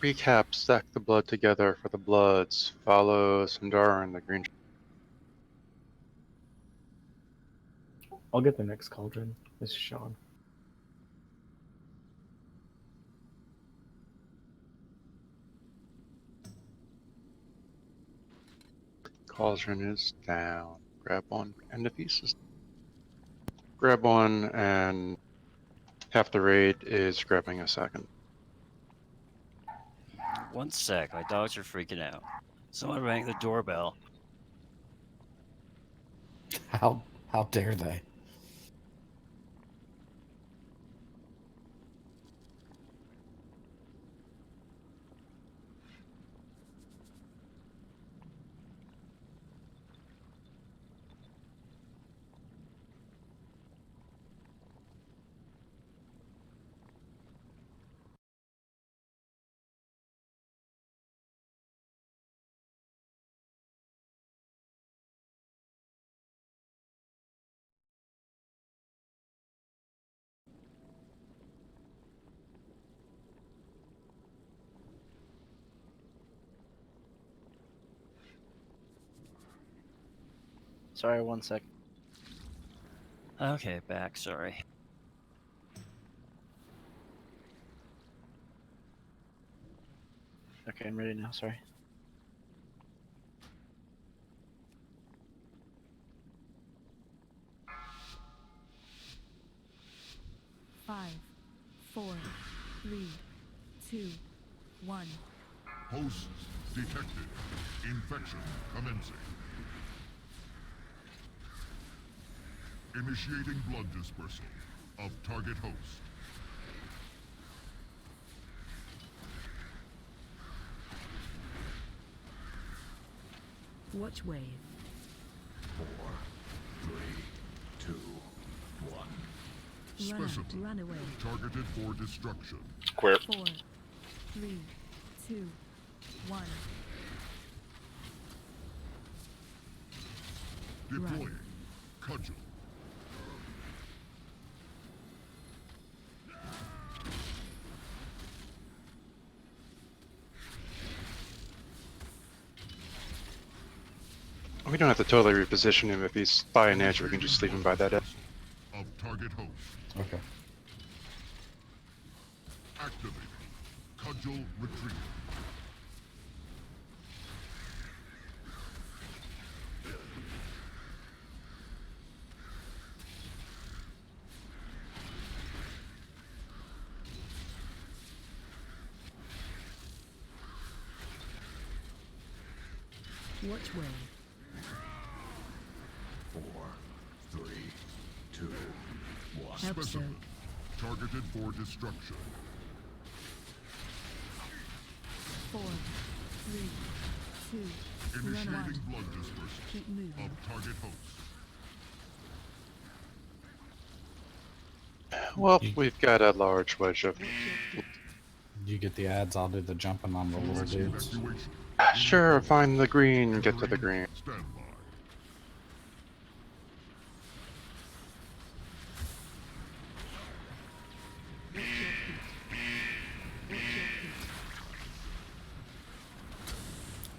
recap, stack the blood together for the bloods. Follow Sundar and the green. I'll get the next cauldron. This is Sean. Cauldron is down. Grab one, and if he's grab one, and half the raid is grabbing a second. One sec, my dogs are freaking out. Someone rang the doorbell. How dare they? Sorry, 1 sec. Okay, back, sorry. Okay, I'm ready now, sorry. Five, 4, 3, 2, 1. Hosts detected. Infection commencing. Initiating blood dispersal of target host. Watch wave. 4, 3, 2, 1. Run out, Specimen run away. targeted for destruction. Square. 4, 3, 2, 1. Deploying. Cudgel. We don't have to totally reposition him. If he's by an edge, we can just leave him by that edge. Of target host. Okay. Activating. Cudgel retrieval. Watch wave. 4, 3, 2, 1. Help Specimen targeted for destruction. 4, 3, 2, run out. Initiating blood dispersal Keep moving. of target host. Well, we've got a large wedge of. You get the ads, I'll do the jumping on the lower dudes. Evacuation. Sure, find the green, get to the green. Standby.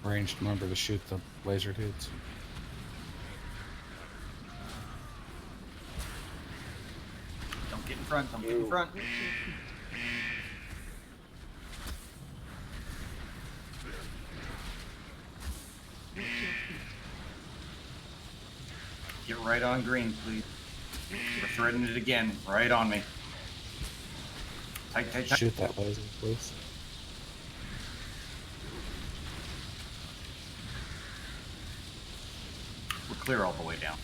Ranged, remember to shoot the laser dudes. Don't get in front, don't get in front. Get right on green, please. We're threading it again. Right on me. Tight, tight, tight. Shoot that laser, please. We're clear all the way down.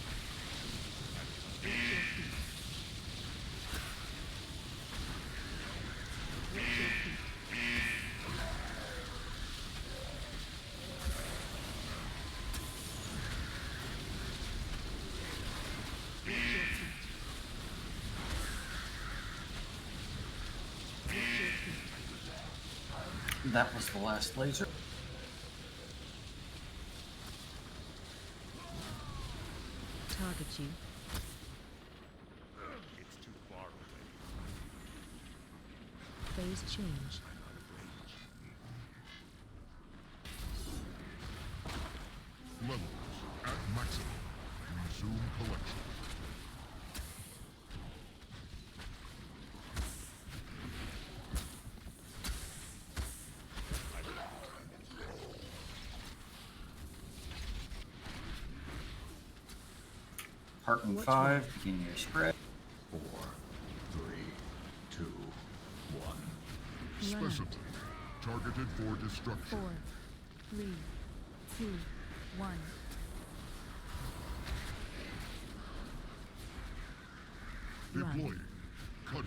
That was the last laser. Target you. It's too far away. Phase change. levels at maximum. Resume collection. Parton Which 5, way? begin your spread. 4, 3, 2, 1. Run out. Specimen. Targeted for destruction. 4, 3, 2, 1. Run. Deploying. Cudgel.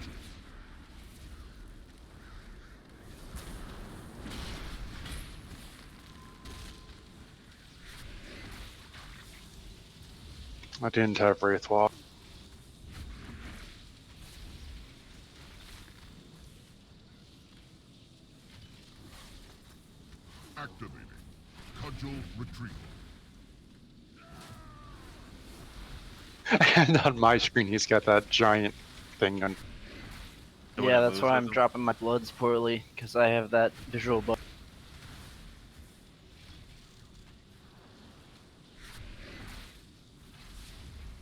I didn't have Wraith Walk. Activating. Cudgel retrieval. And on my screen, he's got that giant thing on. The one Yeah, that that's moves why with I'm them. dropping my bloods poorly, because I have that visual bug.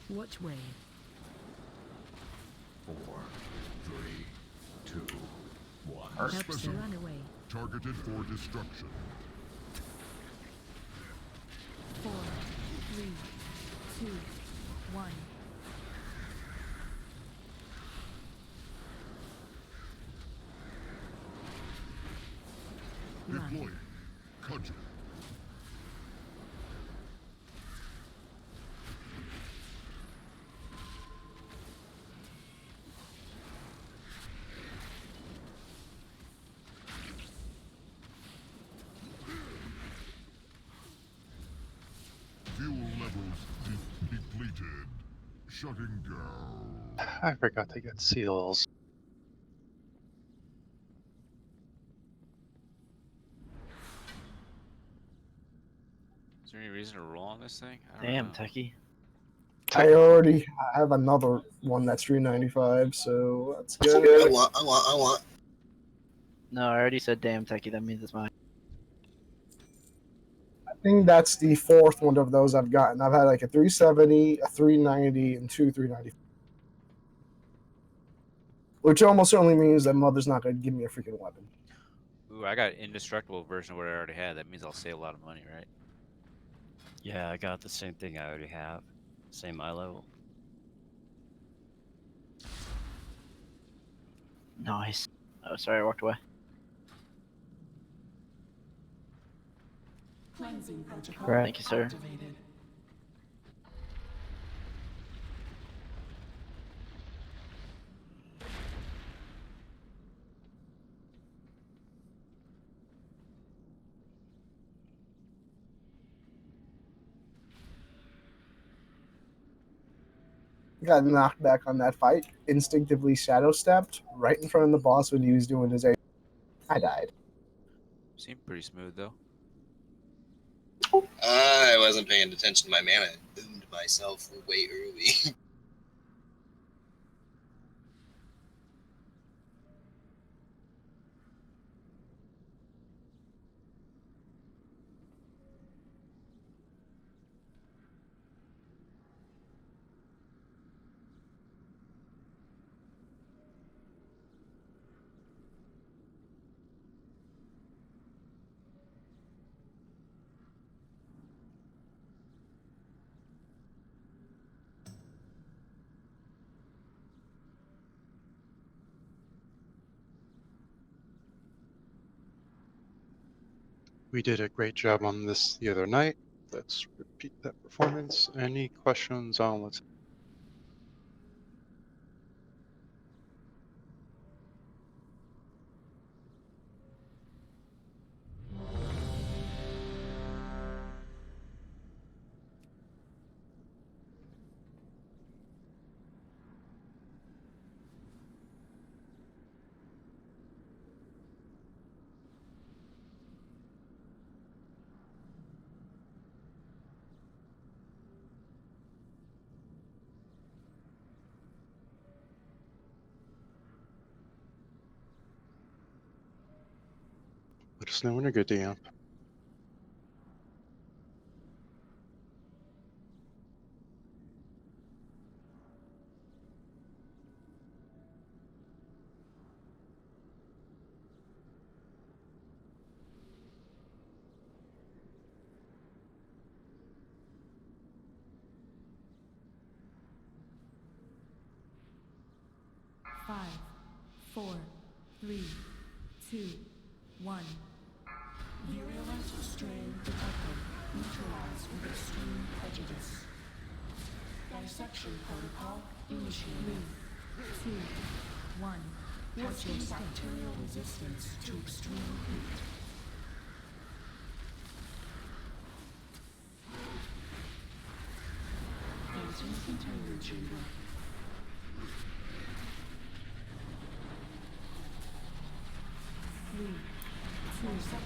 Watch way. 4, 3, 2, 1. Arc. Help the Specimen. runaway. Targeted for destruction. 4, 3, 2, 1. Run. Deploying. Cudgel. Fuel levels depleted. Shutting down. I forgot to get seals. Is there any reason to roll on this thing? I don't Damn, know. Techie. I already have another one that's 395, so let's go. I want. No, I already said damn, Techie. That means it's mine. I think that's the fourth one of those I've gotten. I've had like a 370, a 390, and two 390. Which almost certainly means that Mother's not going to give me a freaking weapon. Ooh, I got indestructible version of what I already had. That means I'll save a lot of money, right? Yeah, I got the same thing I already have. Same eye level. Nice. Oh, sorry, I walked away. Right. Thank you, sir. Got knocked back on that fight. Instinctively shadow stepped right in front of the boss when he was doing his A. I died. Seemed pretty smooth though. I wasn't paying attention to my mana. I boomed myself way early. We did a great job on this the other night. Let's repeat that performance. Any questions on what's let us know when you're good, DM. 5, 4, 3, 2, 1. Virulent strain detected. Neutralized with extreme prejudice. Dissection protocol initiated. 3, 2, 1. Watching bacterial resistance to extreme heat. Entering containment chamber.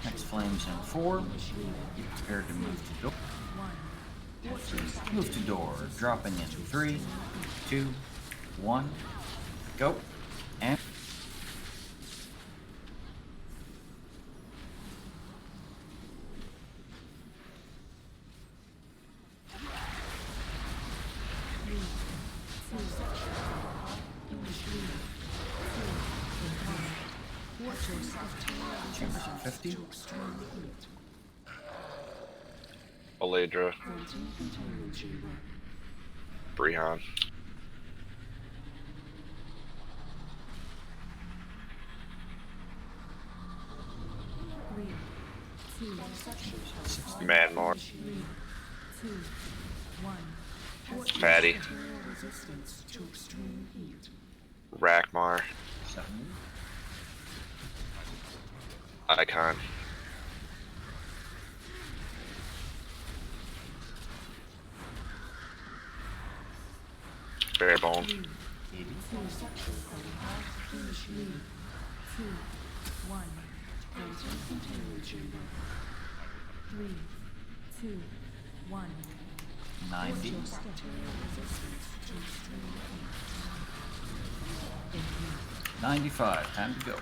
Next flames in 4. Get prepared to move to door. Move to door. Dropping in 3, 2, 1. Go. And chambers in 50. Aledra. Brehan. Madmore. 2, 1. Fatty. Resistance to extreme heat. Rackmar. 7. Icon. Barebone. 2, 1. Entering containment chamber. 3, 2, 1. 90. Bacterial resistance to extreme heat. 95. Time to go.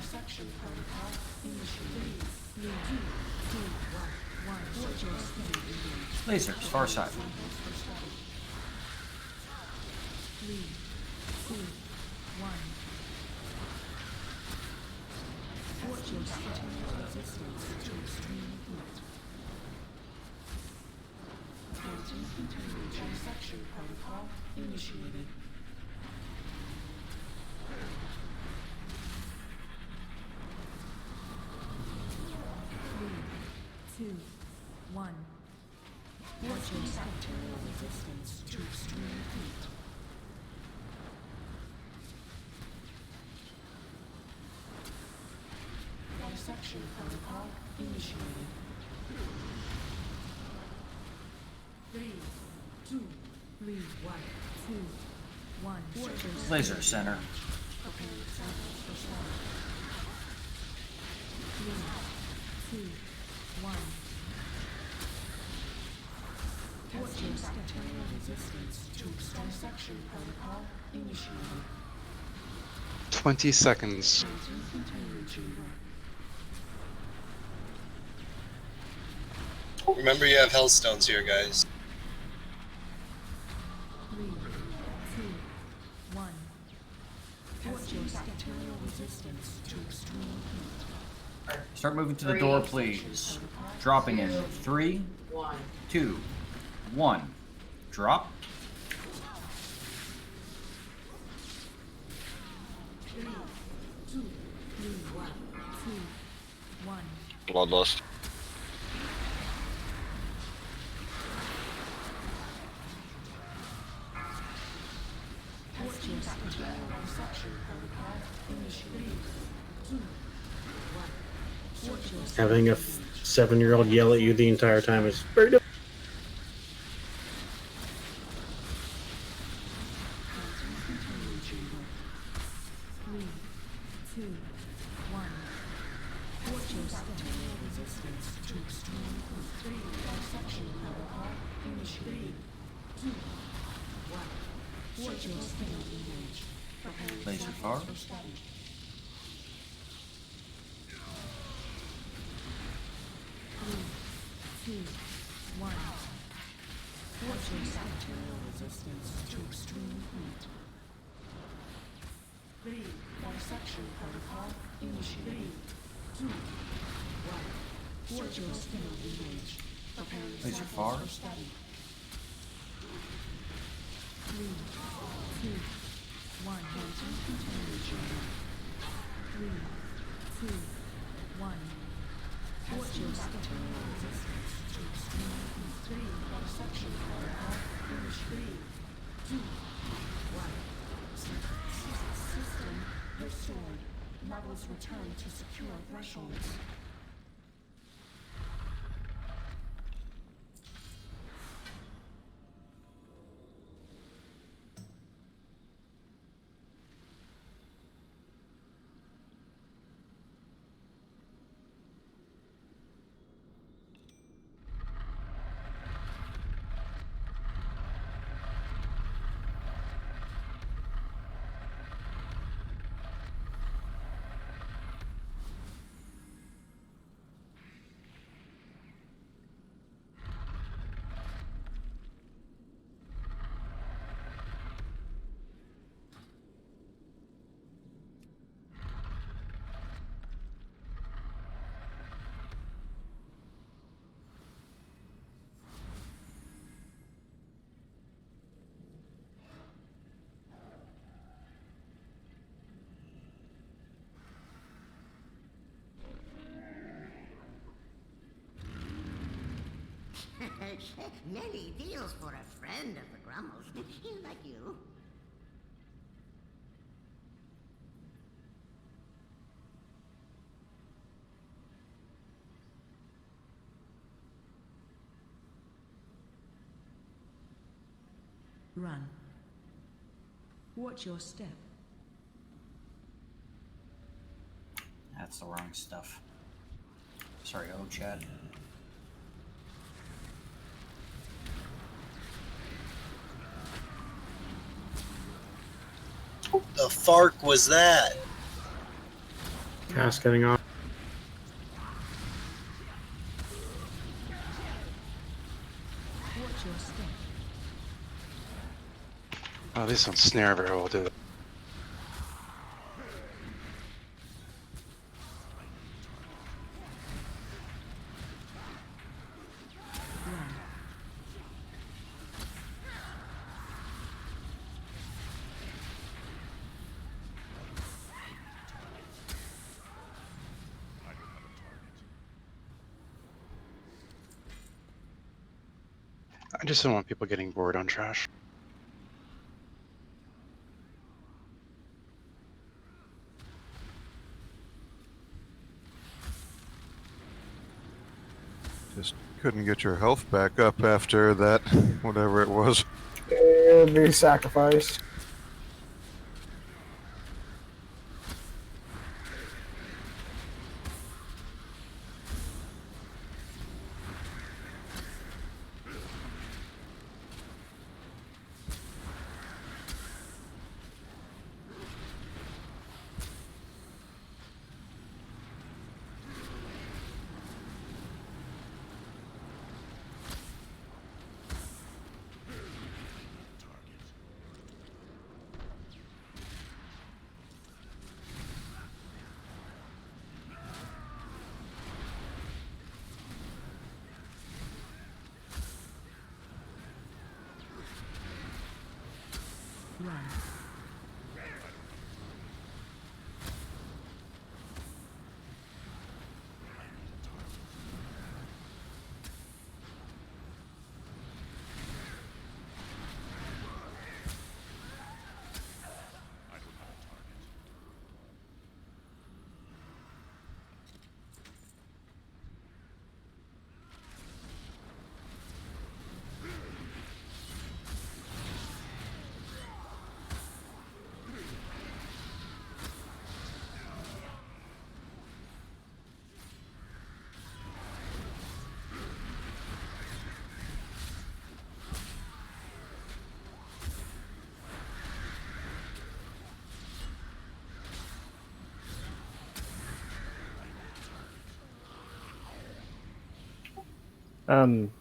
Dissection protocol initiated. 3, 2, 1. Lasers, far side. 3, 2, 1. Watch your bacterial resistance to extreme heat. Anti-containment dissection protocol initiated. 3, 2, 1. Watching bacterial resistance to extreme heat. Dissection protocol initiated. 3, 2, 3, 1, 2, 1. Laser center. Preparing samples for slaughter. 3, 2, 1. Watching bacterial resistance to dissection protocol initiated. 20 seconds. Entering containment chamber. Remember, you have hellstones here, guys. 3, 2, 1. Watching bacterial resistance to extreme heat. Start moving to the door, please. Dropping in 3, 2, 1. Drop. 3, 2, 1, 2, 1. Bloodlust. Watching bacterial dissection protocol initiated. 2, 1. Watching Having a 7-year-old yell at you the entire time is very difficult. containment chamber. 3, 2, 1. Watching bacterial resistance to extreme heat. Dissection protocol initiated. 2, 1. Watching skin engage. Preparing Laser samples far. for study. 3, 2, 1. Watching bacterial resistance to extreme heat. 3. Dissection protocol initiated. 2, 1. Watching skin engage. Preparing Is it samples far? for study. 3, 2, 1. Entering containment chamber. 3, 2, 1. Watch your step. Resistance to extreme constrained cross-section for all finished grade. 2, 1. System restored. Levels return to secure thresholds. Many deals for a friend of the Grummles. Like you. Run. Watch your step. That's the wrong stuff. Sorry, oh Chad. The fark was that? Cast getting off. Watch your step. Oh, this one snare very well do. Run. I just don't want people getting bored on trash. Just couldn't get your health back up after that, whatever it was. And be sacrificed. Run.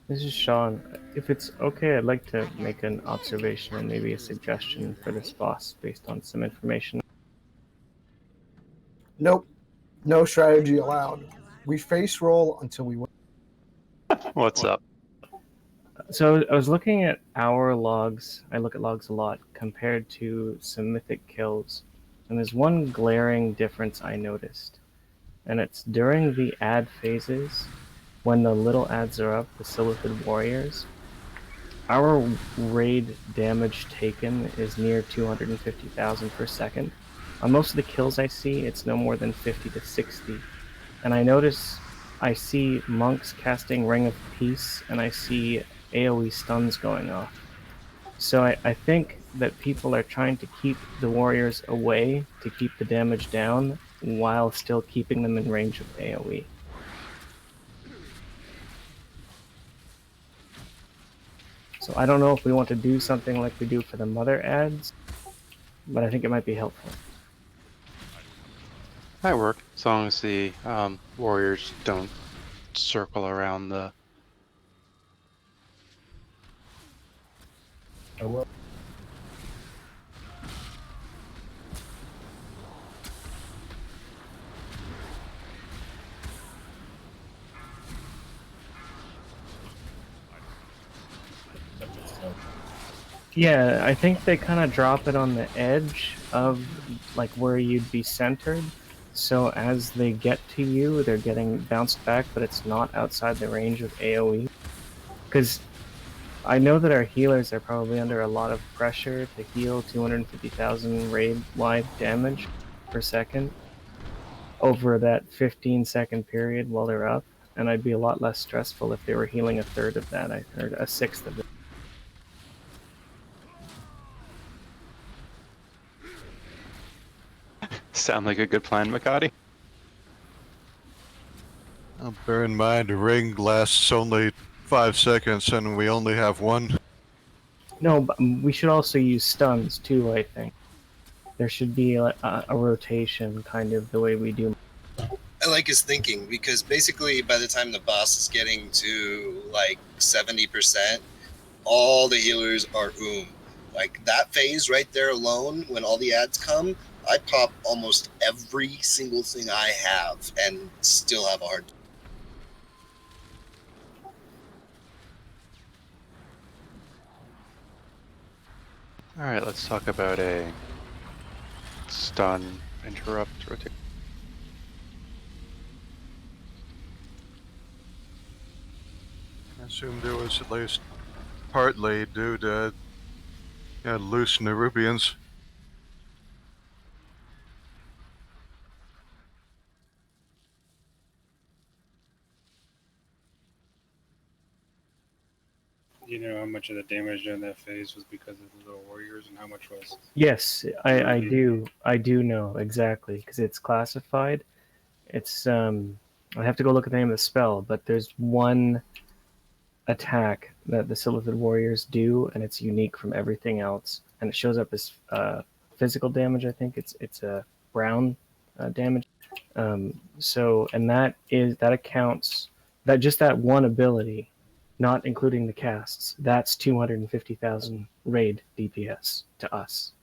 This is Sean. If it's okay, I'd like to make an observation and maybe a suggestion for this boss based on some information. Nope. No strategy allowed. We face roll until we win. What's up? So I was looking at our logs. I look at logs a lot compared to some mythic kills, and there's one glaring difference I noticed, and it's during the ad phases, when the little ads are up, the Silithid Warriors. Our raid damage taken is near 250,000 per second. On most of the kills I see, it's no more than 50 to 60. And I notice I see monks casting Ring of Peace, and I see AoE stuns going off. So I think that people are trying to keep the warriors away to keep the damage down, while still keeping them in range of AoE. So I don't know if we want to do something like we do for the mother ads, but I think it might be helpful. That work, as long as the warriors don't circle around the. Yeah, I think they kind of drop it on the edge of like where you'd be centered. So as they get to you, they're getting bounced back, but it's not outside the range of AoE. Because I know that our healers are probably under a lot of pressure to heal 250,000 raid-wide damage per second over that 15-second period while they're up, and I'd be a lot less stressful if they were healing a third of that, or a sixth of it. Sound like a good plan, Makati? Bear in mind, a ring lasts only 5 seconds, and we only have one. No, but we should also use stuns too, I think. There should be a rotation, kind of the way we do. I like his thinking because basically by the time the boss is getting to like 70%, all the healers are Like that phase right there alone, when all the ads come, I pop almost every single thing I have and still have a hard time. Alright, let's talk about a stun, interrupt, rotate. I assumed it was at least partly due to loose Nerubians. Do you know how much of the damage during that phase was because of the little warriors, and how much was? Yes, I do. I do know exactly because it's classified. It's I have to go look at the name of the spell, but there's one attack that the Silithid Warriors do, and it's unique from everything else, and it shows up as physical damage. I think it's a brown damage. So, and that accounts that just that one ability, not including the casts, that's 250,000 raid DPS to us.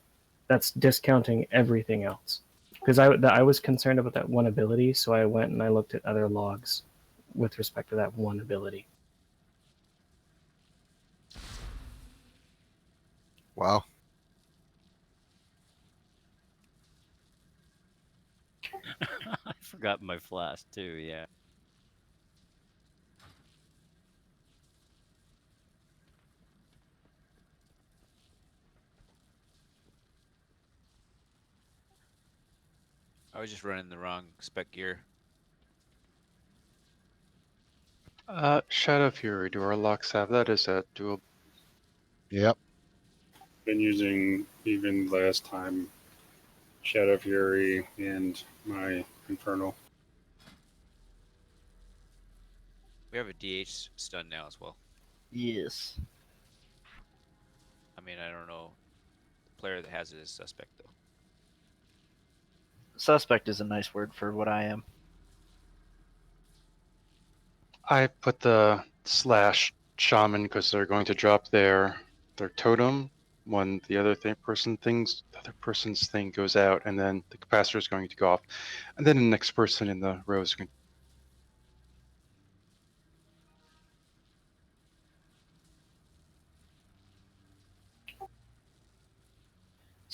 That's discounting everything else. Because I was concerned about that one ability, so I went and I looked at other logs with respect to that one ability. Wow. I forgot my flask too, yeah. I was just running the wrong spec gear. Shadow Fury, do our locks have that? Is that doable? Yep. Been using even last time Shadow Fury and my Infernal. We have a DH stun now as well. Yes. I mean, I don't know. The player that has it is suspect, though. Suspect is a nice word for what I am. I put the slash shaman because they're going to drop their totem when the other person's thing goes out, and then the capacitor is going to go off, and then the next person in the row is going.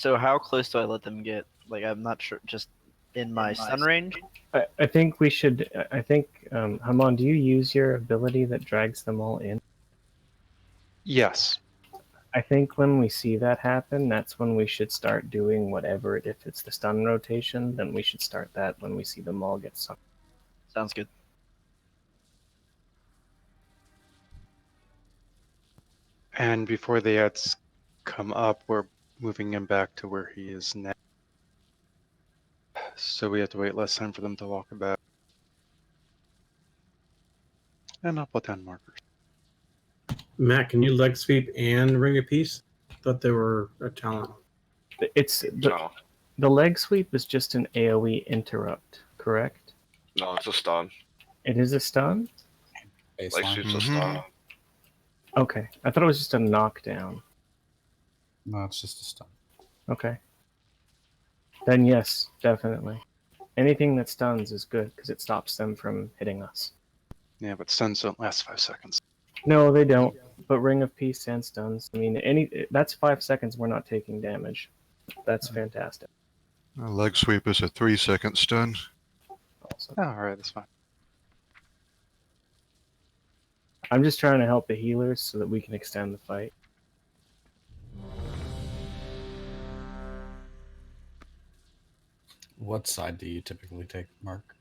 So how close do I let them get? Like, I'm not sure. Just in my stun range? I think we should. I think, Hamon, do you use your ability that drags them all in? Yes. I think when we see that happen, that's when we should start doing whatever. If it's the stun rotation, then we should start that when we see them all get sucked. Sounds good. And before the ads come up, we're moving him back to where he is now. So we have to wait less time for them to walk about. And I'll put down markers. Matt, can you leg sweep and ring a piece? Thought they were a talent. It's No. the leg sweep is just an AoE interrupt, correct? No, it's a stun. It is a stun? Like shoots a stun. Okay. I thought it was just a knockdown. No, it's just a stun. Okay. Then yes, definitely. Anything that stuns is good because it stops them from hitting us. Yeah, but stuns don't last 5 seconds. No, they don't. But Ring of Peace and stuns. I mean, that's 5 seconds we're not taking damage. That's fantastic. A leg sweep is a 3-second stun. Also. Oh, alright, that's fine. I'm just trying to help the healers so that we can extend the fight. What side do you typically take, Mark?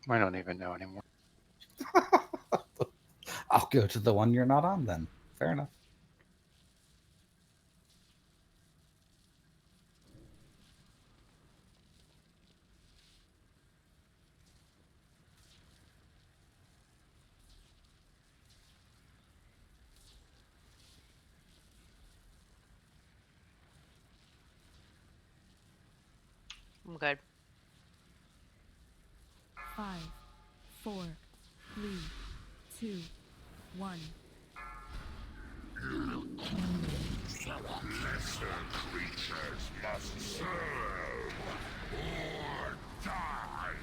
I don't even know anymore. I'll go to the one you're not on then. Fair enough. I'm good. 5, 4, 3, 2, 1. Lesser creatures must serve or die.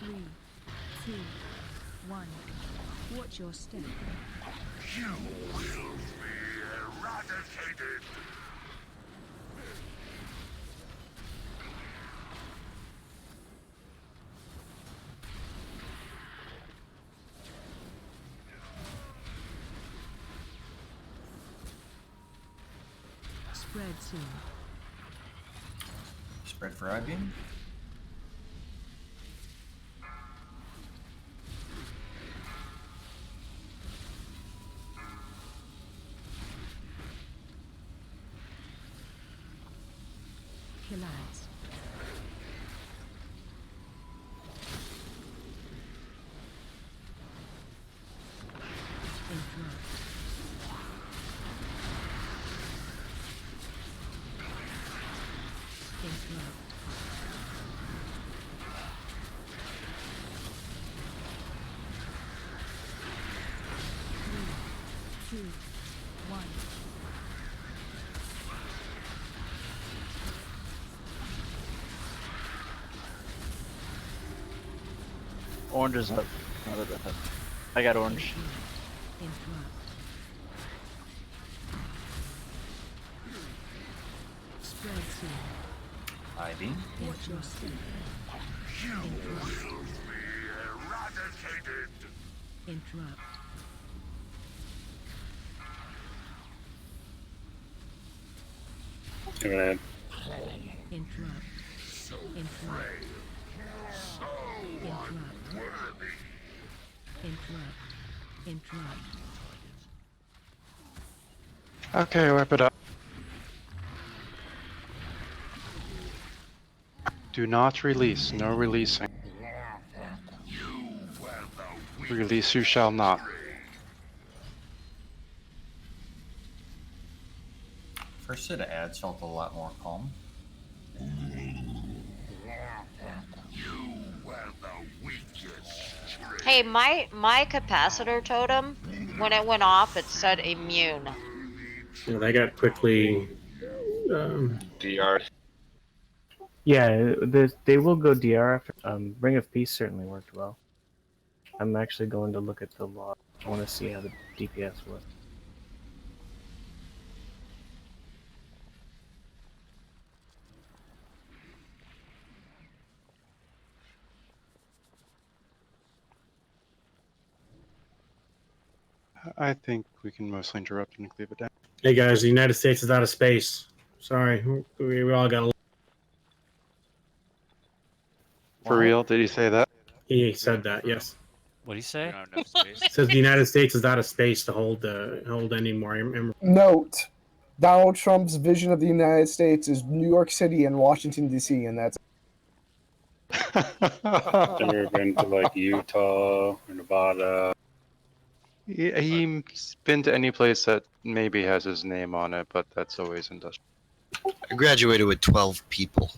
Three, two, 1. Watch your step. You will be eradicated. Spread soon. Spread for I-beam. Killers. Interrupt. Interrupt. 3, 2, 1. Orange is up. I got orange. Interrupt. Spread soon. I-beam. Watch your step. You will be eradicated. Interrupt. Go ahead. Interrupt. Interrupt. Interrupt. Interrupt. Interrupt. Okay, wrap it up. Do not release. No releasing. Release you shall not. First set of ads felt a lot more calm. Hey, my capacitor totem, when it went off, it said immune. You know, they got quickly. DR. Yeah, they will go DR after. Ring of Peace certainly worked well. I'm actually going to look at the log. I want to see how the DPS was. I think we can mostly interrupt and cleave it down. Hey guys, the United States is out of space. Sorry, we all got. For real? Did he say that? He said that. Yes. What do you We say? don't have enough space. Says the United States is out of space to hold any more. Note: Donald Trump's vision of the United States is New York City and Washington D.C., and that's. Never been to like Utah or Nevada. He's been to any place that maybe has his name on it, but that's always industrial. I graduated with 12 people.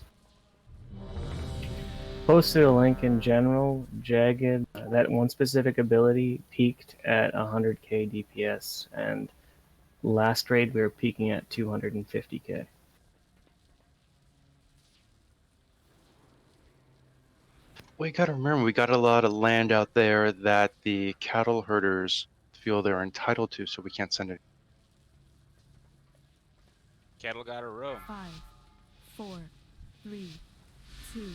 Posted a link in general. Jagged, that one specific ability peaked at 100k DPS, and last raid we were peaking at 250k. We gotta remember, we got a lot of land out there that the cattle herders feel they're entitled to, so we can't send it. Cattle got a row. 5, 4, 3, 2,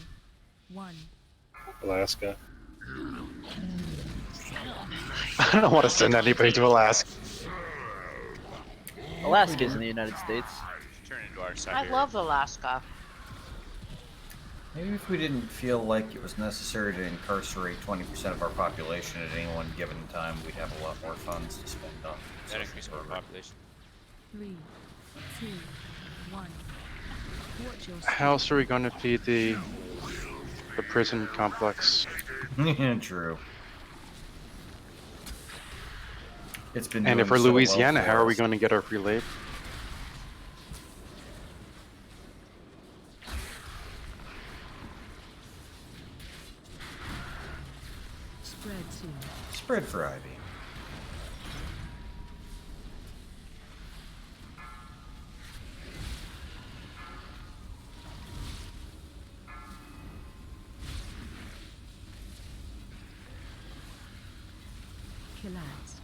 1. Alaska. I don't want to send anybody to Alaska. Alaska's in the United States. Turn into our I Siberia. love Alaska. Maybe if we didn't feel like it was necessary to incarcerate 20% of our population at any one given time, we'd have a lot more funds to spend on. That increased our population. 3, 2, 1. Watch your How else are we going to feed the prison complex? True. It's been. And if we're doing so well Louisiana, for how are we us. going to get our free labor? spread to. Spread for Ivy. Collapse.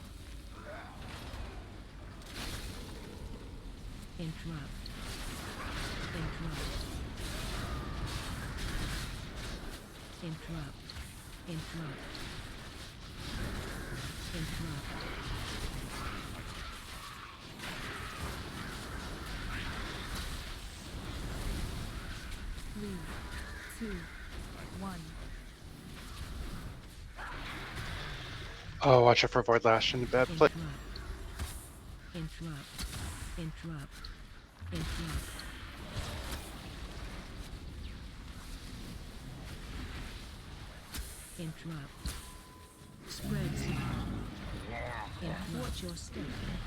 Interrupt. Interrupt. Interrupt. Interrupt. Interrupt. Three, two, one. Oh, watch out for Void Lash in the bad place. Interrupt. Interrupt. Interrupt. Interrupt. Spread to. Watch your step.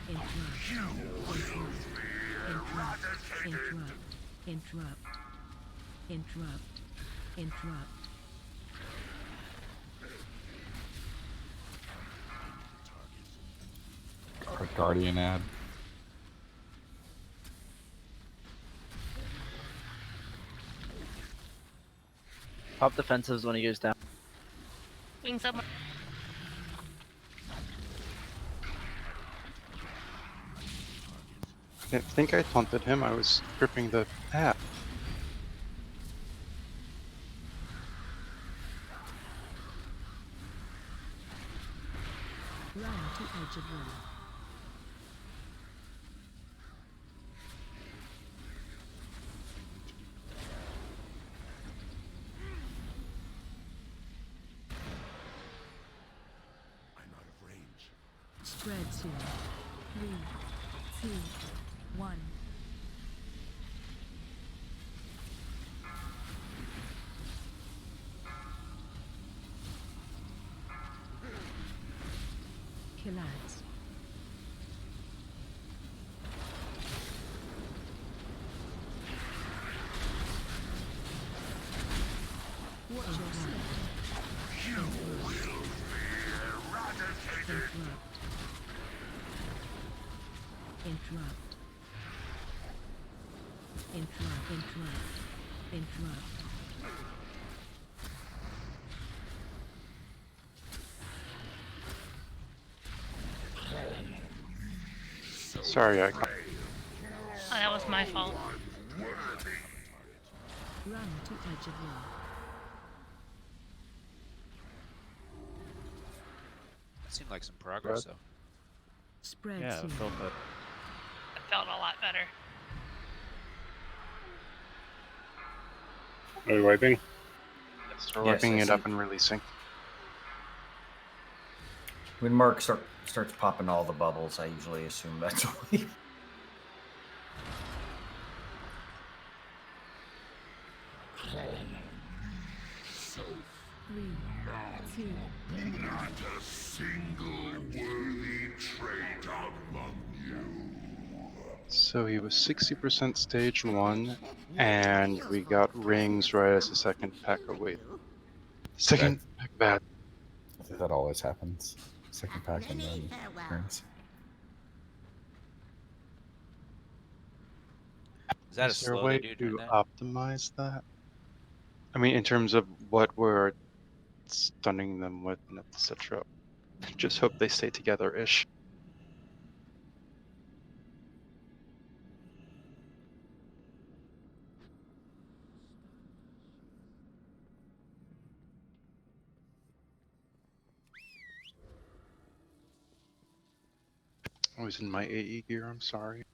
Interrupt. Interrupt. Interrupt. Interrupt. Interrupt. Interrupt. Our Guardian ad. Pop defensives when he goes down. I didn't think I taunted him, I was gripping the app. Run to edge of room. Spread to. 3, 2, 1. Killads. Watch your step. Interrupt. Interrupt. Interrupt. Sorry, I. Oh, that was my fault. Run to edge of wall. That seemed like some progress, though. Spread Yeah, soon. it felt good. It felt a lot better. Are you wiping? Yes, we're Yes, wiping I it see. up and releasing. When Mark starts popping all the bubbles, I usually assume that's why. Three, two, Not a single worthy trait among you. So he was 60% stage 1, and we got rings right as the second pack of weight. Second pack bad. I think that always happens. Second pack and then rings. Is that a Is there a slow way they do during to that? optimize that? I mean, in terms of what we're stunning them with, and etc. Just hope they stay together-ish. I was in my AE gear, I'm sorry.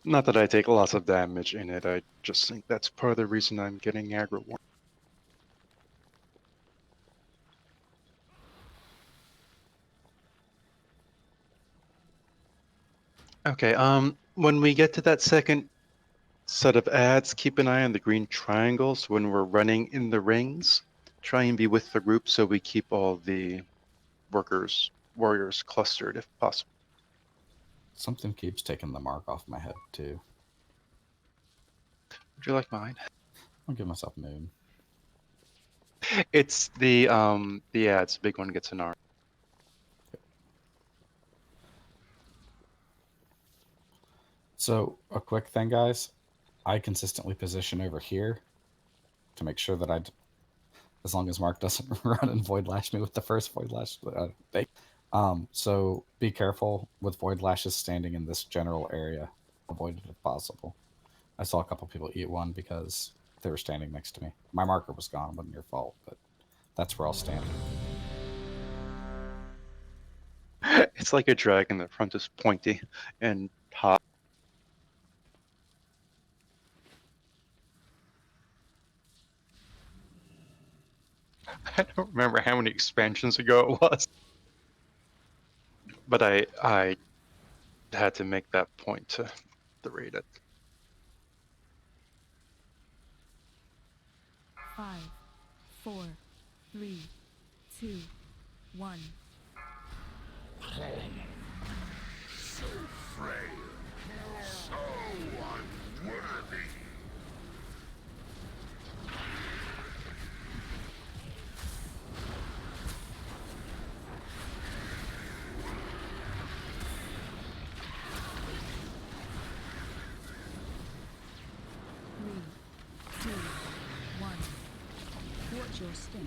Not that I take lots of damage in it, I just think that's part of the reason I'm getting aggro more. Okay, when we get to that second set of ads, keep an eye on the green triangles when we're running in the rings. Try and be with the group so we keep all the warriors clustered if possible. Something keeps taking the mark off my head too. Would you like mine? I'll give myself moon. It's the ads, big one gets an R. So a quick thing, guys. I consistently position over here to make sure that as long as Mark doesn't run and Void Lash me with the first Void Lash they. So be careful with Void Lashes standing in this general area. Avoid it if possible. I saw a couple people eat one because they were standing next to me. My marker was gone, wasn't your fault, but that's where I'll stand. It's like a dragon, the front is pointy and hot. I don't remember how many expansions ago it was. But I had to make that point to rate it. 5, 4, 3, 2, 1. So frail, so unworthy. Three, two, one. Watch your step.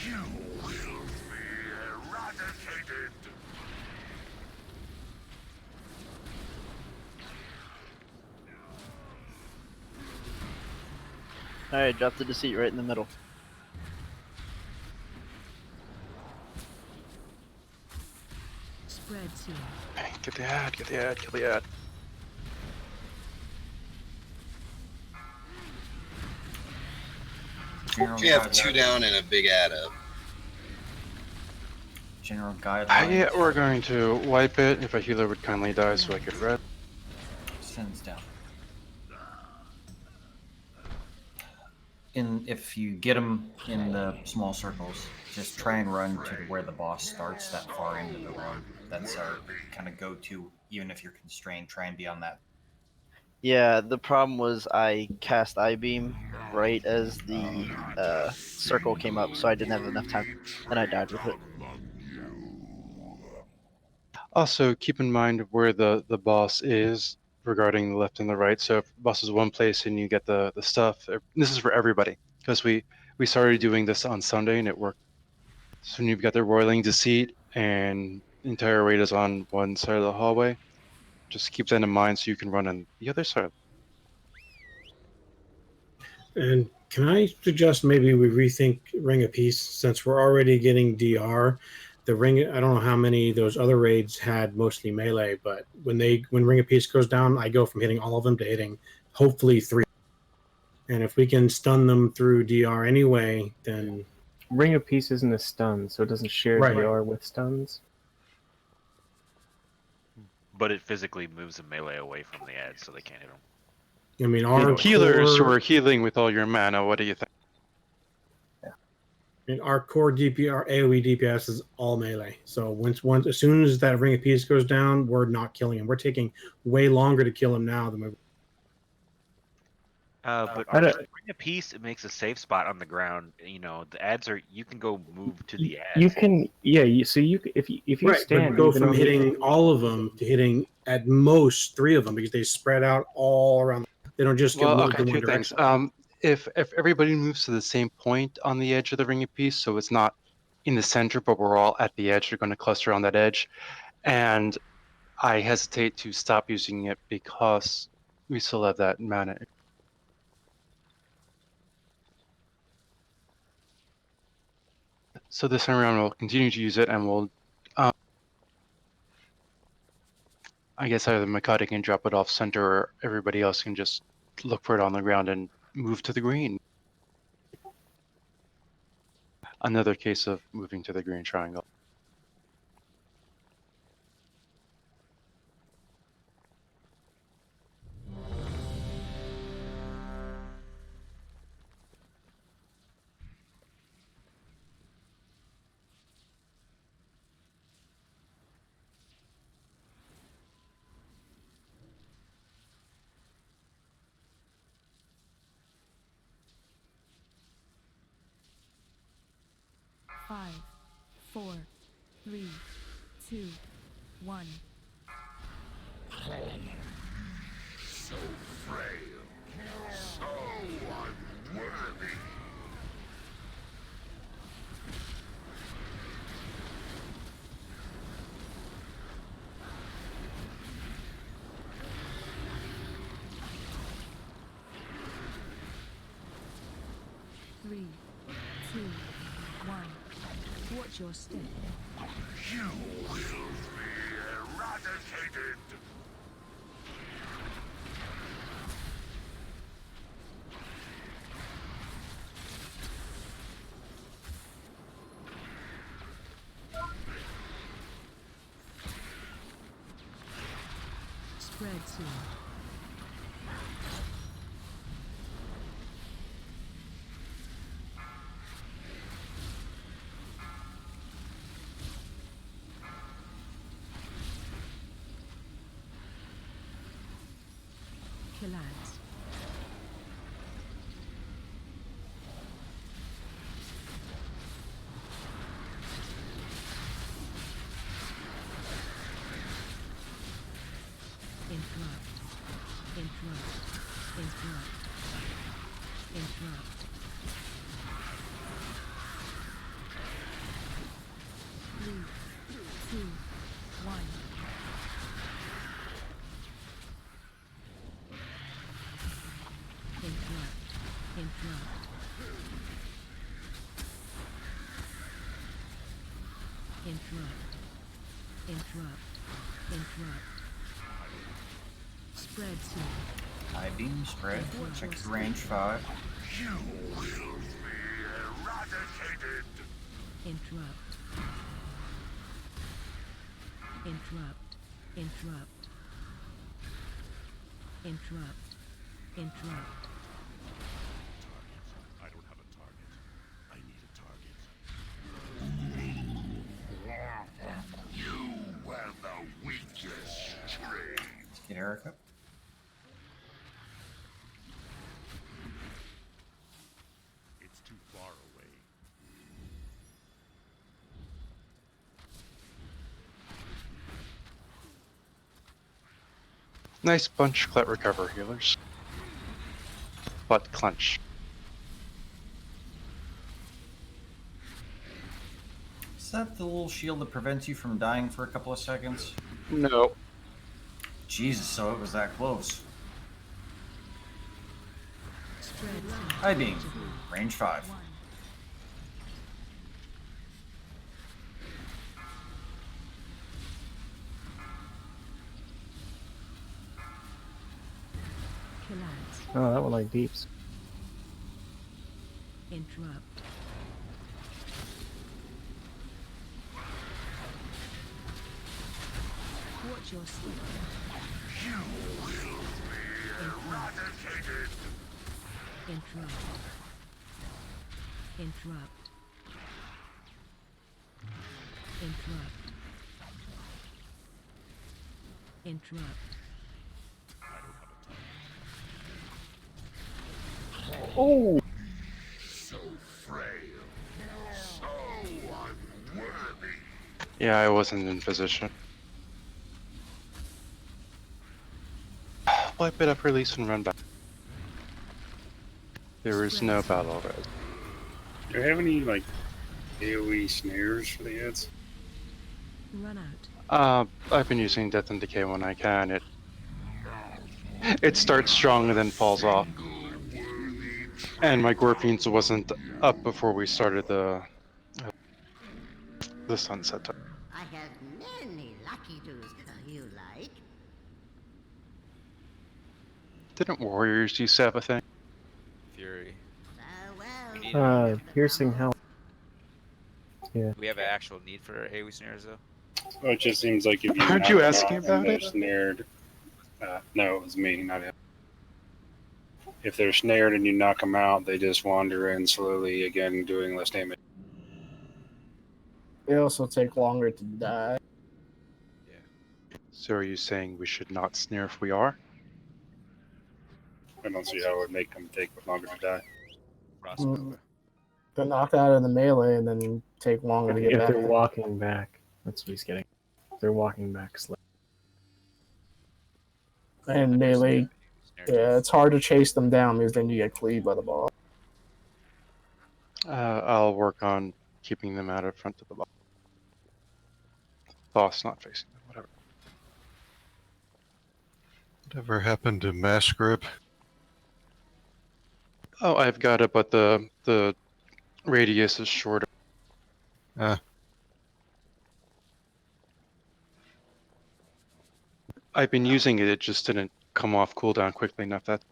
You will be eradicated. Alright, drop the deceit right in the middle. Spread soon. Get the ad, get the ad, kill the ad. We have 2 down and a big ad up. General guidelines. Yeah, we're going to wipe it if a healer would kindly die so I could red. Sends down. If you get them in the small circles, just try and run to where the boss starts that far into the run. That's our kind of go-to. Even if you're constrained, try and be on that Yeah, the problem was I cast Eye Beam right as the circle came up, so I didn't have enough time, and I died with it. Also, keep in mind where the boss is regarding the left and the right. So if the boss is one place and you get the stuff, this is for everybody because we started doing this on Sunday and it worked. So when you've got the Roiling Deceit and the entire raid is on one side of the hallway, just keep that in mind so you can run on the other side. And can I suggest maybe we rethink Ring of Peace since we're already getting DR? The ring, I don't know how many those other raids had mostly melee, but when Ring of Peace goes down, I go from hitting all of them to hitting hopefully 3. And if we can stun them through DR anyway, then Ring of Peace isn't a stun, so it doesn't share Right. DR with stuns. But it physically moves the melee away from the edge, so they can't hit them. I mean, The our healers who core, are healing with all your mana, what do you think? our core DPR AOE DPS is all melee. So once as soon as that Ring of Peace goes down, we're not killing him. We're taking way longer to kill him now than we. But I don't- Ring of Peace, it makes a safe spot on the ground. You know, the ads are, you can go move to the ads. You can, yeah. If you Right, stand, but go even from on the- hitting all of them to hitting at most 3 of them because they spread out all around. They don't just get Well, moved okay, in one two things. direction. If everybody moves to the same point on the edge of the Ring of Peace, so it's not in the center, but we're all at the edge, you're going to cluster on that edge. And I hesitate to stop using it because we still have that mana. So this time around, we'll continue to use it, and we'll, I guess either Makata can drop it off center, or everybody else can just look for it on the ground and move to the green. Another case of moving to the green triangle. Five, 4, 3, 2, 1. So frail, so unworthy. Three, 2, 1. Watch your step. You will be eradicated. Spread soon. Kill ads. Interrupt. Interrupt. Interrupt. Interrupt. Three, 2, 1. Interrupt. Interrupt. Interrupt. Interrupt. Interrupt. Spread soon. High beam spread. Check your range 5. You will be eradicated. Interrupt. Interrupt. Interrupt. Interrupt. Interrupt. I don't have a target. I need a target. You were the weakest string. Let's get Erica. Nice bunch, clet recover healers. Butt clench. Is that the little shield that prevents you from dying for a couple of seconds? No. Jesus, so it was that close. Spread High beam, range 5. collapse. Oh, that one like deeps. Interrupt. Watch your step. You will be eradicated. Interrupt. Interrupt. Interrupt. Interrupt. Oh! So frail. So unworthy. Yeah, I wasn't in position. Wipe it up, release, and run back. There is no battle res. Do you have any like AoE snares for the ads? Run out. I've been using Death and Decay when I can. It starts strong and then falls off. And my Gorpines wasn't up before we started the sunset time. I have many lucky twos. You like? Didn't warriors used to have a thing? Fury. Well, We need Piercing hell. Yeah. we have an actual need for AoE snares though. Well, it just seems like if you Aren't knock you them asking off about and they're it? snared. No, it was me, not him. If they're snared and you knock them out, they just wander in slowly again, doing less damage. They also take longer to die. So are you saying we should not snare if we are? I don't see how it would make them take longer to die. Mm. They're knocked out of the melee and then take longer to get If back. they're walking back, that's what he's getting. They're walking back slow. And melee, yeah, it's hard to chase them down because then you get cleaved by the boss. I'll work on keeping them out of front of the boss. Boss not facing them, whatever. Whatever happened to mass grip? Oh, I've got it, but the radius is shorter. I've been using it, it just didn't come off cooldown quickly enough. That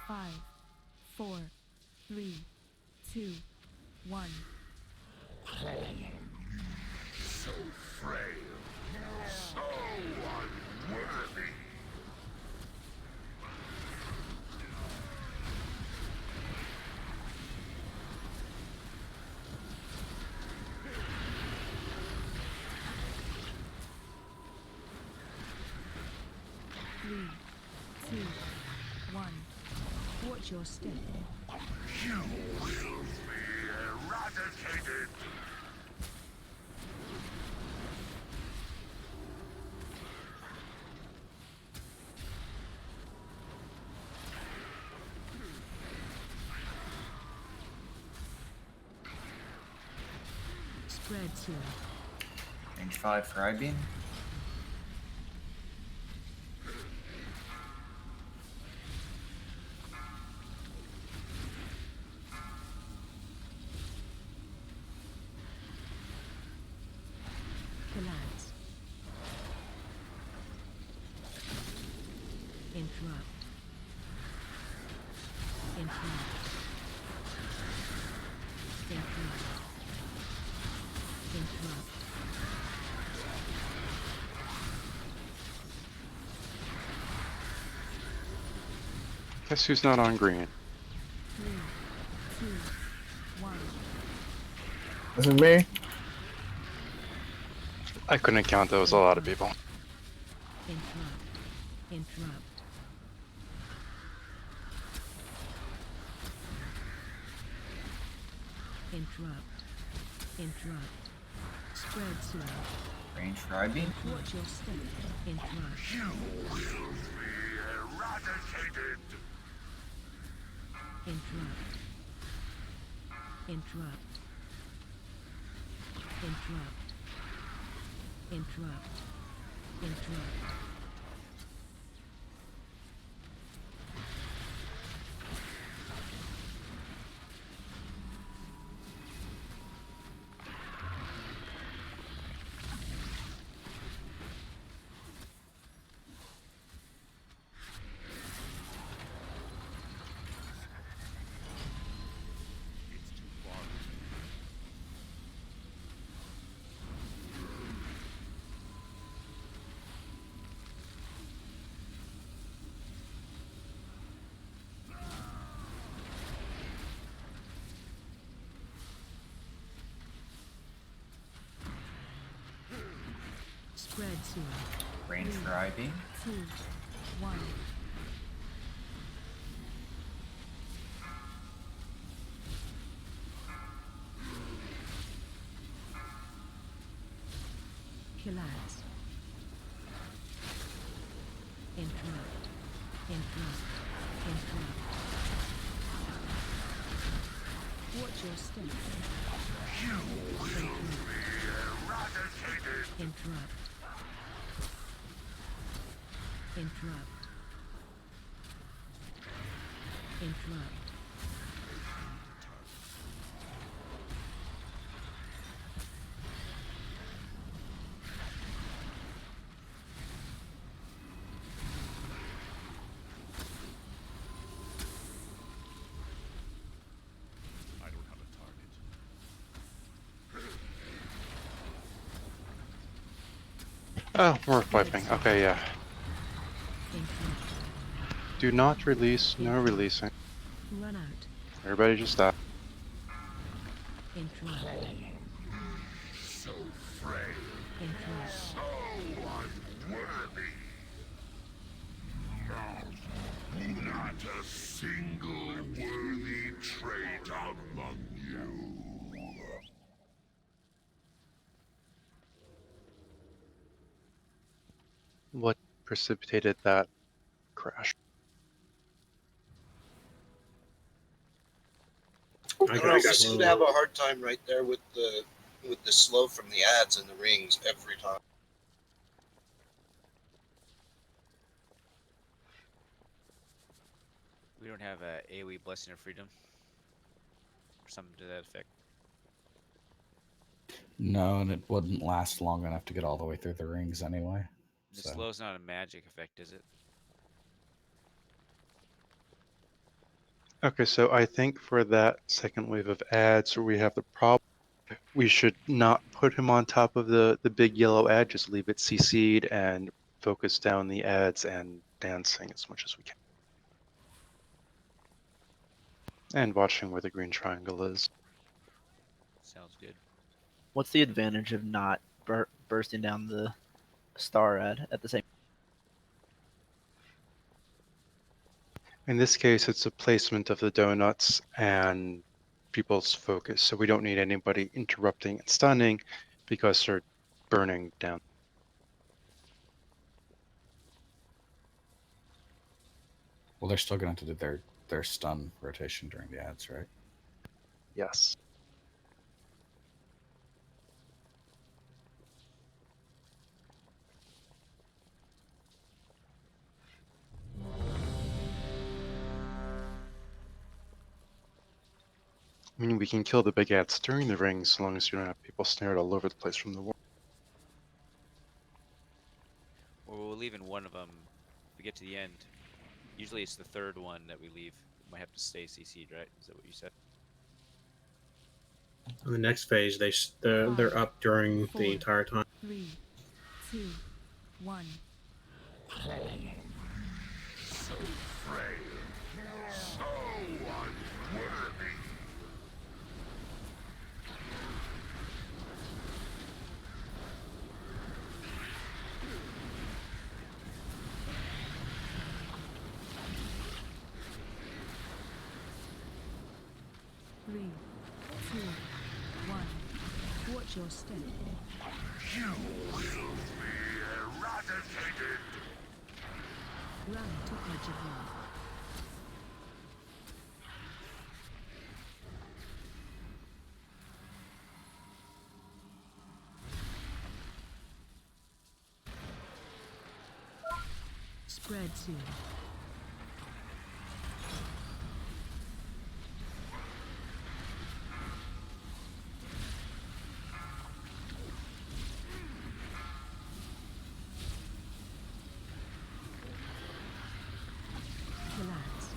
Five, 4, 3, 2, 1. So frail. So unworthy. Three, two, 1. Watch your step. You will be eradicated. Spread 2. Range 5 for high beam. Collapse. Interrupt. Guess who's not on green? 3, 2, 1. This is me. I couldn't count. There was a lot of people. Interrupt. Spread slow. Range for I-beam. Watch your step. Interrupt. You will be eradicated. Interrupt. Interrupt. Spread slow. Range for I-beam. 2, 1. Collapse. Interrupt. Watch your step. You will be eradicated. Interrupt. I don't have a target. Oh, we're wiping. Okay, yeah. Do not release. No releasing. Run out. Everybody just stop. Interrupt. So frail. So unworthy. Not a single worthy trait among you. What precipitated that crash? I I got seem to slow. have a hard time right there with the slow from the ads and the rings every time. We don't have a AoE Blessing of Freedom or something to that effect. No, and it wouldn't last long enough to get all the way through the rings anyway. The So slow's not a magic effect, is it? Okay, so I think for that second wave of ads where we have the problem, we should not put him on top of the big yellow ad, just leave it CC'd and focus down the ads and dancing as much as we can. And watching where the green triangle is. Sounds good. What's the advantage of not bursting down the star ad at the same? In this case, it's a placement of the donuts and people's focus. So we don't need anybody interrupting and stunning because they're burning down. well, they're still going to do their stun rotation during the ads, right? Yes. I mean, we can kill the big ads during the rings as long as you don't have people snared all over the place from the war. Or we'll leave in one of them. If we get to the end, usually it's the third one that we leave. might have to stay CC'd, right? Is that what you said? On the next phase, they're up during Four, the entire time. 3, 2, 1. So frail, so unworthy. Three, two, one. Watch your step. You will be eradicated. Run to edge of you. Spread soon. Collapse.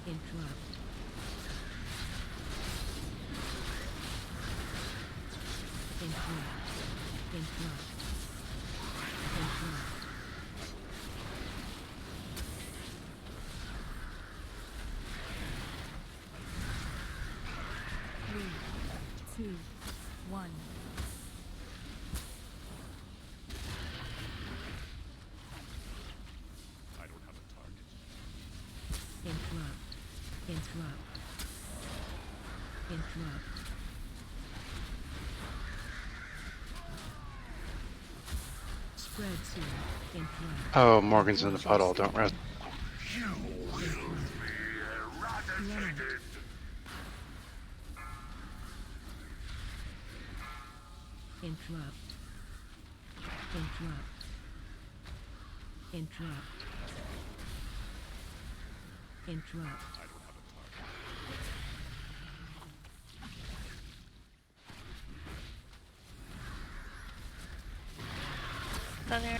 Interrupt. Interrupt. Interrupt. Interrupt. Three, two, one. I don't have a target. Interrupt. Interrupt. Interrupt. Spread soon. Interrupt. Oh, Morgan's in the puddle. Don't rest. You will be eradicated. Interrupt. Interrupt. Interrupt. Interrupt. I don't have a target. So there.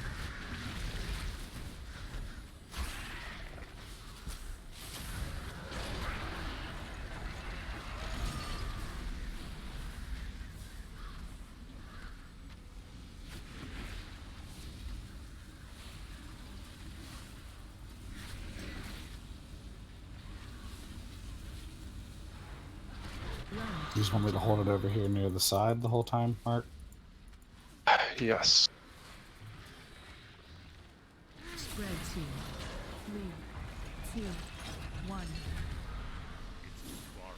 You just want me to hold it over here near the side the whole time, Mark? Yes. Spread soon. 3, 2, 1. It's too far.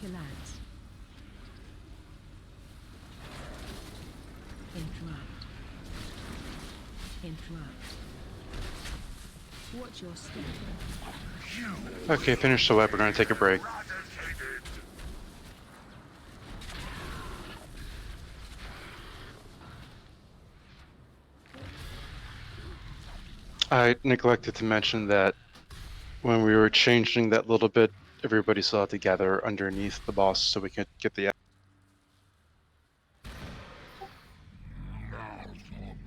Collapse. Interrupt. Interrupt. Watch your step. Okay, finish the web. We're going to take a break. I neglected to mention that when we were changing that little bit, everybody still had to gather underneath the boss so we could get the.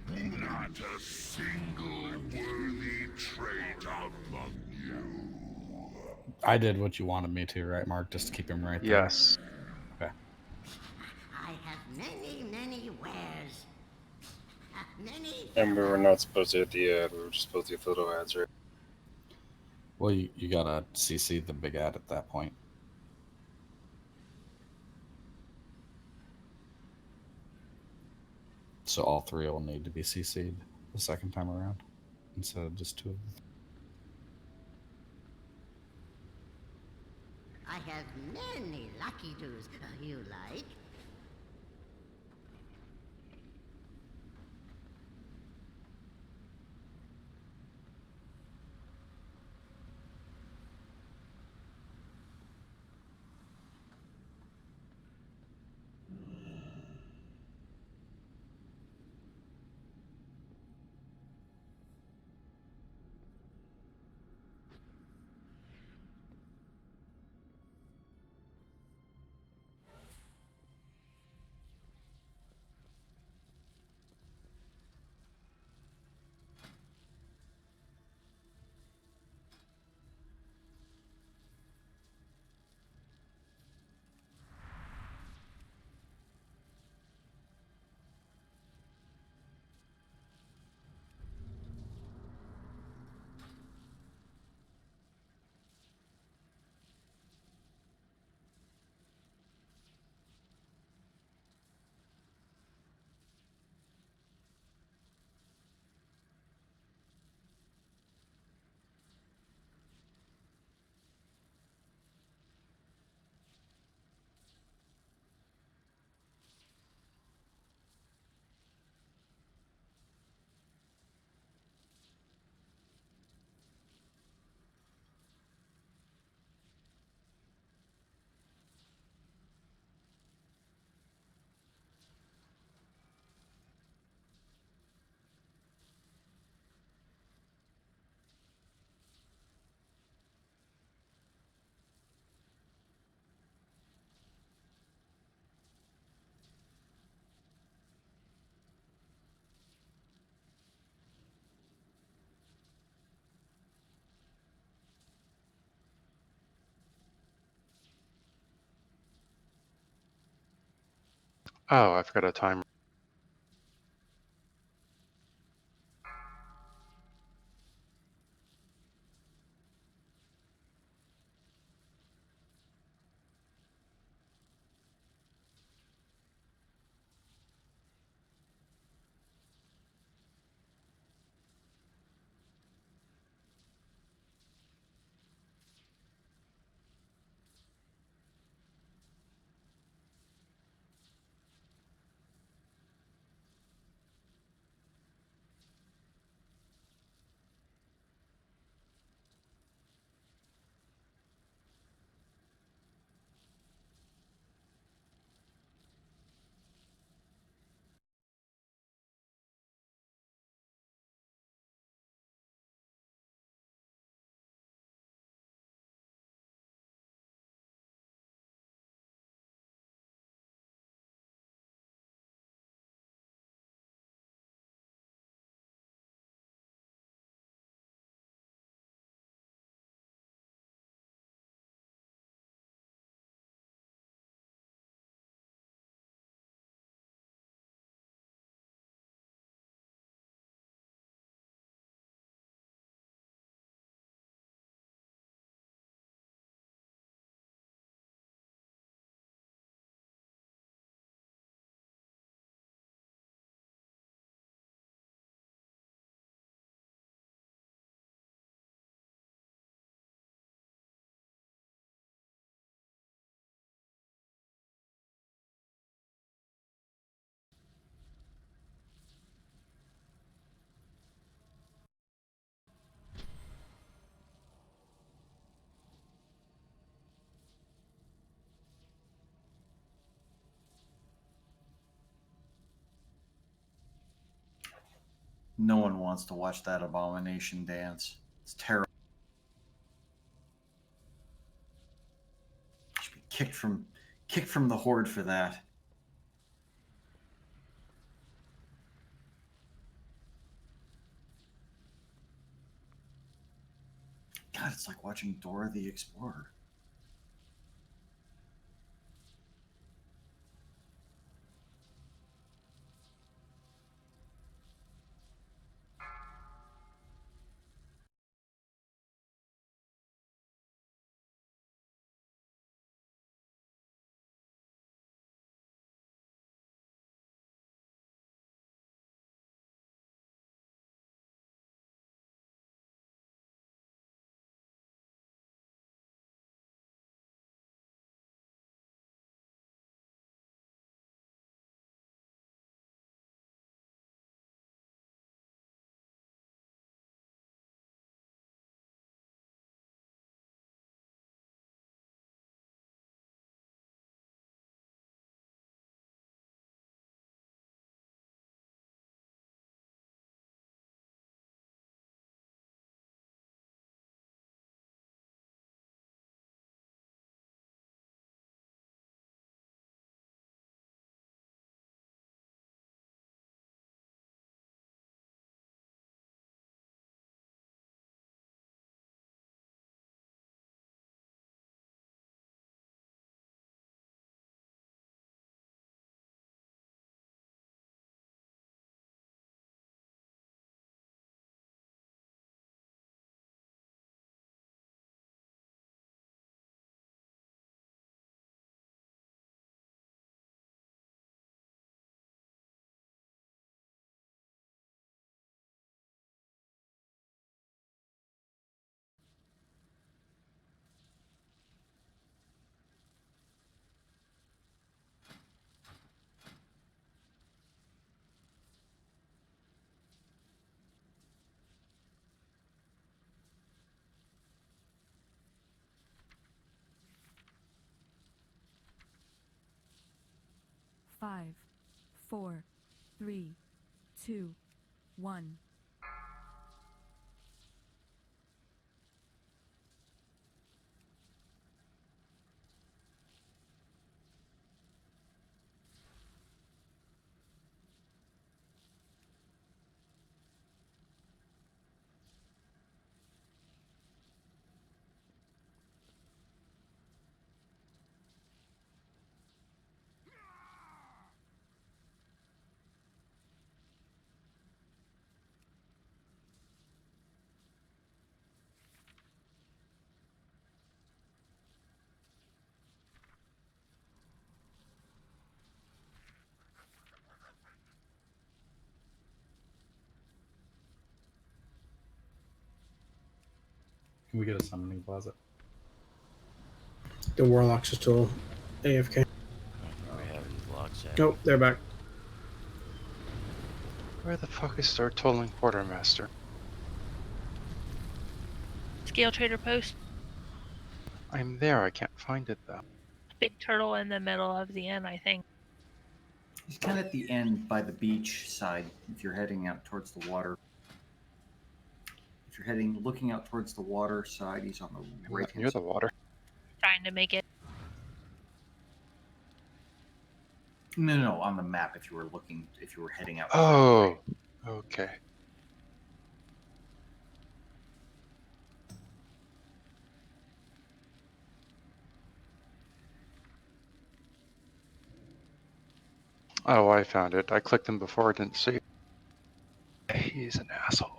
Not a single worthy trait among you. I did what you wanted me to, right, Mark? Just to keep him right there. Yes. Okay. I have many, many wares. Many. And we were not supposed to hit the ad. We were just supposed to hit the little ads, right? Well, you gotta CC the big ad at that point. So all three will need to be CC'd the second time around instead of just two of them. I have many lucky doos. You like? Oh, I've got a timer. No one wants to watch that abomination dance. It's terrible. Should be kicked from the horde for that. God, it's like watching Dora the Explorer. Five, four, three, two, one. Can we get a summoning closet? The warlocks are still AFK. I don't think we have any logs yet. Nope, they're back. Where the fuck is our tolling quartermaster? Scale trader post. I'm there. I can't find it though. Big turtle in the middle of the inn, I think. He's kind of at the end by the beach side. If you're heading out towards the water, if you're looking out towards the water side, he's on the I'm right not hand near side. the water. Trying to make it. No, on the map. If you were heading out. Oh, okay. Oh, I found it. I clicked him before. I didn't see it. He's an asshole.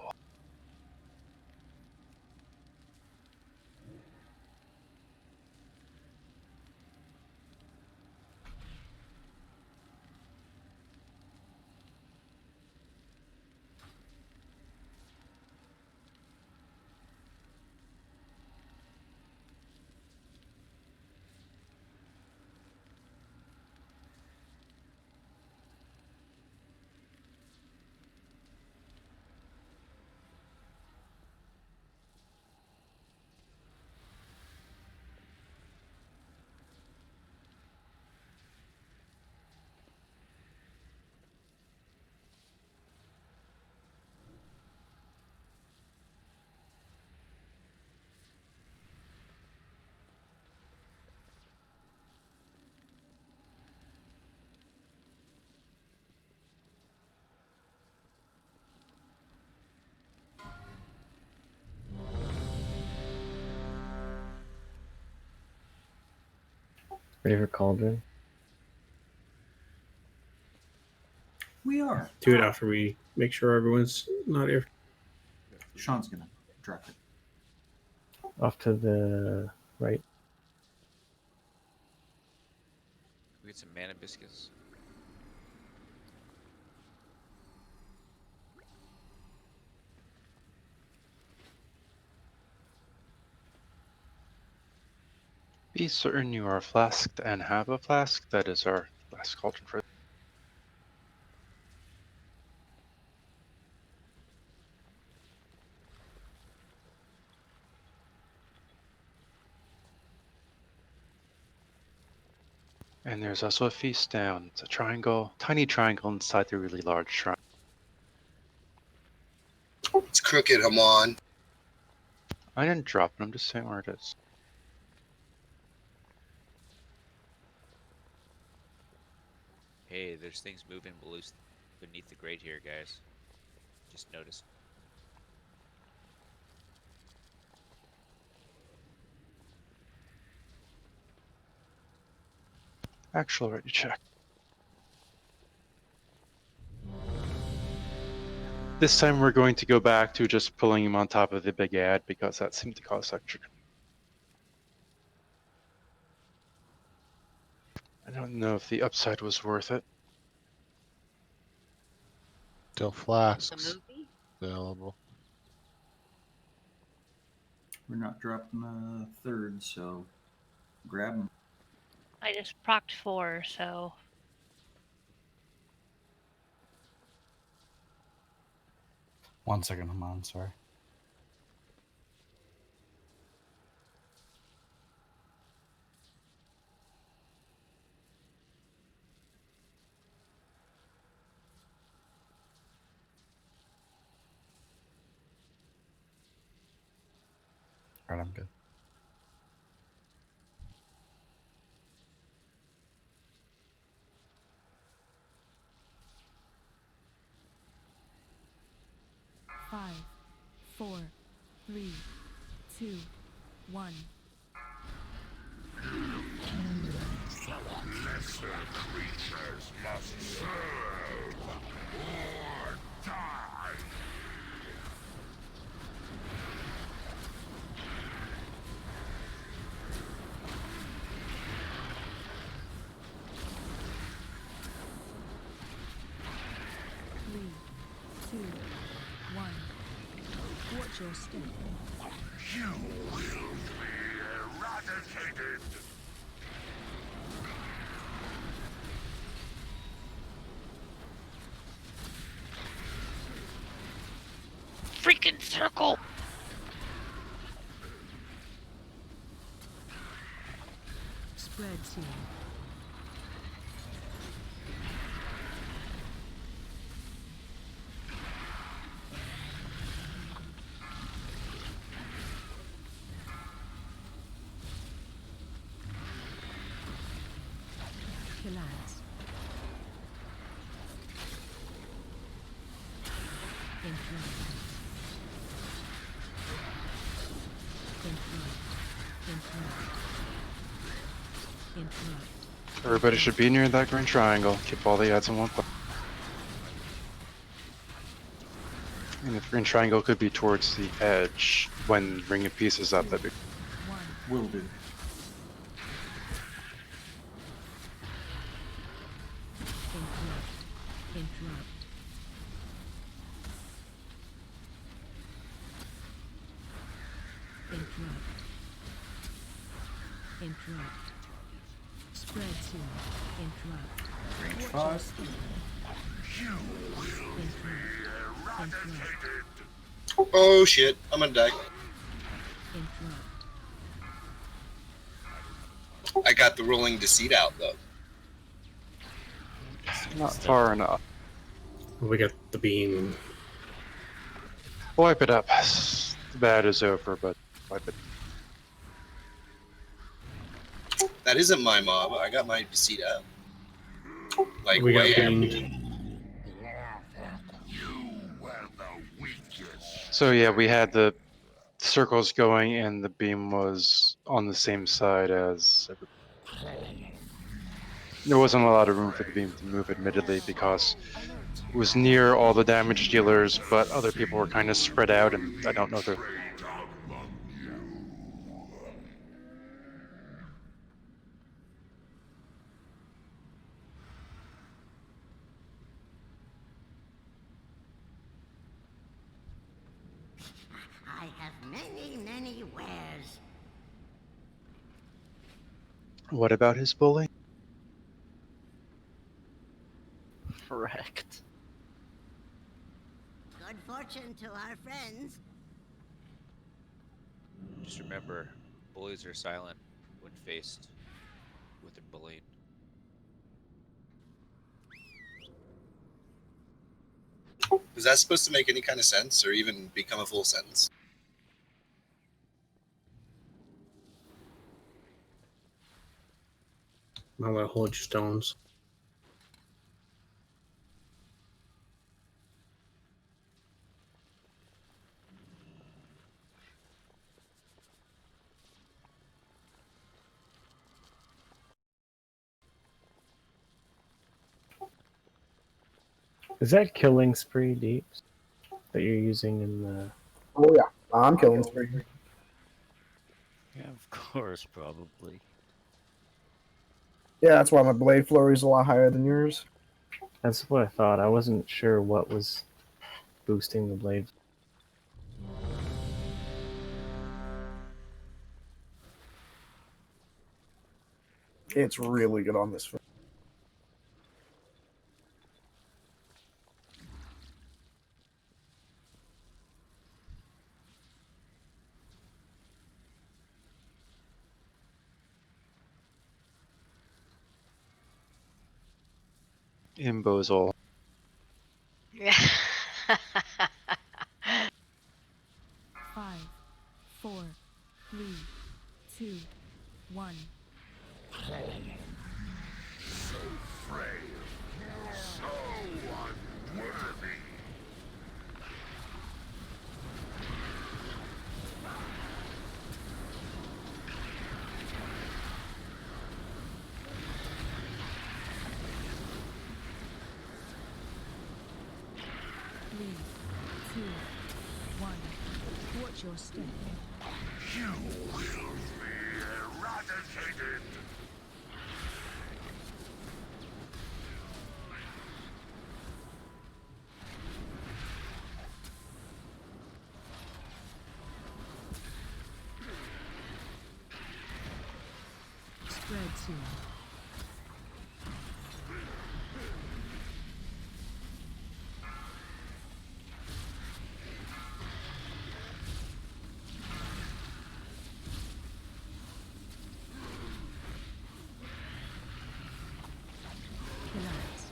Ready for Cauldron? We are. Do it after we make sure everyone's not here. Sean's gonna drop it. Off to the right. We get some mana biscuits. Be certain you are flasked and have a flask. That is our last cauldron for. And there's also a feast down. It's a triangle, tiny triangle inside the really large shrine. It's crooked, Hamon. I didn't drop it. I'm just saying where it is. Hey, there's things moving beneath the grate here, guys. Just noticed. Actually, ready to check. This time we're going to go back to just pulling him on top of the big ad because that seemed to cause extra. I don't know if the upside was worth it. Still flasks available. We're not dropping the third, so grab them. I just procced 4, so. One second, I'm on. Sorry. All right, I'm good. Five, 4, 3, 2, 1. Lesser creatures must serve or die. Three, two, one. Watch your step. You will be eradicated. Freaking circle! Spread team. Killers. Influence. Interrupt. Everybody should be near that green triangle. Keep all the ads in one place. And the green triangle could be towards the edge when Ring of Peace is up. That'd be. Will do. Interrupt. Interrupt. Spread team. Interrupt. Range Watch your 5. step. You will be eradicated. Oh shit, I'm gonna die. Interrupt. I got the rolling deceit out though. Not far enough. We got the beam. Wipe it up. The bad is over, but wipe it. That isn't my mob. I got my deceit out. Like We got way out. beamed. So yeah, we had the circles going, and the beam was on the same side as everybody. There wasn't a lot of room for the beam to move, admittedly, because it was near all the damage dealers, but other people were kind of spread out, and I don't know if they're. I have many, many wares. What about his bully? Correct. Good fortune to our friends. Just remember, bullies are silent when faced with their bullying. Was that supposed to make any kind of sense or even become a full sentence? I'm gonna hold your stones. Is that killing spree deeps that you're using in the? Oh yeah, I'm killing spree. Yeah, of course, probably. Yeah, that's why my blade flurry is a lot higher than yours. That's what I thought. I wasn't sure what was boosting the blade. It's really good on this film. Imbozol. Yeah. 5, 4, 3, 2, 1. So frail, so unworthy. Three, two, one. Watch your step. You will be eradicated. Spread soon. Collapse.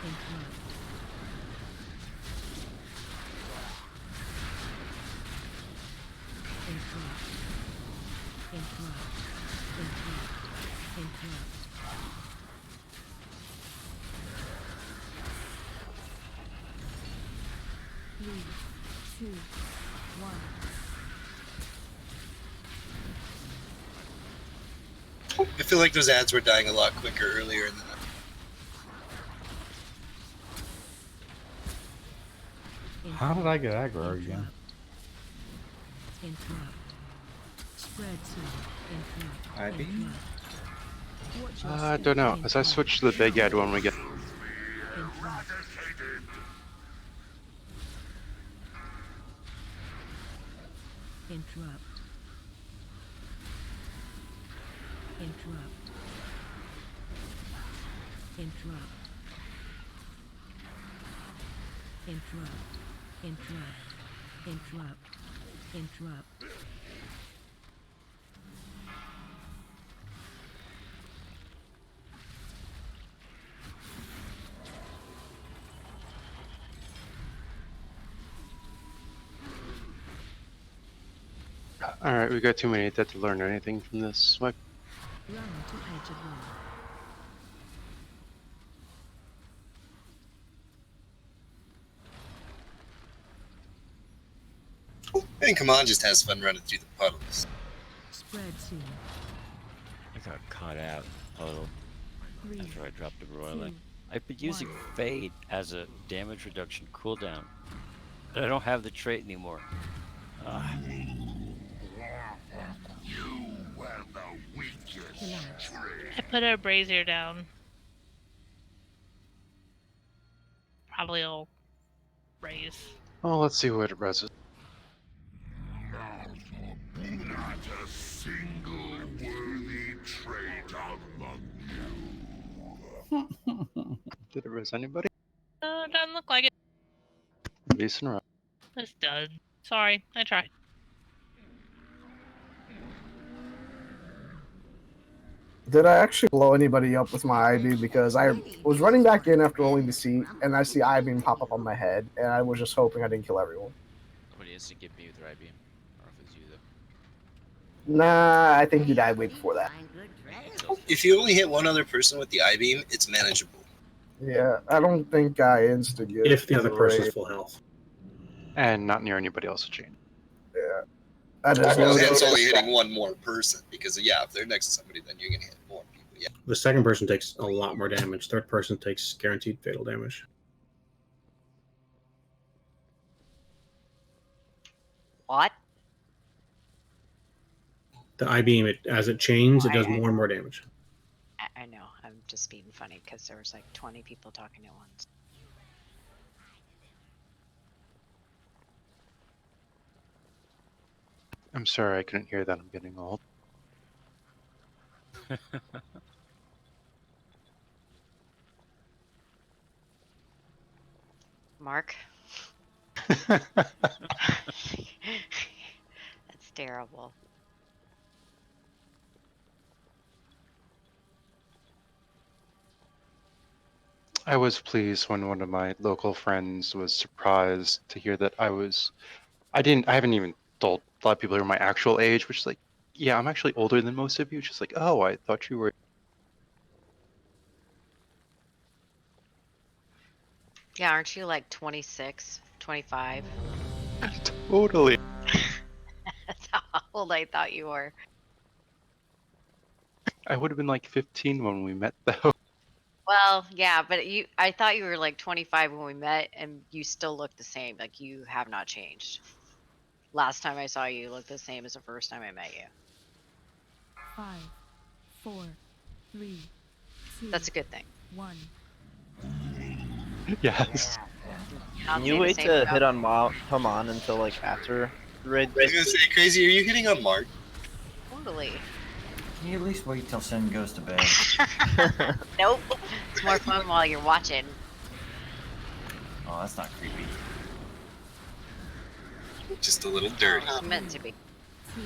Interrupt. Interrupt. Interrupt. Interrupt. Interrupt. Three, two, one. I feel like those ads were dying a lot quicker earlier in the How did I get aggro again? Interrupt. Spread soon. Interrupt. IB? Interrupt. Watch your I don't know. As I switch to the big ad when we get. Interrupt. Interrupt. Interrupt. Interrupt. Interrupt. Interrupt. Interrupt. Interrupt. All right, we got too many dead to learn anything from this. What? Run to edge of wall. I think Command just has fun running through the puddles. Spread soon. I got caught out a little Three, after I dropped the broiling. two, I've been using Fade as a damage reduction cooldown, but I don't have the trait anymore. I put a brazier down. Probably will raise. Oh, let's see what it reses. Not a single worthy trait among you. Did it res anybody? Doesn't look like it. Decent run. It's done. Sorry, I tried. Did I actually blow anybody up with my I-beam? Because I was running back in after rolling the seat, and I see I-beam pop up on my head, and I was just hoping I didn't kill everyone. Somebody instant get me with their IBM. I don't know if it's you though. Nah, I think you died way before that. If you only hit one other person with the I-beam, it's manageable. Yeah, I don't think I insta-get. If the other person's full health. And not near anybody else, Gene. Yeah. I just Well, noticed hence only hitting one more person, because yeah, if they're next to somebody, then you're gonna hit more people. Yeah. The second person takes a lot more damage. Third person takes guaranteed fatal damage. What? The I-beam, as it chains, it does more and more damage. I know. I'm just being funny because there was like 20 people talking at once. I'm sorry I couldn't hear that. I'm getting old. Mark? That's terrible. I was pleased when one of my local friends was surprised to hear that I haven't even told a lot of people who are my actual age, which is like, yeah, I'm actually older than most of you. Just like, oh, I thought you were. Yeah, aren't you like 26, 25? Totally. That's how old I thought you were. I would have been like 15 when we met, though. Well, yeah, but I thought you were like 25 when we met, and you still look the same. Like you have not changed. Last time I saw you, you looked the same as the first time I met you. 5, 4, 3, 2. That's a good thing. 1. Yes. Not Can you say the wait same to about- hit on Haman until like after Red. I was gonna say, Crazy, are you hitting on Mark? Totally. Can you at least wait till Sin goes to bed? Nope. It's more fun while you're watching. Oh, that's not creepy. Just a little dirty. It's meant to be. 2,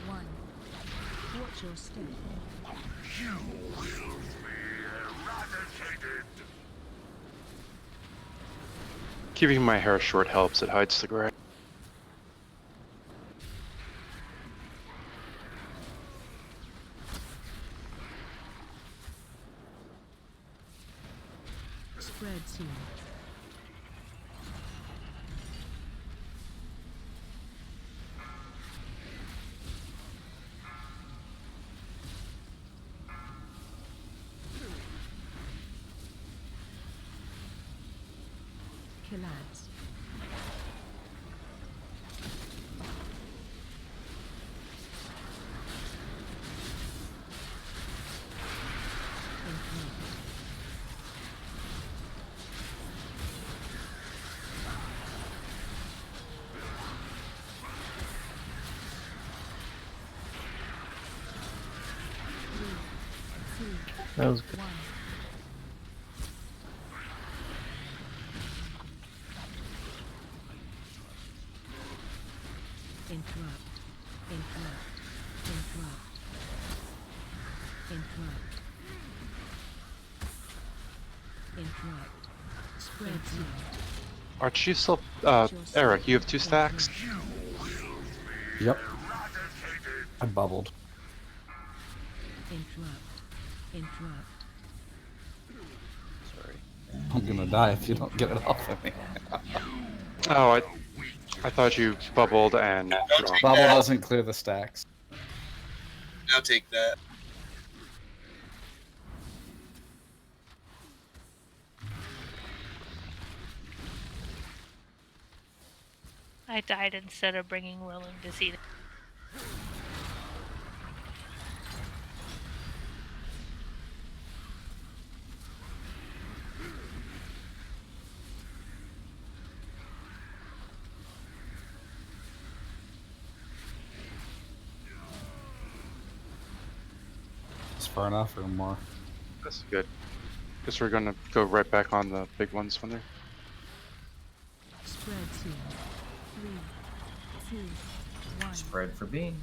1. Watch your step. You will be eradicated. Keeping my hair short helps. It hides the gray. Spread soon. Killads. That was good. Interrupt. Interrupt. Interrupt. Interrupt. Interrupt. Spread soon. Archie, you still, Eric, you have 2 stacks? Yep. I bubbled. Interrupt. Interrupt. Sorry. I'm gonna die if you don't get it off of me. Oh, I thought you bubbled and dropped. Bubble doesn't clear the stacks. I'll take that. I died instead of bringing Willing to see. It's far enough or more. That's good. Guess we're gonna go right back on the big ones when they're. Spread soon. 3, 2, 1. Spread for being.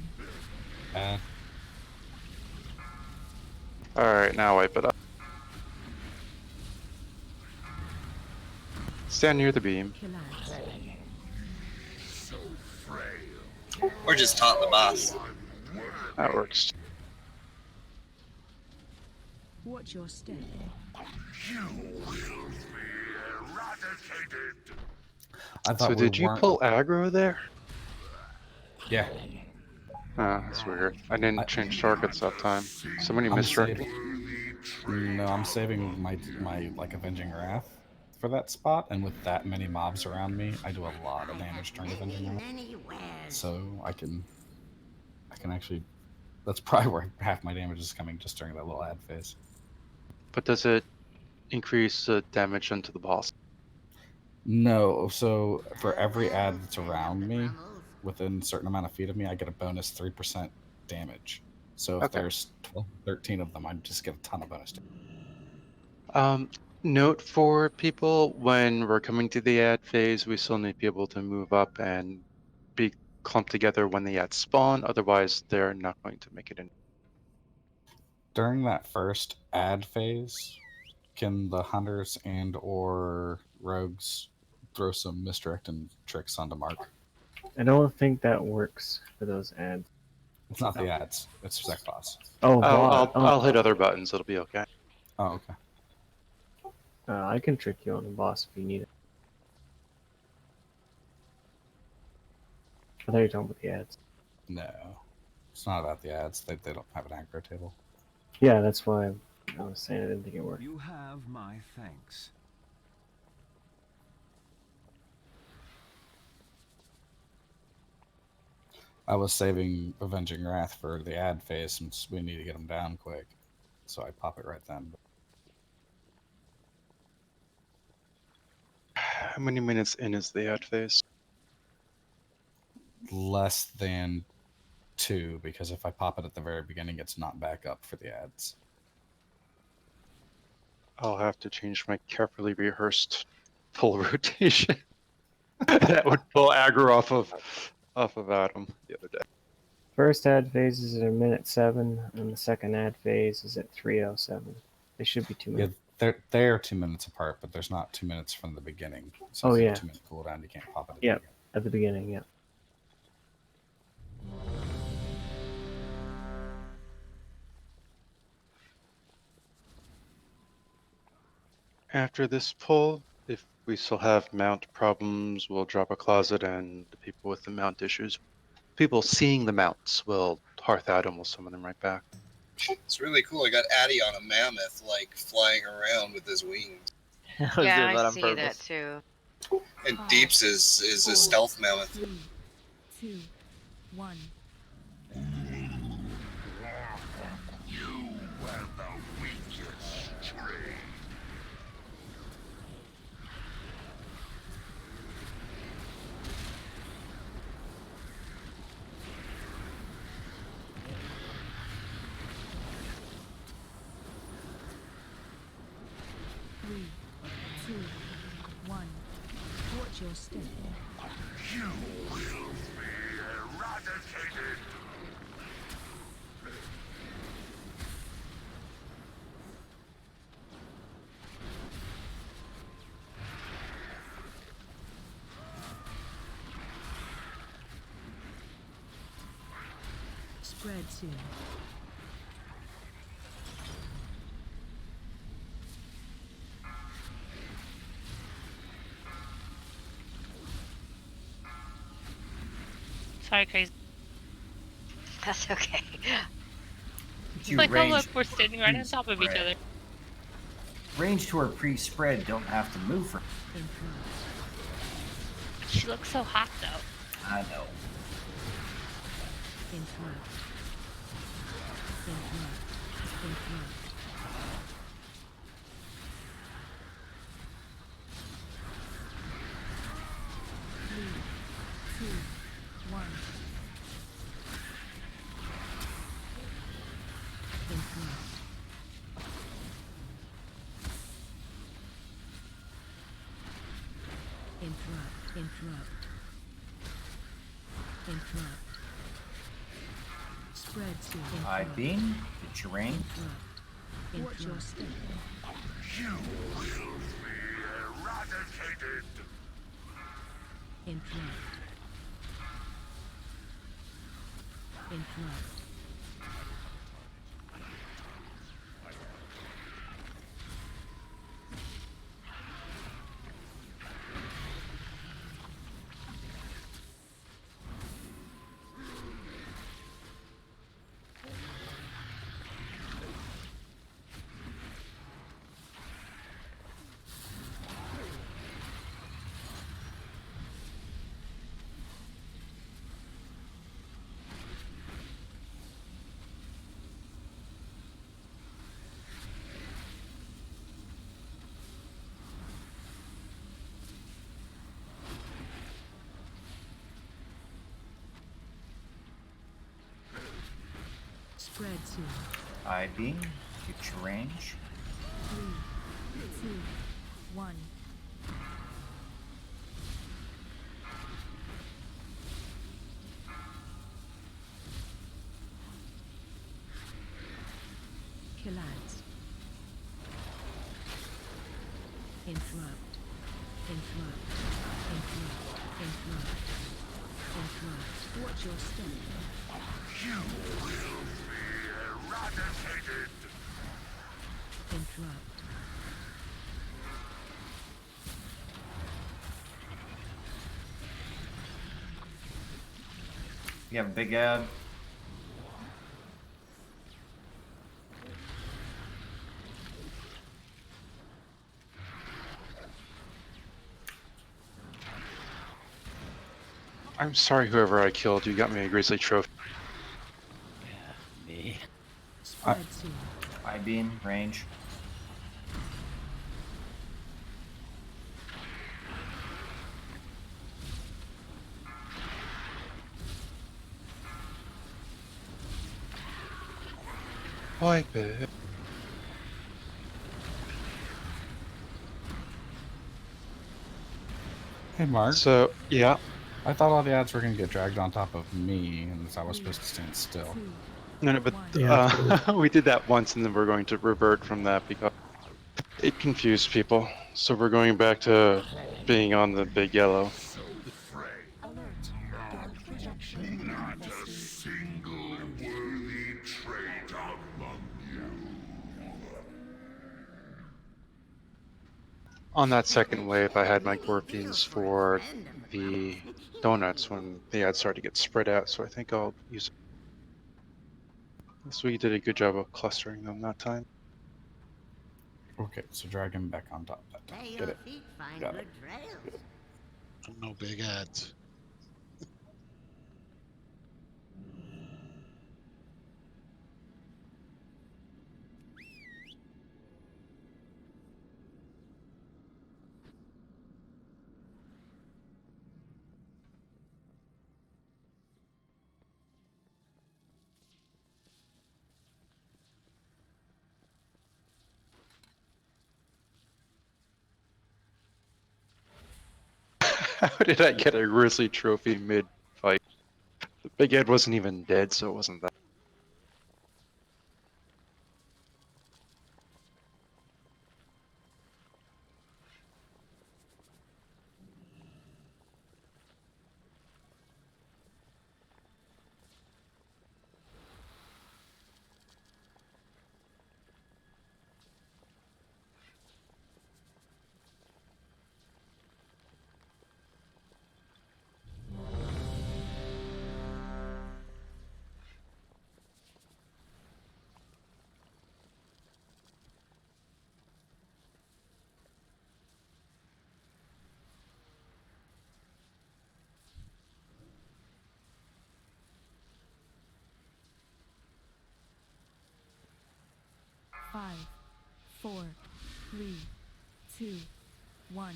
Alright, now wipe it up. Stand near the beam. Or just taunt the boss. That works. Watch your step. You will be eradicated. I thought So did you pull aggro there? Yeah. Oh, that's weird. I didn't change targets that time. Somebody I'm misdirected. No, I'm saving my like Avenging Wrath for that spot, and with that many mobs around me, I do a lot of damage during Avenging Wrath. So I can actually. That's probably where half my damage is coming just during that little ad phase. But does it increase the damage into the boss? No, so for every ad that's around me, within a certain amount of feet of me, I get a bonus 3% damage. So if there's 12, 13 of them, I just get a ton of bonus damage. Note for people, when we're coming to the ad phase, we still need to be able to move up and be clumped together when the ads spawn, otherwise they're not going to make it in. During that first ad phase, can the hunters and or rogues throw some misdirecting tricks onto Mark? I don't think that works for those ads. It's not the ads, it's Sec Boss. I'll hit other buttons, it'll be okay. Oh, okay. I can trick you on the boss if you need it. I thought you were talking about the ads. No, it's not about the ads. They don't have an aggro table. Yeah, that's why I was saying I didn't think it worked. You have my thanks. I was saving Avenging Wrath for the ad phase since we need to get them down quick. So I pop it right then. How many minutes in is the ad phase? less than 2, because if I pop it at the very beginning, it's not back up for the ads. I'll have to change my carefully rehearsed full rotation. That would pull aggro off of Adam the other day. First ad phase is at a minute 7, and the second ad phase is at 3:07. They should be 2 Yeah, minutes. they're 2 minutes apart, but there's not 2 minutes from the beginning. So Oh, if you yeah. have a 2-minute cooldown, you can't pop it at Yep, at the beginning, yeah. After this pull, if we still have mount problems, we'll drop a closet, and the people with the mount issues, people seeing the mounts will hearth out and we'll summon them right back. It's really cool. I got Addy on a mammoth, like flying around with his wings. Yeah, I see that too. And Deeps is a stealth mammoth. 3, 2, 1. You were the weakest trade. Three, two, one. Watch your step. You will be eradicated. Spread soon. Sorry, crazy. That's okay. It's like, oh look, we're standing right on top of each other. Ranged who are pre-spread don't have to move for. She looks so hot though. I know. Interrupt. Interrupt. Interrupt. Three, 2, 1. Interrupt. Interrupt. Interrupt. Interrupt. Spread to I beam. Get your range. Watch your step. You will be eradicated. Interrupt. Interrupt. Spread to I beam. Get your range. 3, 2, 1. Kill ads. Interrupt. Interrupt. Interrupt. Interrupt. Interrupt. Watch your step. You will be eradicated. Interrupt. You have a big ad. I'm sorry, whoever I killed. You got me a Grizzly trophy. Yeah, me. Spread to I beam. Range. Wipe it. Hey, Mark. So, yeah. I thought all the ads were going to get dragged on top of me, and I was supposed to stand still. No, but Yeah, we did that once, and then we're going to revert from that because it confused people. So we're going back to being on the big yellow. Alert. Dark projection manifesting. Worthy trait among On that second wave, I had my Gorpians for the donuts when the ads started to get spread out, so I think I'll use it. So we did a good job of clustering them that time. Okay, so drag him back on top that time. May Get your it. feet find Got good it. trails. No big ads. How did I get a Grizzly trophy mid-fight? The big Ed wasn't even dead, so it wasn't that. Five, 4, 3, 2, 1.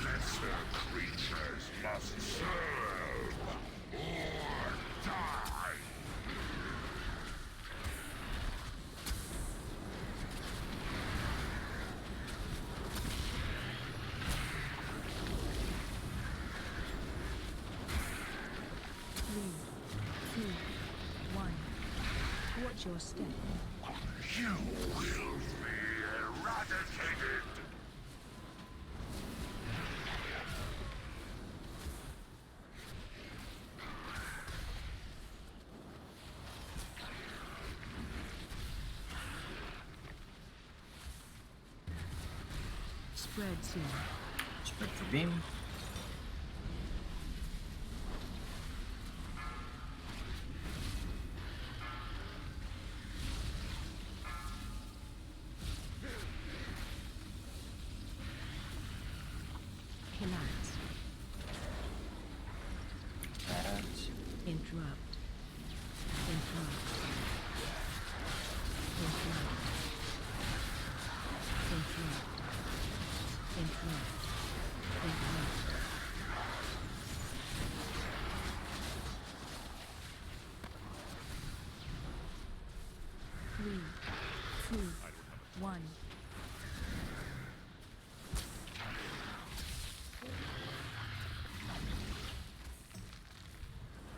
lesser creatures must serve or die. Three, two, 1. Watch your step. You will be eradicated. Spread soon. Spread for beam. Collapse. Ads. Interrupt. Interrupt. Interrupt. Interrupt. Interrupt. Interrupt. Three, two, 1.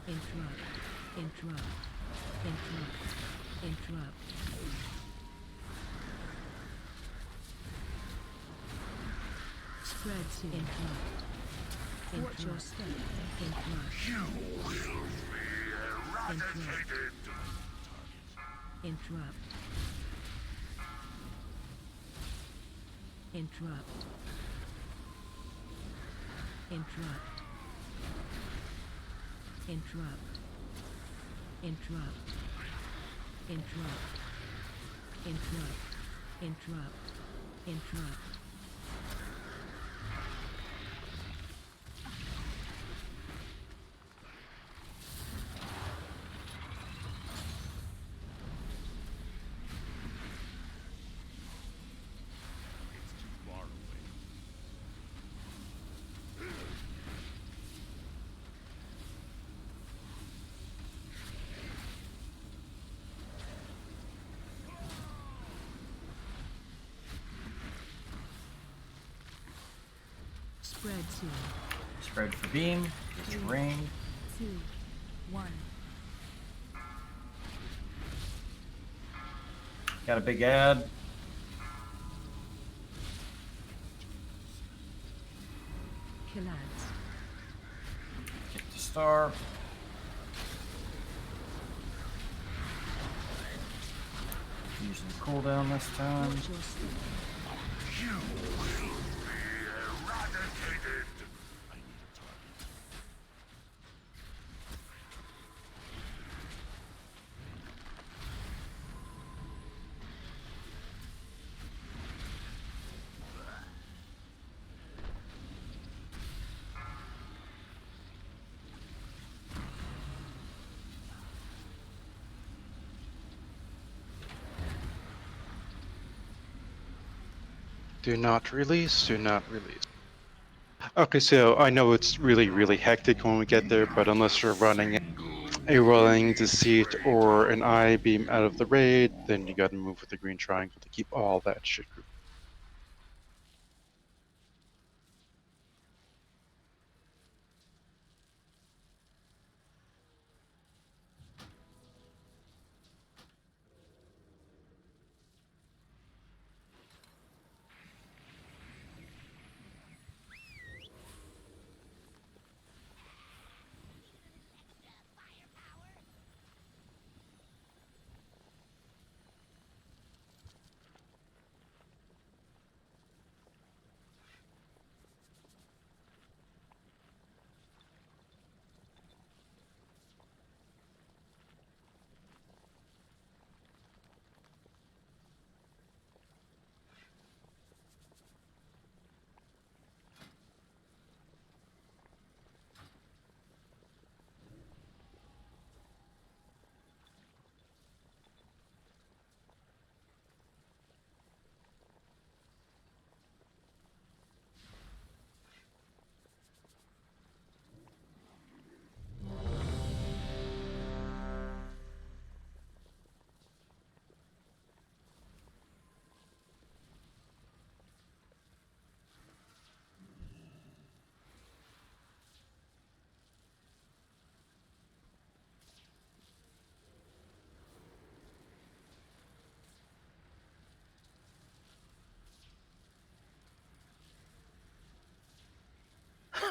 Interrupt. Interrupt. Interrupt. Interrupt. Spread to interrupt. Watch your step. Interrupt. You will be eradicated. Interrupt. Interrupt. Interrupt. Interrupt. Interrupt. Interrupt. Interrupt. Interrupt. Interrupt. Spread 2. Spread for beam. It's ring. 2. 1. Got a big ad. Kill ads. Get the star. Using the cooldown this time. Watch your step. You will be eradicated. Do not release, do not release. Okay, so I know it's really hectic when we get there, but unless you're running a rolling deceit or an eye beam out of the raid, then you gotta move with the green triangle to keep all that shit grouped.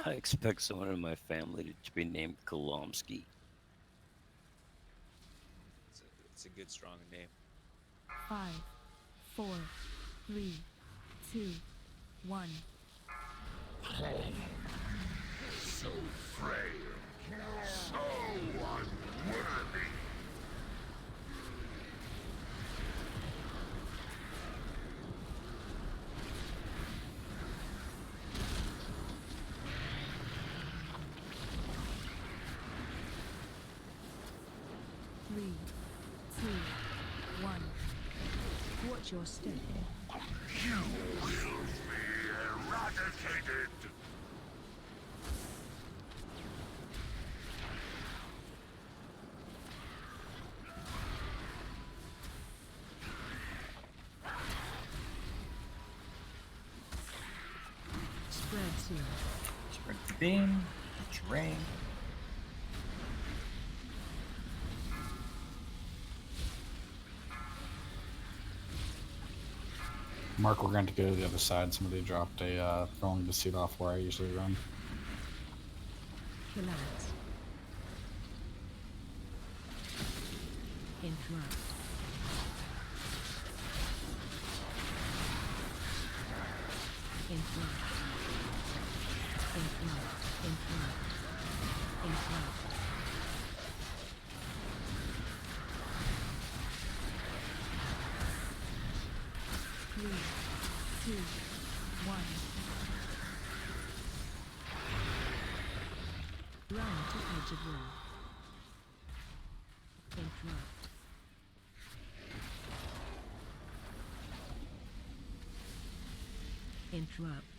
I expect someone in my family to be named Kolomsky. It's a good, strong name. 5, 4, 3, 2, 1. So frail, so unworthy. Three, two, 1. Watch your step. You will be eradicated. Spread 2. Spread for beam. It's ring. Mark, we're going to go to the other side. Somebody dropped a rolling deceit off where I usually run. Kill ads. Interrupt. Interrupt. Interrupt. Interrupt. Interrupt. Three, two, 1. Run to edge of wall. Interrupt. Interrupt.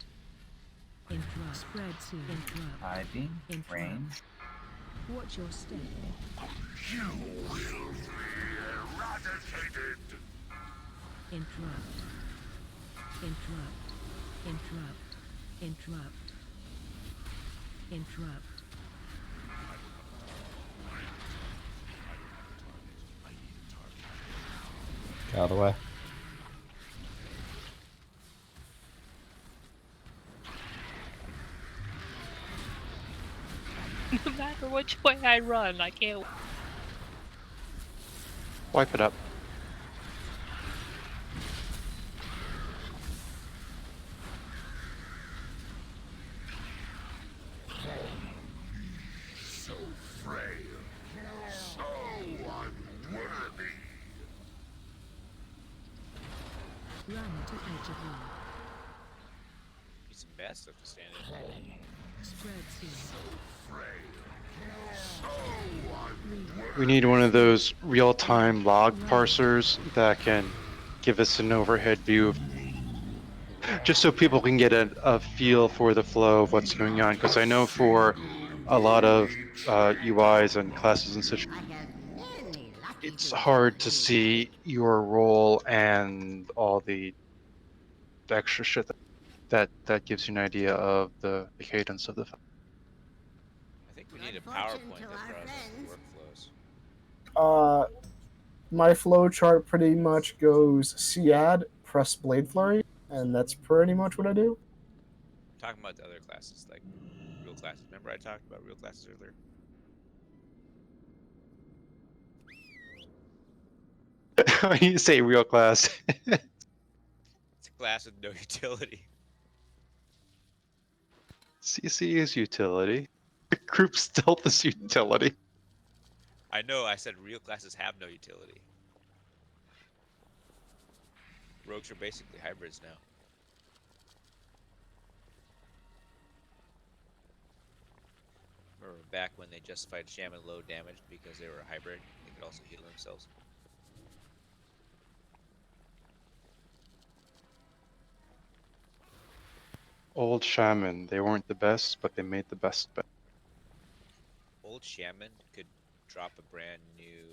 Interrupt. Spread to interrupt. High beam. Interrupt. Range. Watch your step. You will be eradicated. Interrupt. Interrupt. Interrupt. Interrupt. Interrupt. Get out of the way. No matter which way I run, I can't. Wipe it up. So frail, so unworthy. Run to edge of room. Need some bad stuff to stand in. Spread soon. We need one of those real-time log parsers that can give us an overhead view of, just so people can get a feel for the flow of what's going on. Because I know for a lot of UIs and classes and such, it's hard to see your role and all the extra shit that gives you an idea of the cadence of the. I think we need a PowerPoint that draws up the workflows. My flow chart pretty much goes CAD, press Blade Flurry, and that's pretty much what I do. I'm talking about the other classes, like real classes. Remember I talked about real classes earlier? When you say real class, It's a class with no utility. CC is utility. Group stealth is utility. I know, I said real classes have no utility. Rogues are basically hybrids now. Remember back when they justified Shaman low damage because they were a hybrid, they could also heal themselves. Old shaman, they weren't the best, but they made the best bet. Old Shaman could drop a brand new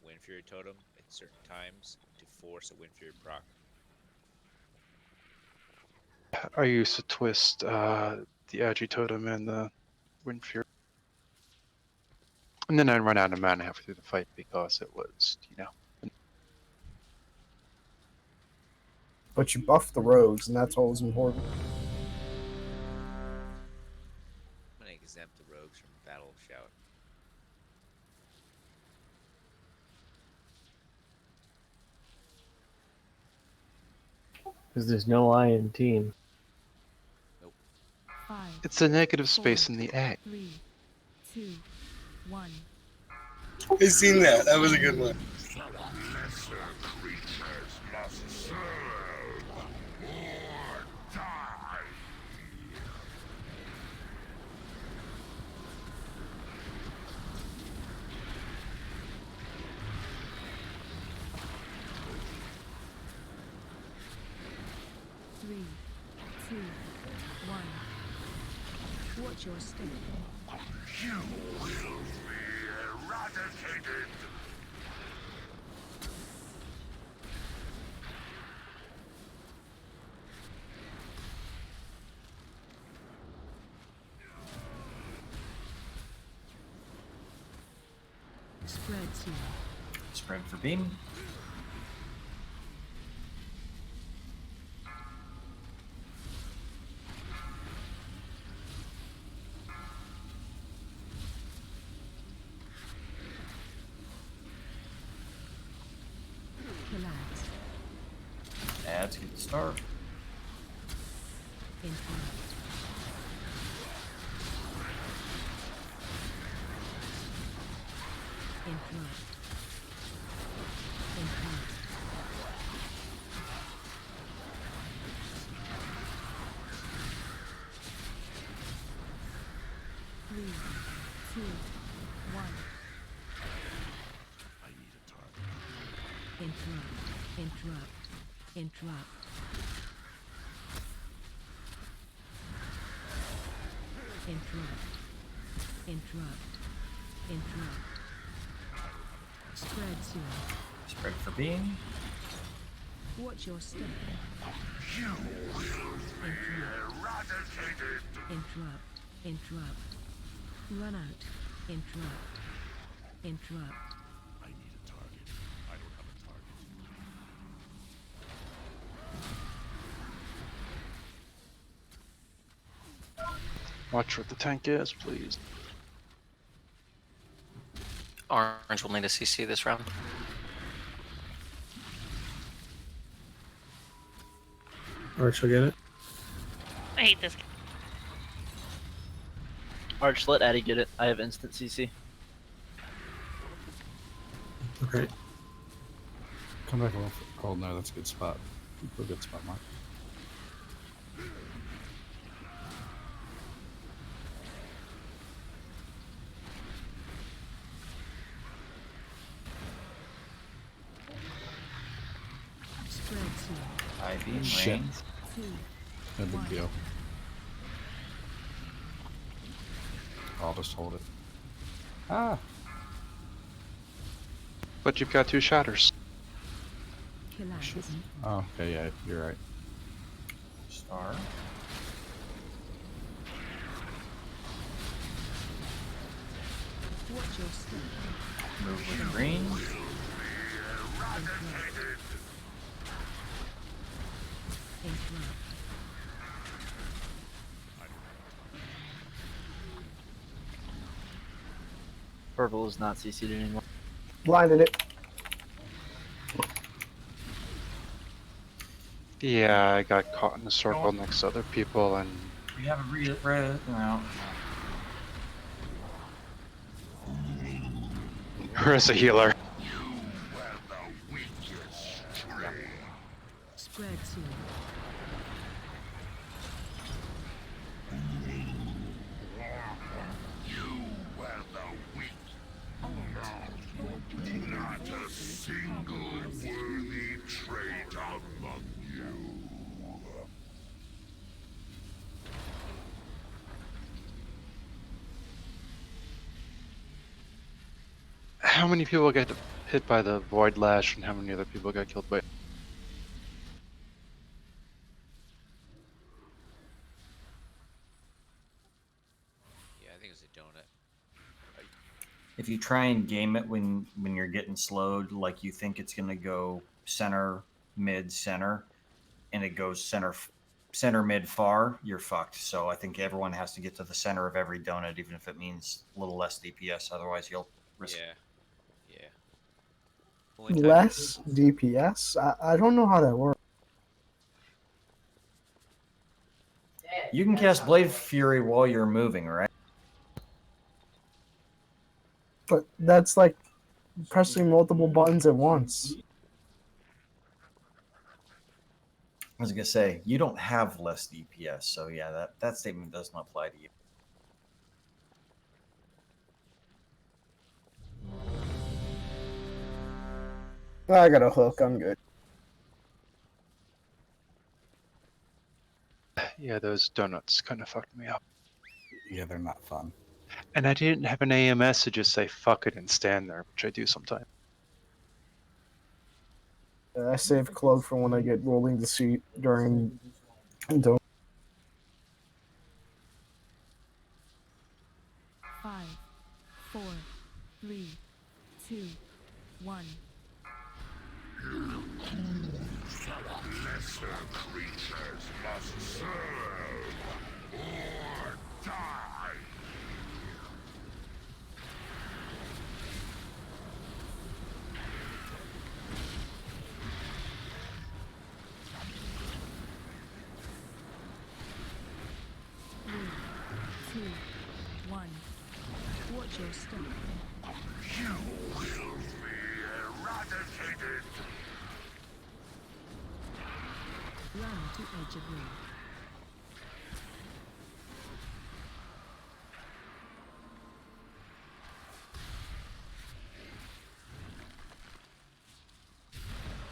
Wind Fury totem at certain times to force a Wind Fury proc. I used to twist the Agi totem and the Wind Fury. And then I'd run out of mana halfway through the fight because it was, But you buff the rogues, and that's always important. I'm gonna exempt the rogues from Battle Shout. Because there's no I in team. Nope. 5, It's a negative space in the A. 3, 2, 1. I seen that. That was a good one. Lesser creatures must serve or die. Three, two, one. Watch your step. You will be eradicated. Spread soon. Spread for beam. Collapse. Ads get the star. Interrupt. Interrupt. Interrupt. Three, two, one. I need a target. Interrupt. Interrupt. Interrupt. Interrupt. Interrupt. Interrupt. Spread soon. Spread for beam. Watch your step. You will be Interrupt. eradicated. Interrupt. Interrupt. Run out. Interrupt. Interrupt. I need a target. I don't have a target. Watch what the tank is, please. Orange will need a CC this round. Arch will get it. I hate this. Arch, let Addy get it. I have instant CC. Okay. Come back a little cold. No, that's a good spot. A good spot, Mark. Spread to. I-beam Shit. range. 2. No big deal. I'll just hold it. Ah! But you've got 2 shatters. Collapse. Oh, okay, yeah, you're right. Star. Watch your step. Move with green. Interrupt. Purple is not CC'd anymore. Blinded it. Yeah, I got caught in a circle next to other people, and We have a no. where's a healer? Spread to. Not a single worthy trait among you. How many people get hit by the Void Lash, and how many other people got killed by it? Yeah, I think it's a donut. If you try and game it when you're getting slowed, like you think it's gonna go center, mid, center, and it goes center, mid, far, you're fucked. So I think everyone has to get to the center of every donut, even if it means a little less DPS. Otherwise, you'll risk. Yeah. Yeah. Only time Less DPS? I don't know how that works. You can cast Blade Fury while you're moving, right? But that's like pressing multiple buttons at once. I was gonna say you don't have less DPS, so yeah, that statement does not apply to you. I got a hook. I'm good. Yeah, those donuts kind of fucked me up. Yeah, they're not fun. And I didn't have an AMS to just say fuck it and stand there, which I do sometimes. I save cloak for when I get rolling the seat during. Don't. 5, 4, 3, 2, 1. Lesser creatures must serve or die. Three, two, one. Watch your step. You will be eradicated. Run to edge of room.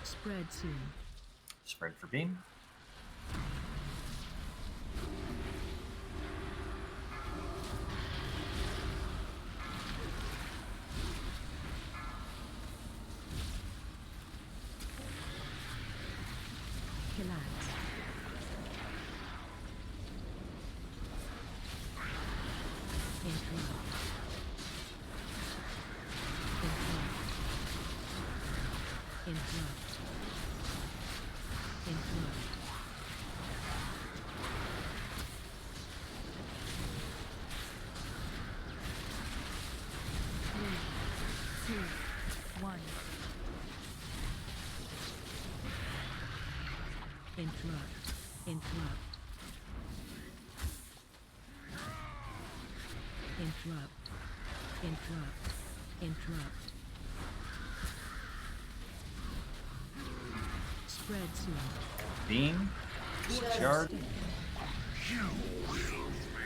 Spread soon. Spread for beam. Collapse. Interrupt. Interrupt. Interrupt. Three, two, one. Interrupt. Interrupt. Interrupt. Interrupt. Interrupt. Spread soon. Beam? 6 yard? You will be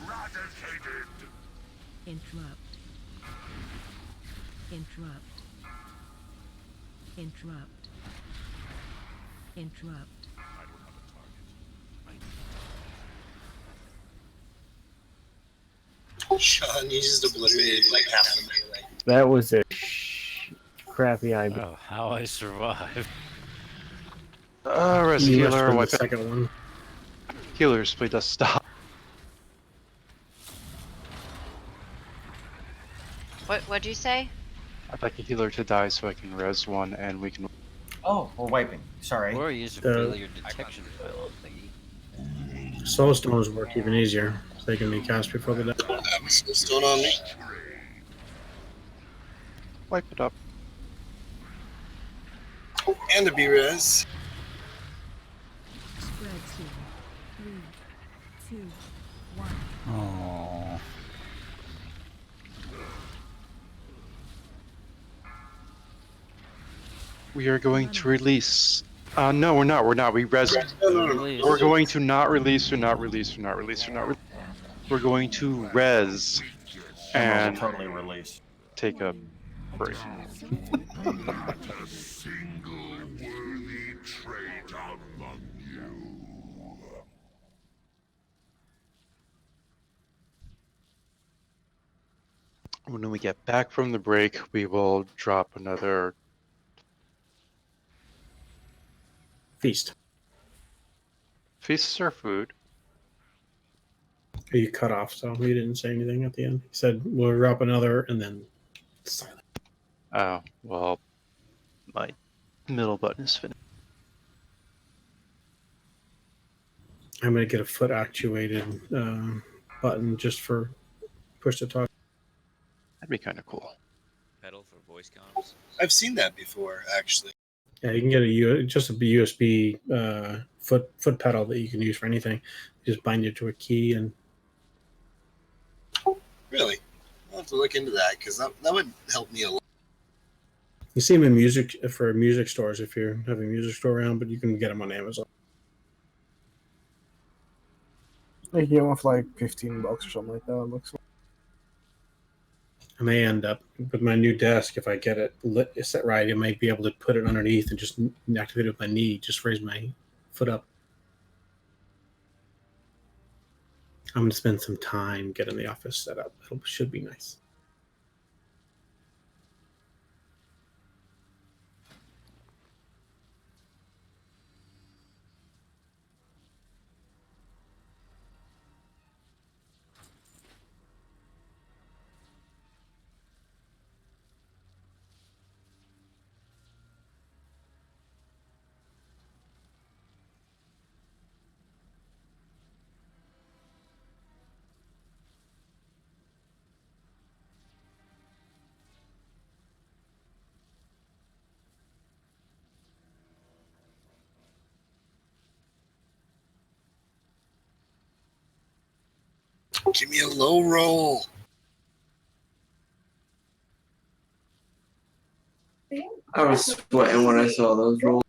eradicated. Interrupt. Interrupt. Interrupt. Interrupt. Sean, you just obliterated like half the melee. That was a crappy IB. Oh, how I survived. Res You must healer, have been the wipe it. second one. Healers, please just stop. What'd you say? I'd like a healer to die so I can res one and we can. Oh, we're wiping. Sorry. Or use a The- failure detection pylon thingy. Soul stones work even easier. So they can be cast before the death. Stone on me. Wipe it up. And a B-res. Spread soon. 3, 2, 1. Oh. We are going to release. No, we're not. We're not. We res. Release. We're going to not release. We're not release. We're not release. We're not. We're going to res And and we'll totally release. take a break. Not a single worthy trait among you. When we get back from the break, we will drop another Feast. feasts or food. You cut off, so he didn't say anything at the end. He said, we'll drop another, and then silent. Oh, well, my middle button is finished. I'm going to get a foot actuated button just for push to talk. That'd be kind of cool. Pedal for voice comms. I've seen that before, actually. Yeah, you can get just a USB foot pedal that you can use for anything. You just bind it to a key and Really? I'll have to look into that because that would help me a lot. you see them in music for music stores if you're having a music store around, but you can get them on Amazon. You get one for like $15 or something like that. It looks like. I may end up with my new desk if I get it lit set right. I might be able to put it underneath and just activate it with my knee. Just raise my foot up. I'm going to spend some time getting the office set up. It should be nice. Give me a low roll. I was sweating when I saw those rolls.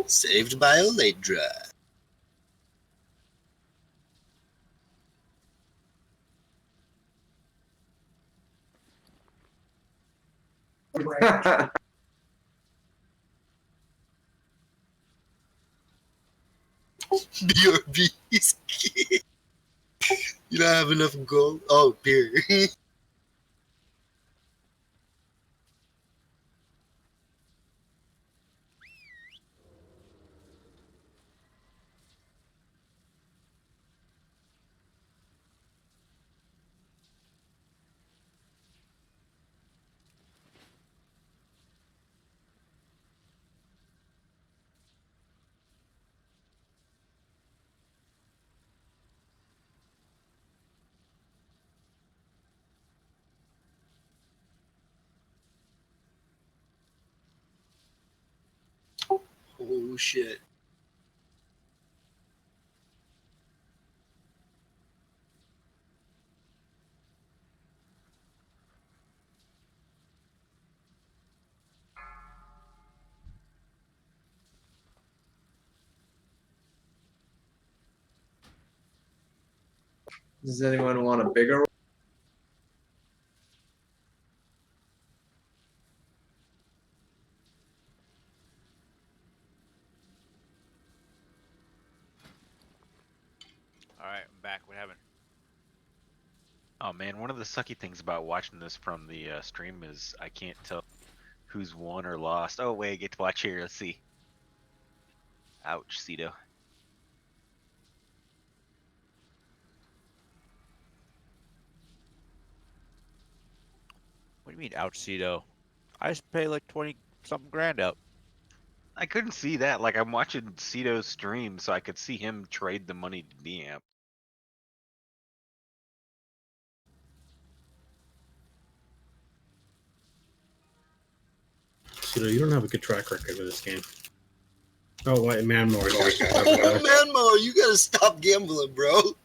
Saved by a late drive. BRB is key. You don't have enough gold? Oh, beer. Oh, shit. Does anyone want a bigger? All right, I'm back. What happened? Oh man, one of the sucky things about watching this from the stream is I can't tell who's won or lost. Oh wait, I get to watch here. Let's see. Ouch, Cedo. What do you mean, ouch, Cedo? I just pay like 20 something grand out. I couldn't see that. Like I'm watching Cedo's stream, so I could see him trade the money to Deamp. You don't have a good track record with this game. Oh, wait, Manmore. Manmo, you gotta stop gambling, bro.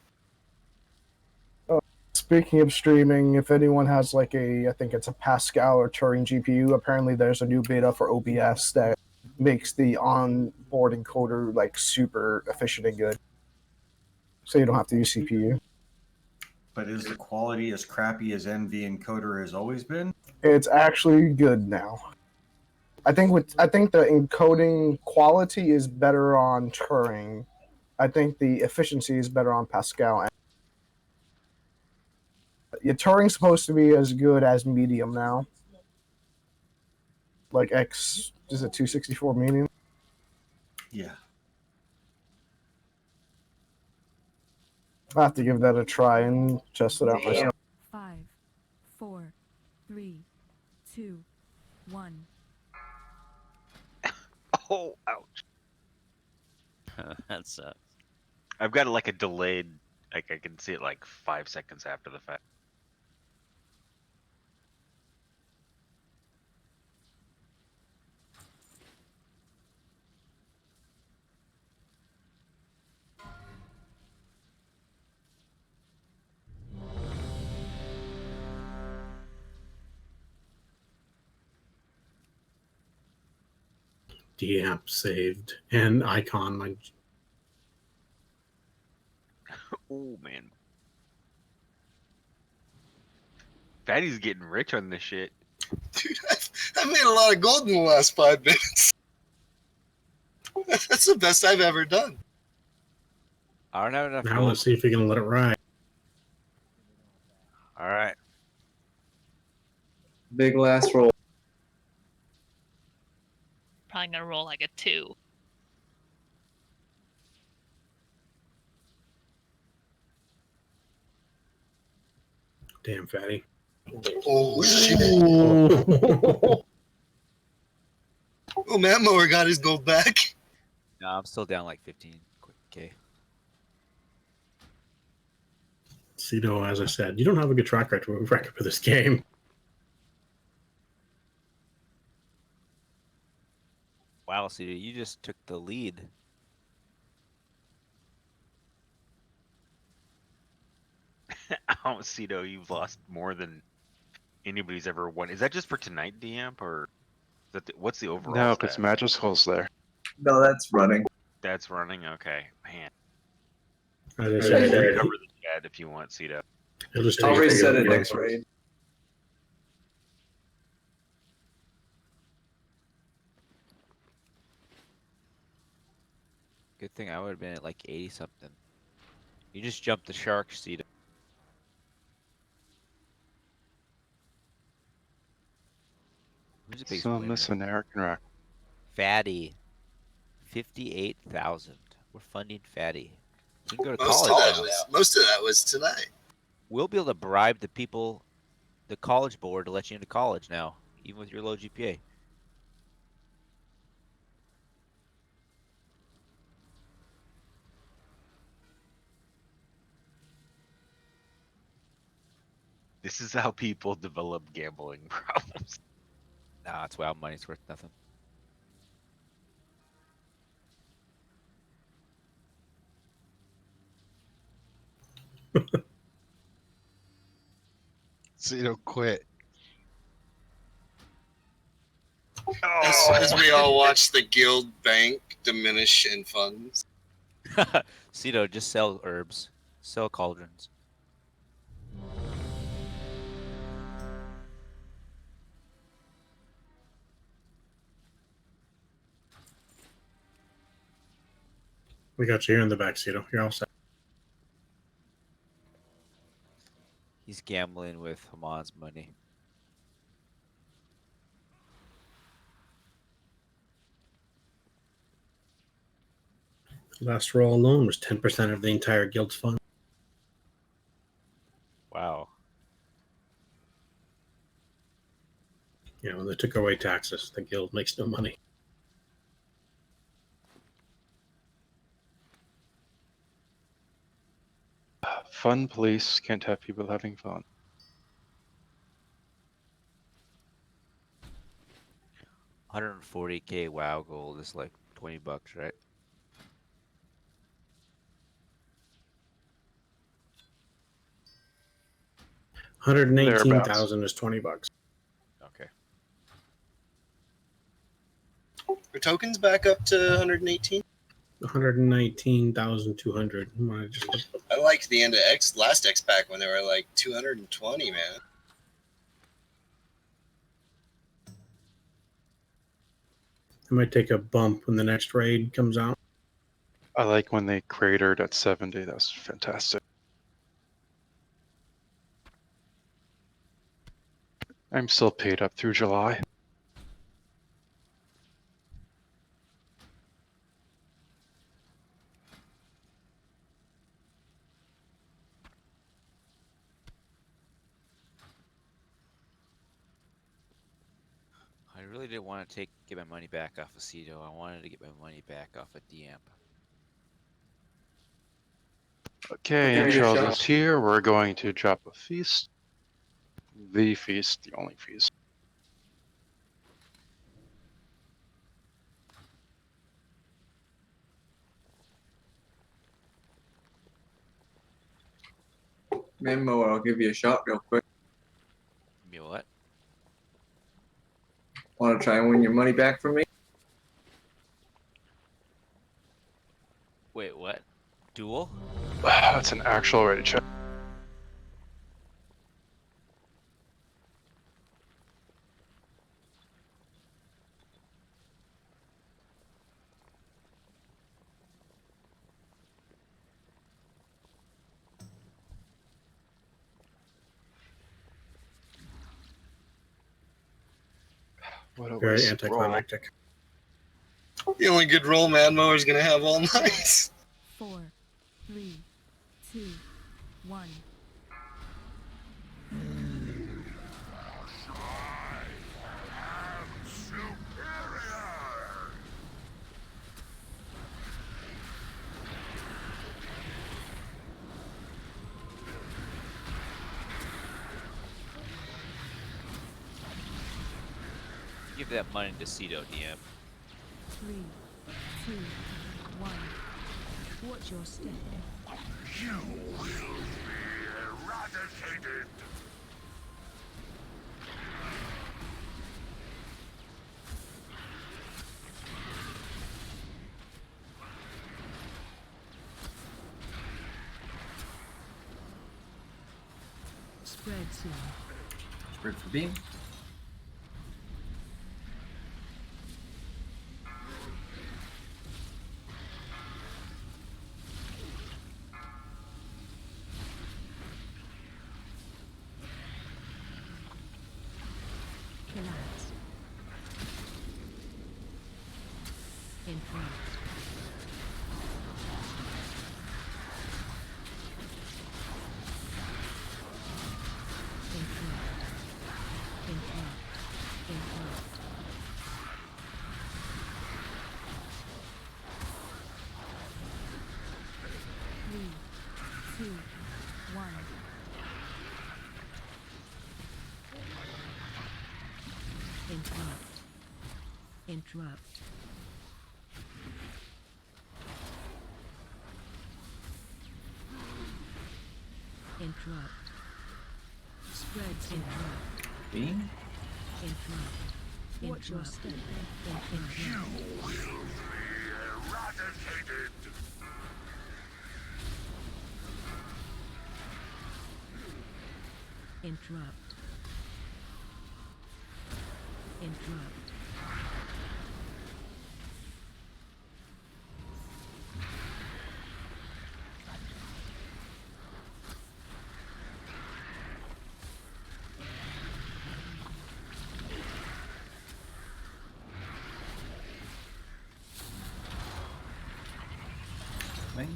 Speaking of streaming, if anyone has like I think it's a Pascal or Turing GPU, apparently there's a new beta for OBS that makes the onboard encoder like super efficient and good. So you don't have to use CPU. But is the quality as crappy as NV encoder has always been? It's actually good now. I think the encoding quality is better on Turing. I think the efficiency is better on Pascal. Yeah, Turing's supposed to be as good as medium now. Like X, is it 264 medium? Yeah. I'll have to give that a try and test it out myself. 5, 4, 3, 2, 1. Oh, ouch. That sucks. I've got like a delayed, like I can see it like 5 seconds after the fact. Deamp saved and icon like Oh man. Fatty's getting rich on this shit. Dude, I've made a lot of gold in the last 5 minutes. That's the best I've ever done. I don't have enough now. gold. Let's see if we can let it ride. All right. Big last roll. Probably gonna roll like a 2. Damn, Fatty. Oh, shit. Oh, Matt Mower got his gold back. No, I'm still down like 15. Okay. Cedo, as I said, you don't have a good track record for this game. Wow, Cedo, you just took the lead. Oh, Cedo, you've lost more than anybody's ever won. Is that just for tonight, Deamp, or is that what's the overall? No, because stat? Magical's there. No, that's running. That's running. Okay, man. As I You said, can cover the chat if you want, Cedo. I'll I'll reset it next raid. Good thing I would have been at like 80 something. You just jumped the shark, Cito. Who's the biggest Still winner? missing Eric and Rack. Fatty. 58,000. We're funding Fatty. He can go to Most college of that now. was tonight. We'll be able to bribe the people, the college board, to let you into college now, even with your low GPA. This is how people develop gambling problems. Nah, it's wild money's worth nothing. Cito quit. As we all watch the guild bank diminish in funds. Cito, just sell herbs. Sell cauldrons. We got you here in the back, Cito. You're all set. He's gambling with Haman's money. Last roll alone was 10% of the entire guild's fund. Wow. Yeah, when they took away taxes, the guild makes no money. Fun police can't have people having fun. 140k WoW gold is like $20, right? $118,000 is $20. Okay. Are tokens back up to 118? 119,200. I liked the end of last X pack when they were like 220, man. I might take a bump when the next raid comes out. I like when they cratered at 70. That was fantastic. I'm still paid up through July. I really didn't want to get my money back off of Cito. I wanted to get my money back off of Diamp. Okay, and Charles is here. We're going to drop a feast. The feast, the only feast. Memo, I'll give you a shot real quick. Give me what? Want to try and win your money back from me? Wait, what? Duel? That's an actual ready check. What a Very waste anticlimactic. The only good roll Manmo is going to have all night. 4, 3, 2, 1. Give that money to Cito, DM. 3, 2, 1. Watch your step. You will be eradicated. Spread soon. Spread for beam. 1. Interrupt. Interrupt. Interrupt. Spreads interrupt. Beam? Interrupt. Watch your step. You Interrupt. will be eradicated. Interrupt. Interrupt. Bang.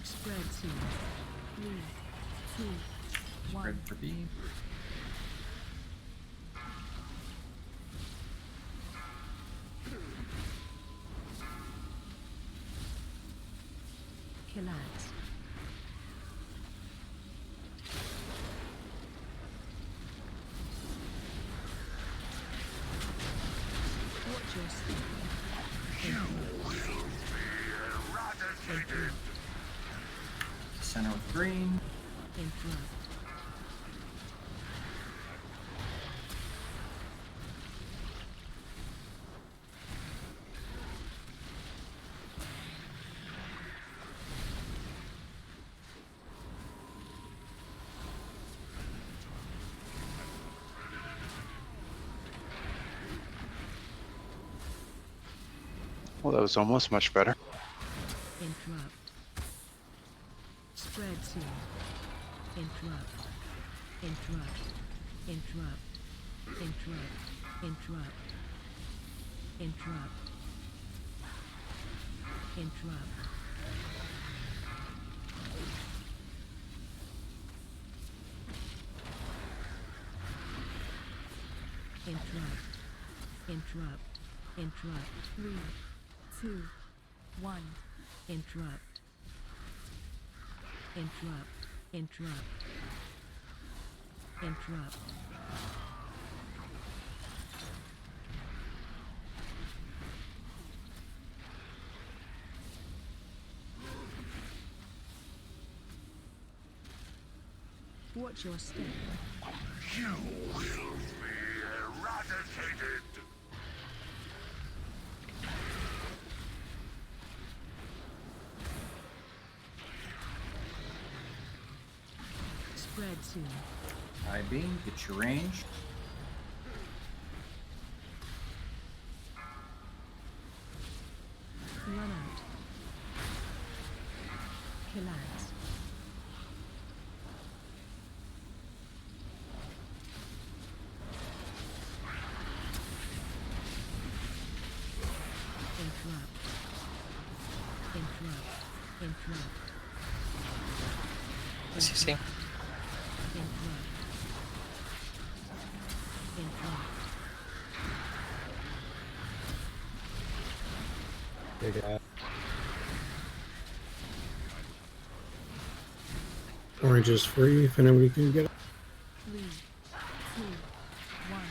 Spread soon. 3, 2, 1. Spread for beam. Collapse. Watch your step. You will be eradicated. Center with green. Interrupt. Well, that was almost much better. Interrupt. Spread soon. Interrupt. Interrupt. Interrupt. Interrupt. Interrupt. Interrupt. Interrupt. Interrupt. Interrupt. Interrupt. 3, 2, 1. Interrupt. Interrupt. Interrupt. Interrupt. Watch your step. You will be eradicated. Spread soon. High beam. Get your range. Run out. Collapse. Interrupt. Interrupt. Interrupt. CC. Interrupt. Interrupt. Big ass. Orange is free if anybody can get it. 3, 2, 1.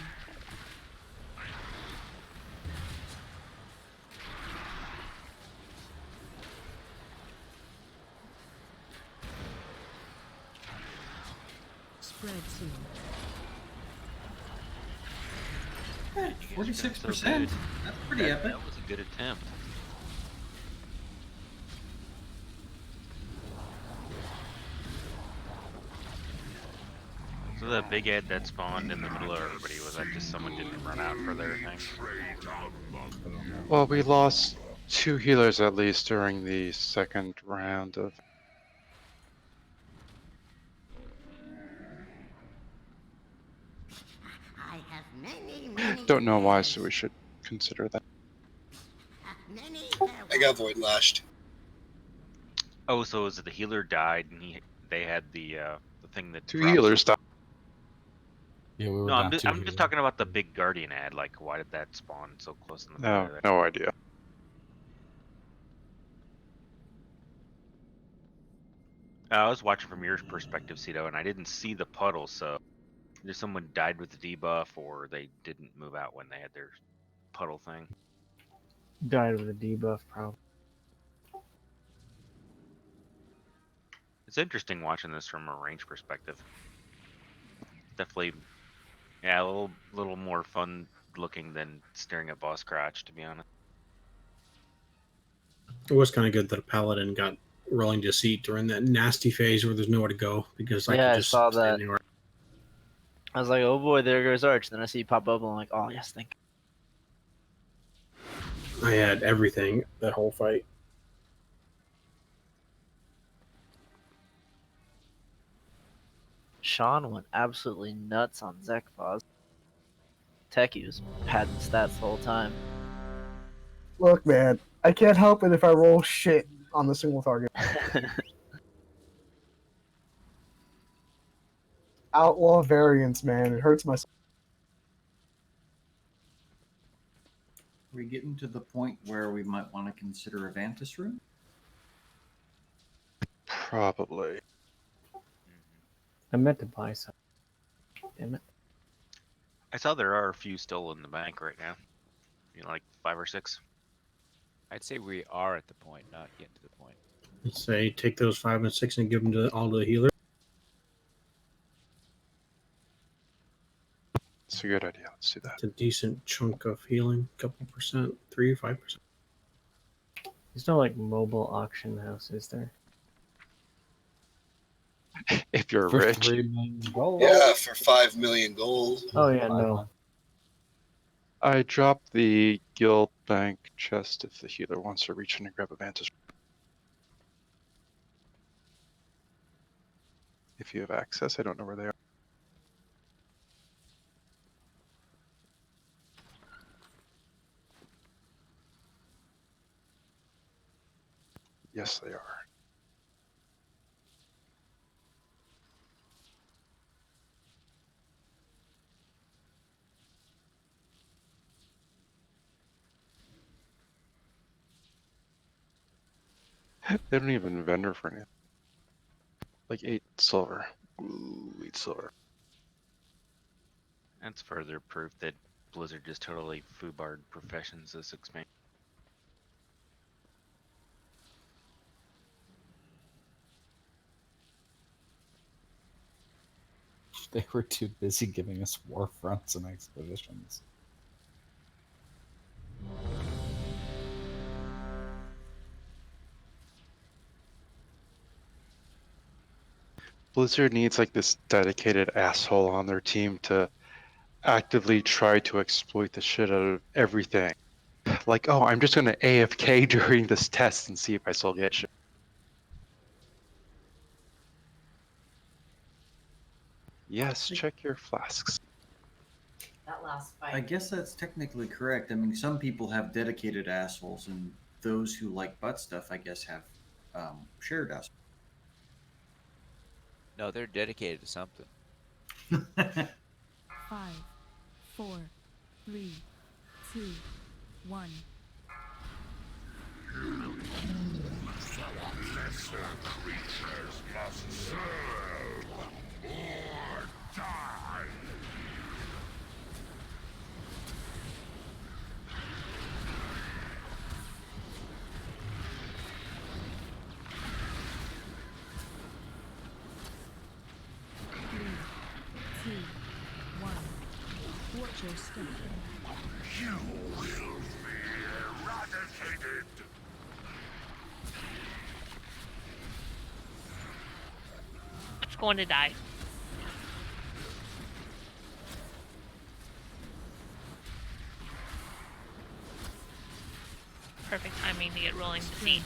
Spread soon. 46%. That's pretty epic. That was a good attempt. So that big ad that spawned in the middle of everybody, was that just someone didn't run out for their thing? Well, we lost 2 healers at least during the second round of. I have many Don't know why, plans. so we should consider that. I got void lashed. Oh, so is it the healer died and they had the thing that 2 drops healers died. Yeah, we were No, down I'm 2 just healers. talking about the big guardian ad. Like, why did that spawn so close in the No, middle? no idea. I was watching from your perspective, Cito, and I didn't see the puddle. So, either someone died with the debuff, or they didn't move out when they had their puddle thing. Died with a debuff, probably. It's interesting watching this from a range perspective. Definitely, yeah, a little more fun looking than staring at boss crotch, to be honest. It was kind of good that a paladin got rolling deceit during that nasty phase where there's nowhere to go because I Yeah, could I just saw stand that. anywhere. I was like, oh boy, there goes Arch. Then I see you pop up, and I'm like, oh yes, thank I had everything that whole fight. Sean went absolutely nuts on Zekphos. Techie was padding stats the whole time. Look, man, I can't help it if I roll shit on the single target. Outlaw variants, man. It hurts my soul. Are we getting to the point where we might want to consider a Vantis room? Probably. I meant to buy some. Damn it. I saw there are a few still in the bank right now. You know, like 5 or 6. I'd say we are at the point, not yet to the point. Let's say take those 5 and 6 and give them to all the healers. It's a good idea. Let's do that. It's a decent chunk of healing, couple percent, 3-5%. There's no like mobile auction house, is there? If you're For rich. 3 million gold. Yeah, for 5 million gold. Oh yeah, no. I dropped the guild bank chest if the healer wants to reach in and grab a vantage. If you have access, I don't know where they are. Yes, they are. They don't even vendor for anything. Like 8 silver. Ooh, 8 silver. That's further proof that Blizzard just totally foobarred professions this expansion. They were too busy giving us war fronts and expeditions. Blizzard needs like this dedicated asshole on their team to actively try to exploit the shit out of everything. Like, oh, I'm just gonna AFK during this test and see if I still get shit. Yes, check your flasks. That last fight. I guess that's technically correct. I mean, some people have dedicated assholes, and those who like butt stuff, I guess, have shared assholes. No, they're dedicated to something. 5, 4, 3, 2, 1. Lesser creatures must serve or die. Two, one. Watch your step. You will be eradicated. It's going to die. Perfect timing to get rolling the seed.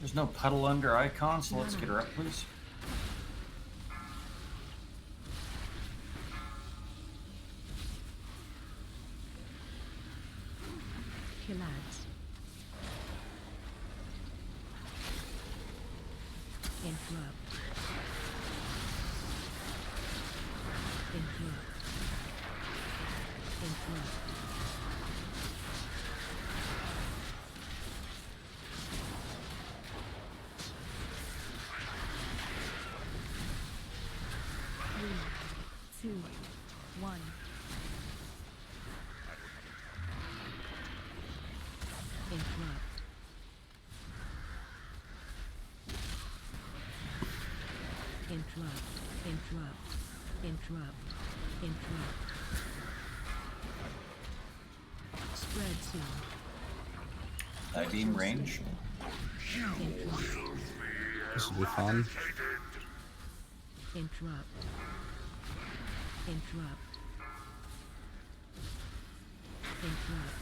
There's no puddle under icon, so let's get her up, please. Killads. Interrupt. Interrupt. Interrupt. Three, two, one. Interrupt. Interrupt. Interrupt. Interrupt. Interrupt. Spread soon. I-beam range. Interrupt. This will be fun. Interrupt. Interrupt. Interrupt.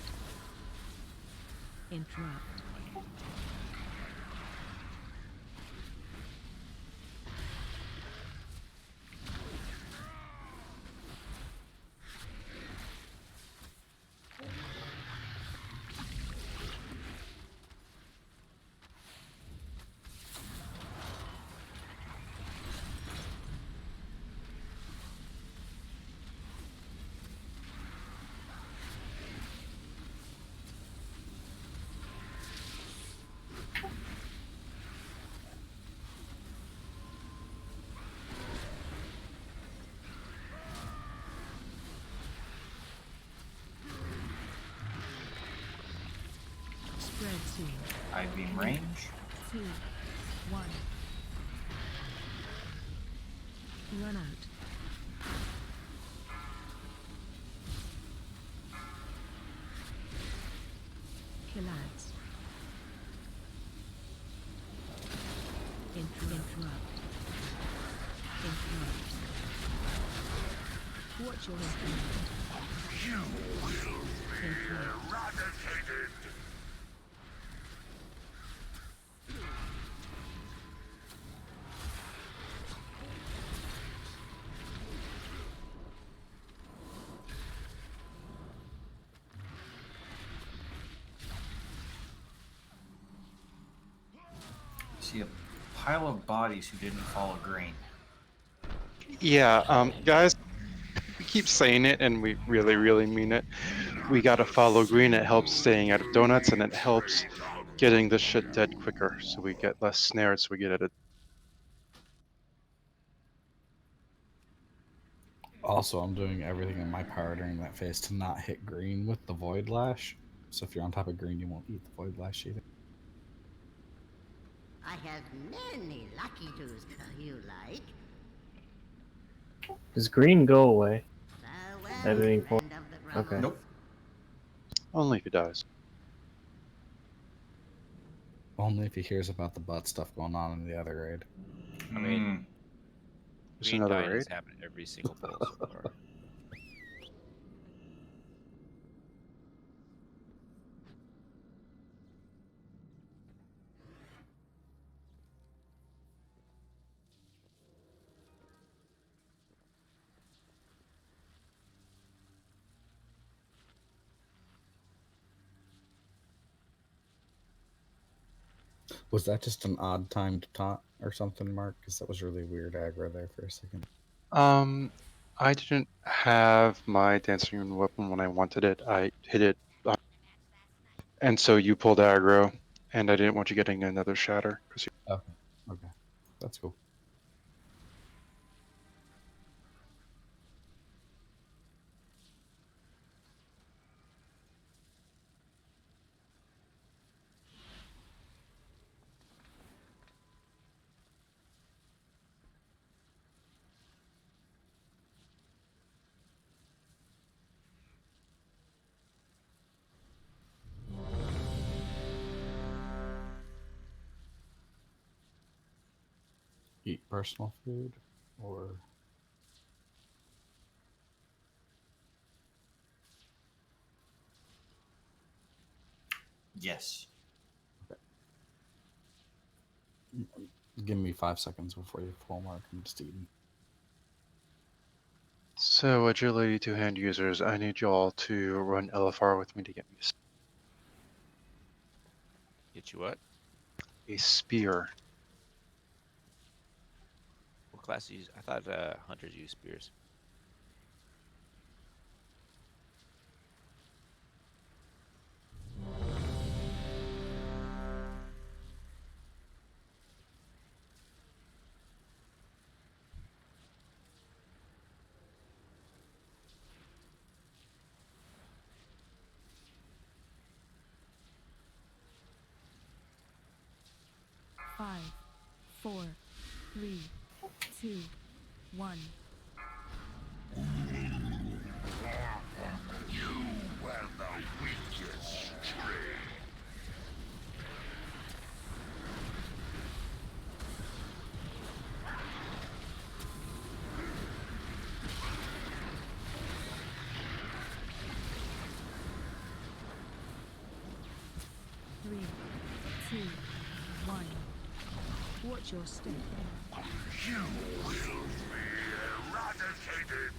Interrupt. Spread soon. I-beam range. 2, 1. Run out. Killads. Interrupt. Interrupt. Watch your step. You will be eradicated. See a pile of bodies who didn't follow green. Yeah, guys, we keep saying it and we really, really mean it. We gotta follow green. It helps staying out of donuts and it helps getting the shit dead quicker so we get less snared so we get at it. Also, I'm doing everything in my power during that phase to not hit green with the Void Lash. So if you're on top of green, you won't eat the Void Lash either. I have many lucky twos you like. Does green go away Farewell, at any point? friend of the Grumbles. Okay. Nope. Only if he dies. Only if he hears about the butt stuff going on in the other raid. I mean, There's green another dying raid? has happened every single pull so far. Was that just an odd time to taunt or something, Mark? Because that was really weird aggro there for a second. I didn't have my dancing weapon when I wanted it. I hit it, and so you pulled aggro, and I didn't want you getting another shatter. Okay, okay, that's cool. Eat personal food, or Yes. give me 5 seconds before you full mark. I'm just eating. So agility to hand users, I need y'all to run LFR with me to get me. Get you what? A spear. What class do you use? I thought hunters use spears. Five, 4, 3, 2, 1. You were the weakest string. Three, two, one. Watch your step. You will be eradicated.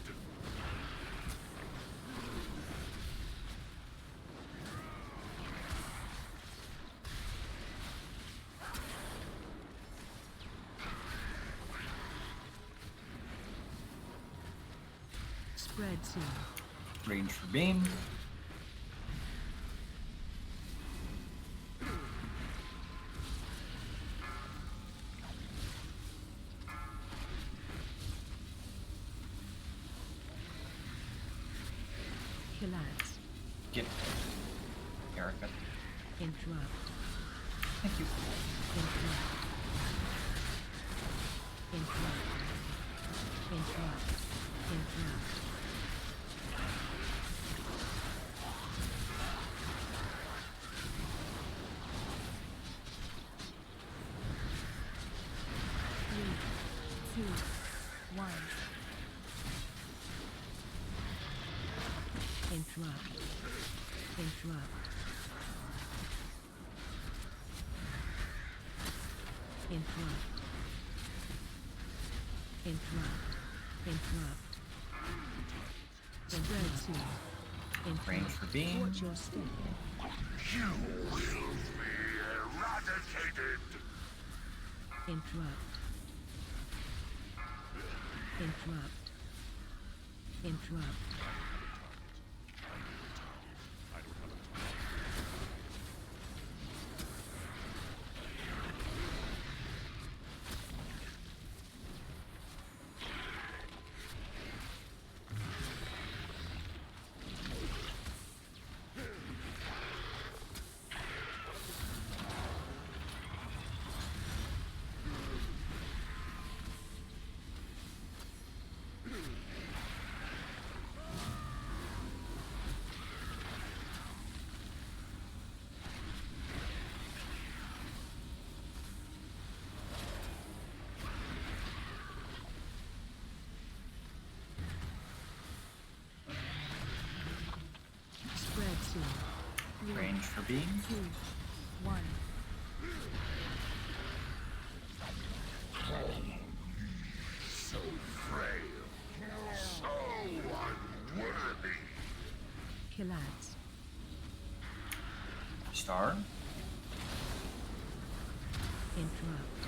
Spread soon. Range for beam. Collapse. Get Erica. Interrupt. Thank you. Interrupt. Interrupt. Interrupt. Interrupt. Three, 2, 1. Interrupt. Interrupt. Interrupt. Interrupt. Interrupt. Spread soon. Range for beam. Watch your step. You will be eradicated. Interrupt. Interrupt. Interrupt. Spread soon. Range for beam. 2, 1. So frail. So unworthy. Collapse. Star. Interrupt.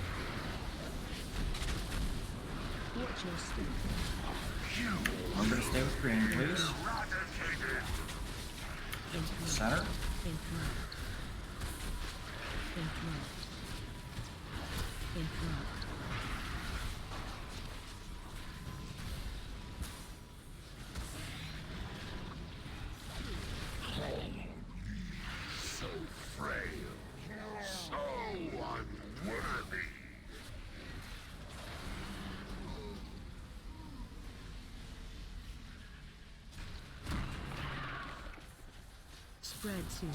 Watch your step. Remember to stay with green, please. Interrupt. Center. Interrupt. Interrupt. Interrupt. So frail. So unworthy. Spread soon.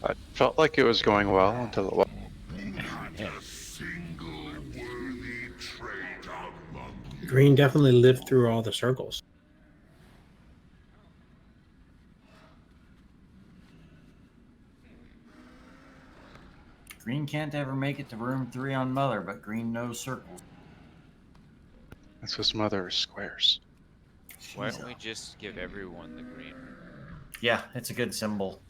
I felt like it was going well until it was. Not a single worthy trait among you. Green definitely lived through all the circles. Green can't ever make it to room 3 on Mother, but green knows circles. Let's go some other squares. Why don't we just give everyone the green? Yeah, it's a good symbol.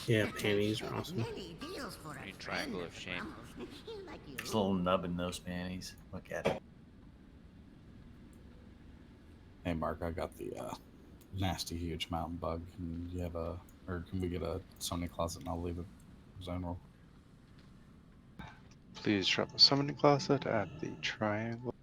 Yeah, panties are awesome. Many deals for a Green friend triangle of of the shame. Grummles. Like you. There's a little nub in those panties. Look at it. Hey, Mark, I got the nasty huge mountain bug. Can you have or can we get a Sony closet and I'll leave it zone roll? Please drop a summoning closet at the triangle.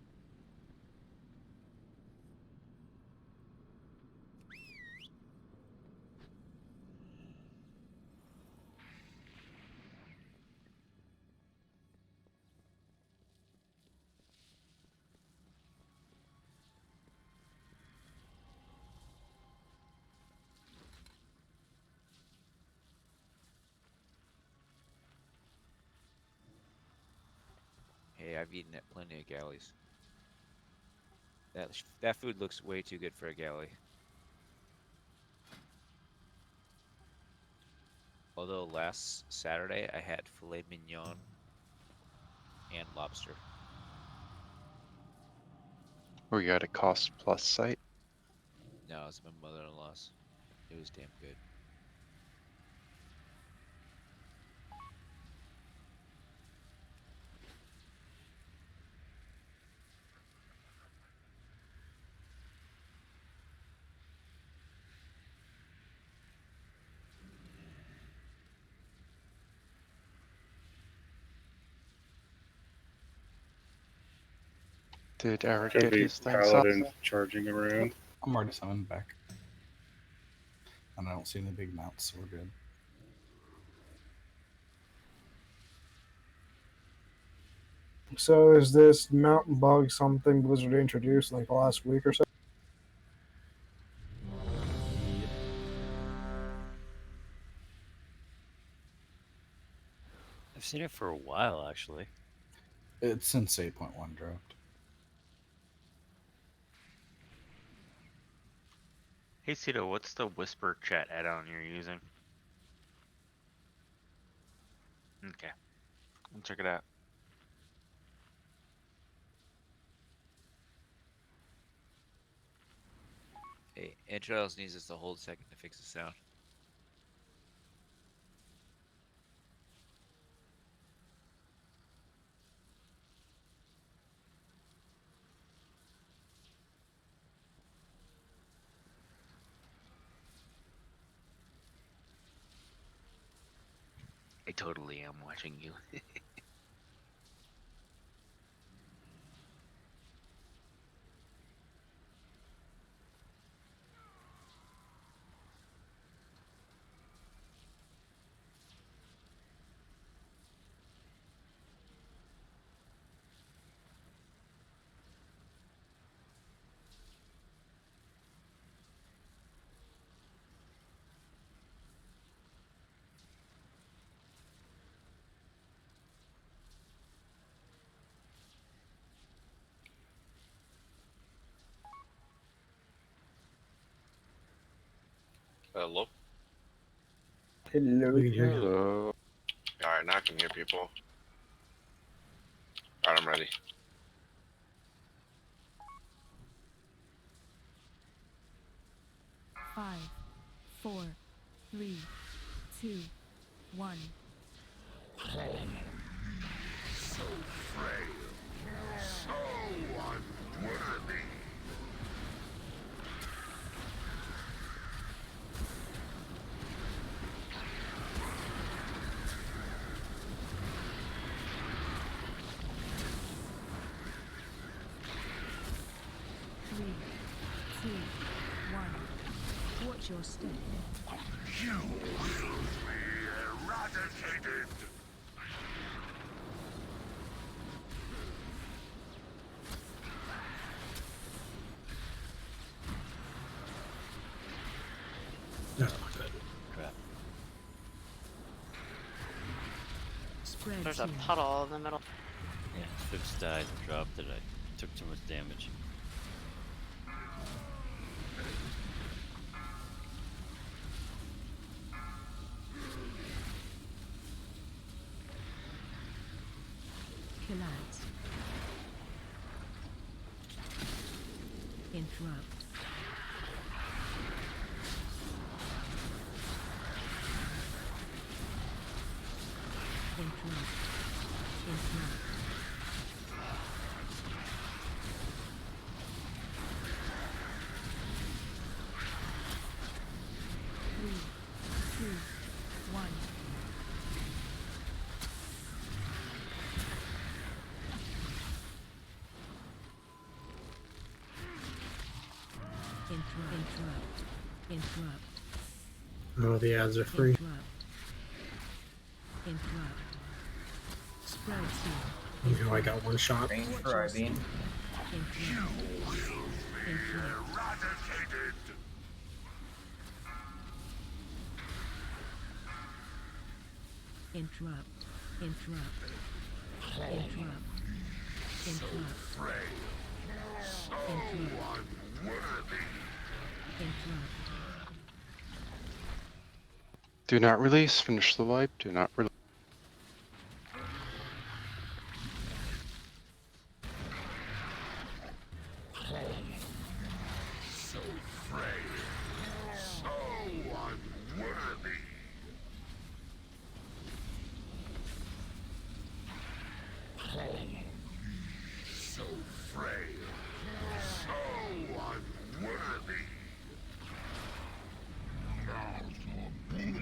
Hey, I've eaten at plenty of galleys. That food looks way too good for a galley. Although last Saturday I had filet mignon and lobster. Were you at a cost plus site? No, it was my mother-in-law's. It was damn good. Did Eric Should get be his things up? Paladin charging around. I'm already summoned back. And I don't see any big mounts, so we're good. So is this mountain bug something Blizzard introduced like last week or so? I've seen it for a while, actually. It's since 8.1 dropped. Hey Cito, what's the whisper chat add-on you're using? Okay, I'll check it out. Hey, Entrails needs us to hold a second to fix the sound. I totally am watching you. Hello? Hello. We can hear you. Hello. Alright, now I can hear people. Alright, I'm ready. Five, four, three, two, one. So frail, so unworthy. Three, two, one. Watch your step. You will be eradicated. That's not good. Crap. Spread There's a team. puddle in the middle. Yeah, Phipps died and dropped it. I took too much damage. Collides. Interrupt. Interrupt. Interrupt. 3, 2, 1. Interrupt. Interrupt. Oh, the ads are free. Interrupt. Interrupt. Spread to. You know, I got one shot. Range for I-beam. Interrupt. Interrupt. Interrupt. Interrupt. Interrupt. Interrupt. Do not release. Finish the wipe. Do not release. So frail, so unworthy. So frail, so unworthy.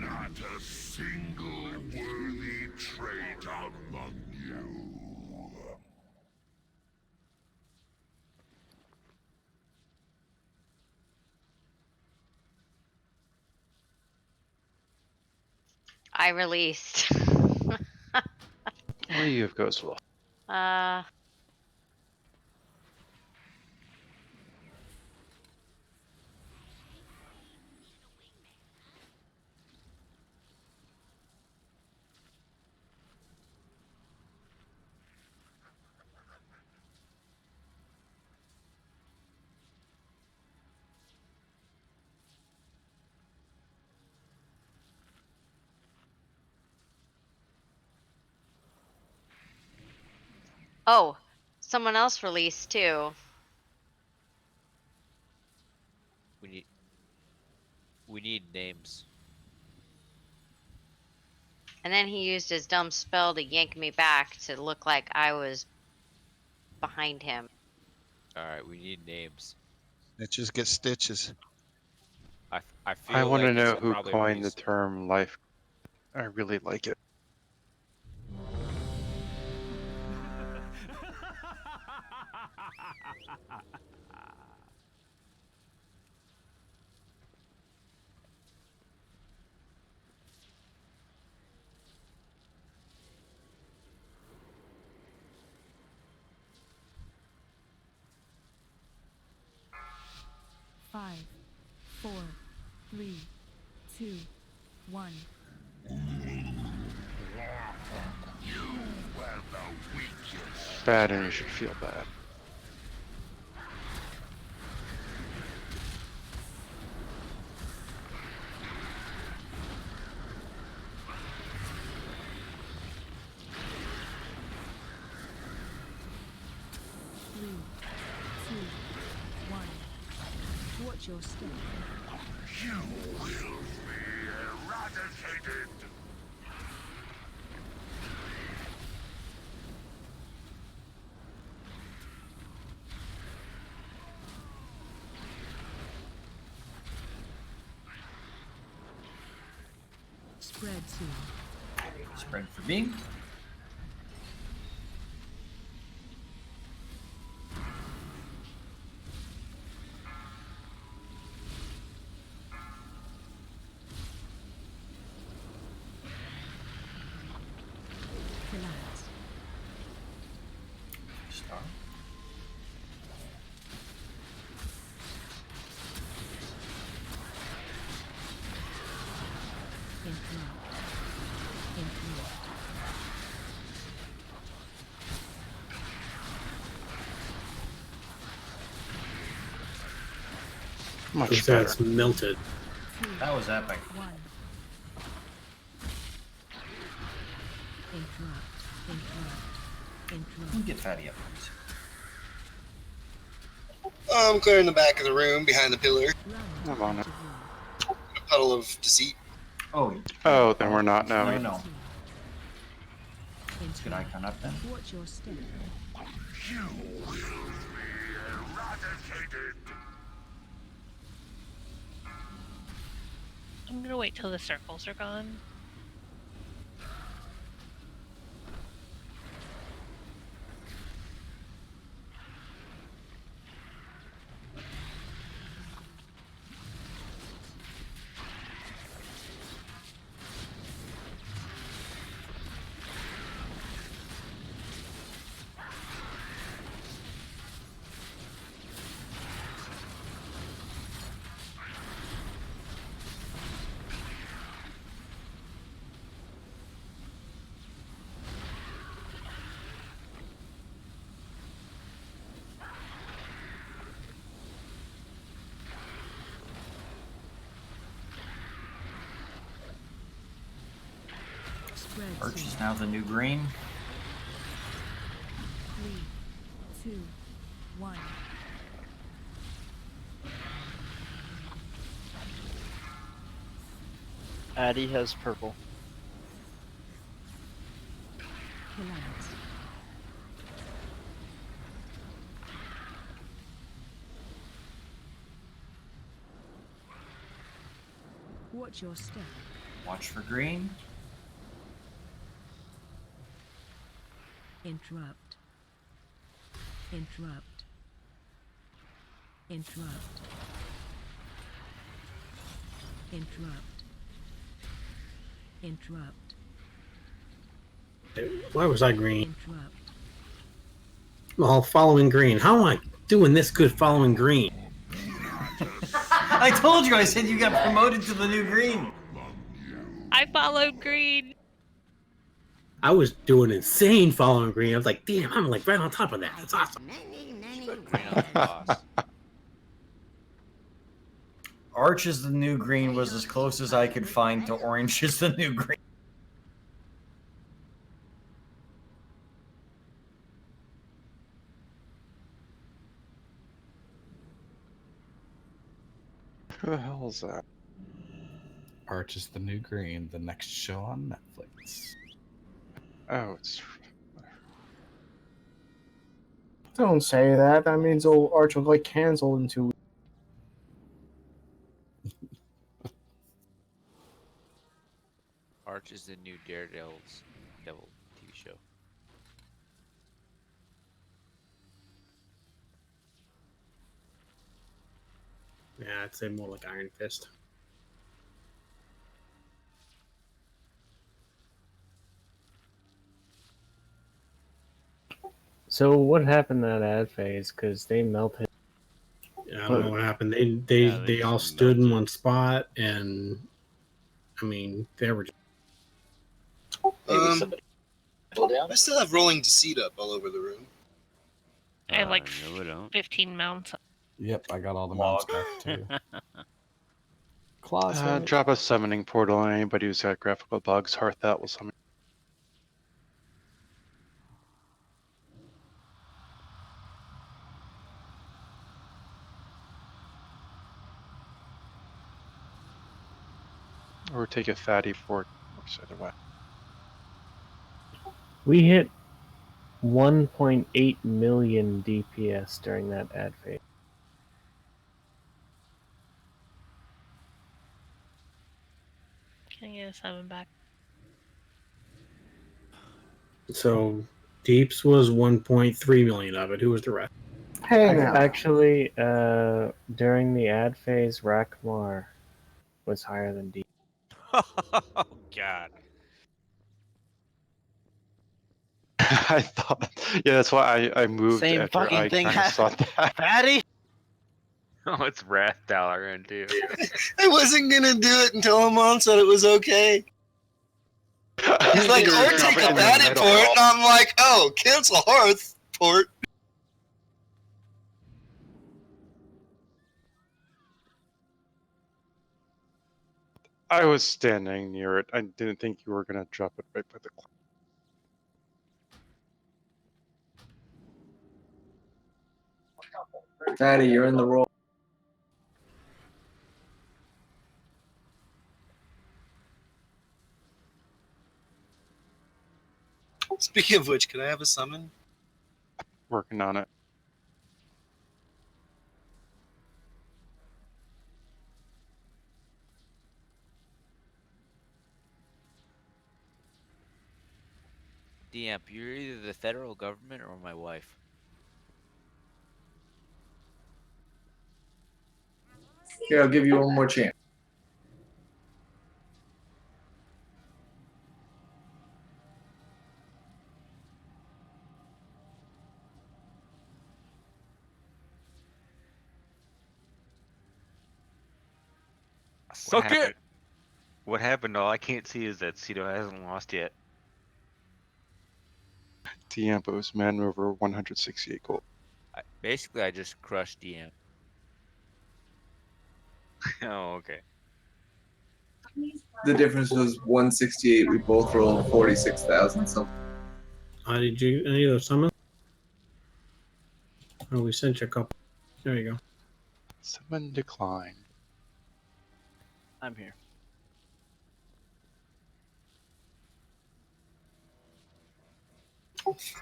Not a single worthy trait among you. I released. Well, you have Ghost Wolf. Oh, someone else released too. We need names. And then he used his dumb spell to yank me back to look like I was behind him. All right, we need names. Snitches get stitches. I I feel want to like we know should who probably coined the release. term life. I really like it. Five, 4, 3, 2, 1. Bad, and you should feel bad. Three, two, one. Watch your step. You will be eradicated. Spread to. Spread for beam. Relax. Star. Interrupt. Interrupt. Much These better. ads melted. That was epic. 1. Interrupt. Interrupt. Interrupt. Get fatty up, please. I'm clearing the back of the room behind the pillar. I'm on it. A puddle of deceit. Oh. Oh, then we're not now. No. Let's get icon up then. Watch your step. You will be eradicated. I'm gonna wait till the circles are gone. Arch is now the new green. 3, 2, 1. Addy has purple. Kill out. Watch your step. Watch for green. Interrupt. Interrupt. Interrupt. Interrupt. Interrupt. Why was I green? Interrupt. Well, following green. How am I doing this good following green? I told you, I said you got promoted to the new green. I followed green. I was doing insane following green. I was like, damn, I'm like right on top of that. That's awesome. Green on the boss. Arch is the new green was as close as I could find to orange is the new green. Who the hell is that? Arch is the new green, the next show on Netflix. Oh, it's. Don't say that. That means old Arch will get canceled in 2 weeks. Arch is the new Daredevil's Devil TV show. Yeah, I'd say more like Iron Fist. So what happened in that ad phase? Because they melted. I don't know what happened. They they all just stood in melted. one spot, and I mean they were. I still have rolling deceit up all over the room. I have like No, we don't. 15 mounts. Yep, I got all the mounts back too. Claws. Drop a summoning portal on anybody who's got graphical bugs. Hearth that will summon. Or take a fatty fort. Either way. We hit 1.8 million DPS during that ad phase. Can I get a 7 back? So Deeps was 1.3 million of it. Who was the rest? Hey now. Actually, during the ad phase, Rakmar was higher than Deep. Oh God. I thought, yeah, that's why I moved Same after fucking I thing kind of saw happened. that. Fatty? Oh, it's Wrath Dalaran too. I wasn't gonna do it until Amon said it was okay. He's like, You're or take dropping a in the fatty middle. port, and I'm like, oh, cancel Hearth port. I was standing near it. I didn't think you were gonna drop it right by the clock. Daddy, you're in the roll. Speaking of which, can I have a summon? Working on it. Damp, you're either the federal government or my wife. Here, I'll give you one more chance. What happened? What happened? All I can't see is that Cito hasn't lost yet. Diambo's man over 168 gold. Basically, I just crushed DM. Oh, okay. The difference was 168. We both rolled 46,000 something. Did you any of those summon? Oh, we sent you a couple. There you go. Summon declined. I'm here.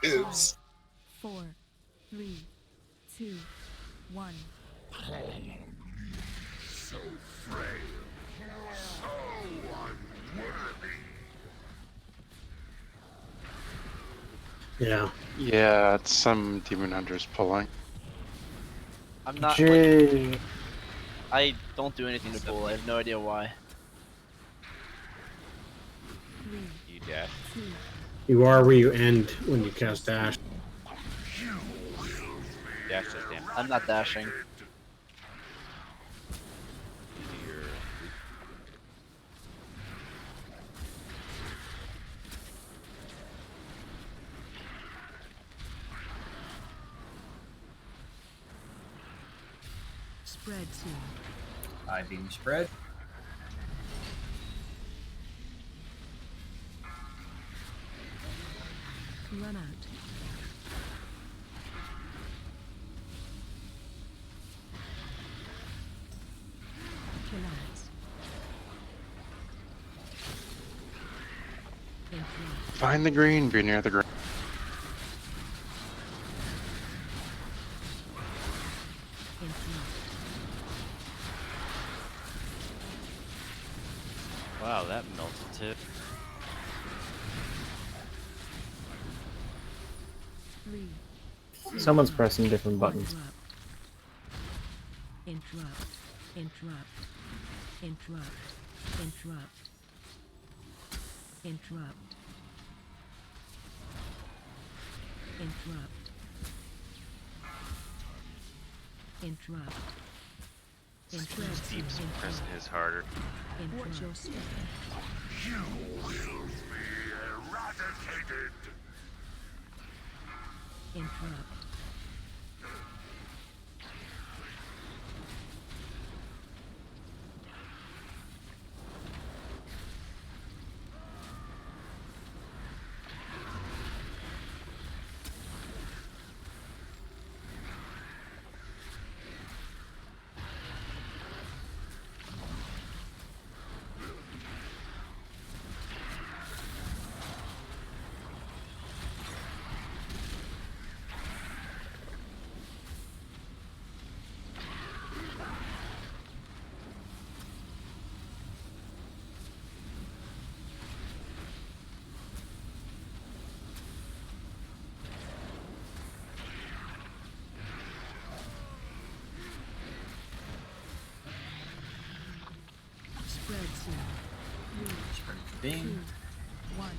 Oops. 4, 3, 2, 1. So frail, so unworthy. Yeah. Yeah, it's some demon hunters pulling. I'm not. Gee. Like, I don't do anything to pull. I have no idea why. You dash. You are where you end when you cast dash. Dash does damage. I'm not dashing. You do your leap. Spread soon. I-beam spread. Run out. Collapse. Interrupt. Find the green, be near the green. Wow, that melted too. Someone's pressing different buttons. Interrupt. Interrupt. Interrupt. Interrupt. Interrupt. Interrupt. Interrupt. Interrupt. Steve's pressing his harder. Watch your step. You will be eradicated. Interrupt. Spread soon. 3, 2, 1.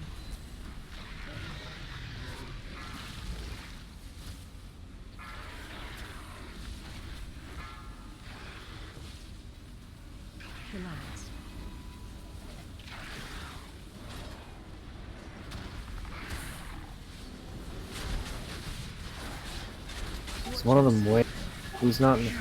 Collapse. Is one of them way? Who's not in the...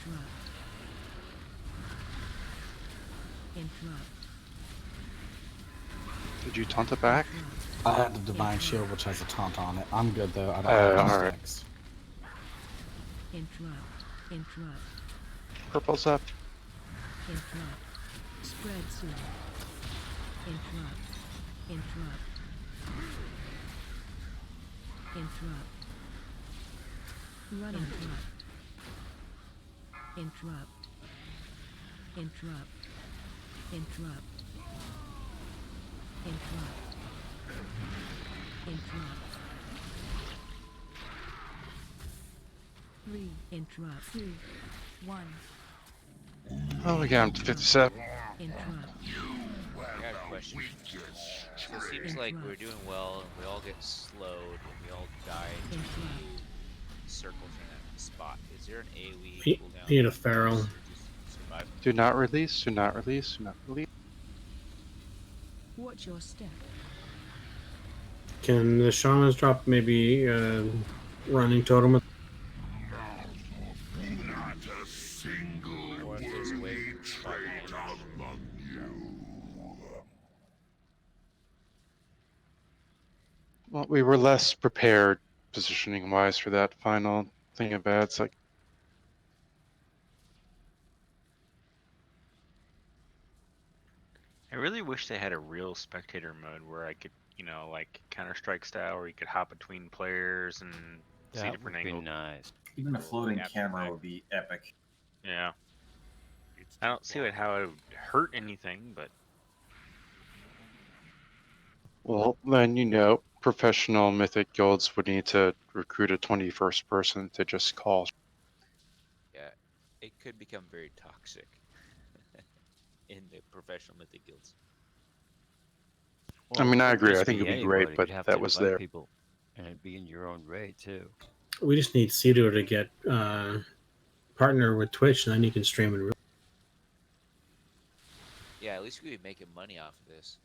Interrupt. Interrupt. Did you taunt it back? I had the Divine Shield, which has a taunt on it. I'm good though. I don't have any alright. stacks. Interrupt. Interrupt. Purple's up. Interrupt. Spread soon. Interrupt. Interrupt. Interrupt. Run interrupt. Interrupt. Interrupt. Interrupt. Interrupt. Interrupt. 3. Interrupt. 2. 1. Oh, we got him to 57. Interrupt. I got a question. So it seems like we're doing well, and we all get slowed, and we all die in circles in that spot. Is there an AoE cooldown? Need a Pharaoh. Survive? Do not release, do not release, do not release. Watch your step. Can the shamans drop maybe running totem? Or if there's a way we can spot the damage. Well, we were less prepared positioning wise for that final thing of ads. Like, I really wish they had a real spectator mode where I could, you know, like Counter-Strike style, where you could hop between players and see That different would be angles. nice. Even a floating camera would be epic. Yeah. I don't see how it would hurt anything, but well, then, you know, professional mythic guilds would need to recruit a 21st person to just call. Yeah, it could become very toxic in the professional mythic guilds. I mean, it I wouldn't agree. just I think it'd be anybody. great, but You'd have that to was invite there. people, and it'd be in your own raid too. We just need Cedo to get partner with Twitch, and then you can stream in real. Yeah, at least we would be making money off of this.